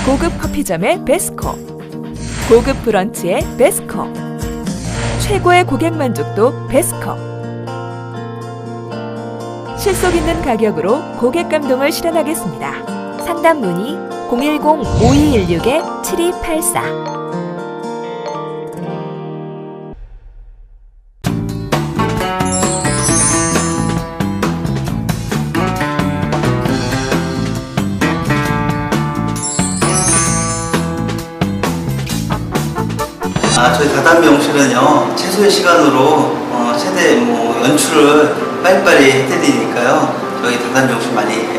고급 커피점의 베스코, 고급 브런치의 베스코, 최고의 고객 만족도 베스코. 실속 있는 가격으로 고객 감동을 실현하겠습니다. 상담 문의 010-5216-7284. 저희 다단미용실은요 최소의 시간으로 최대 연출을 빨리빨리 해드리니까요 저희 다단미용실 많이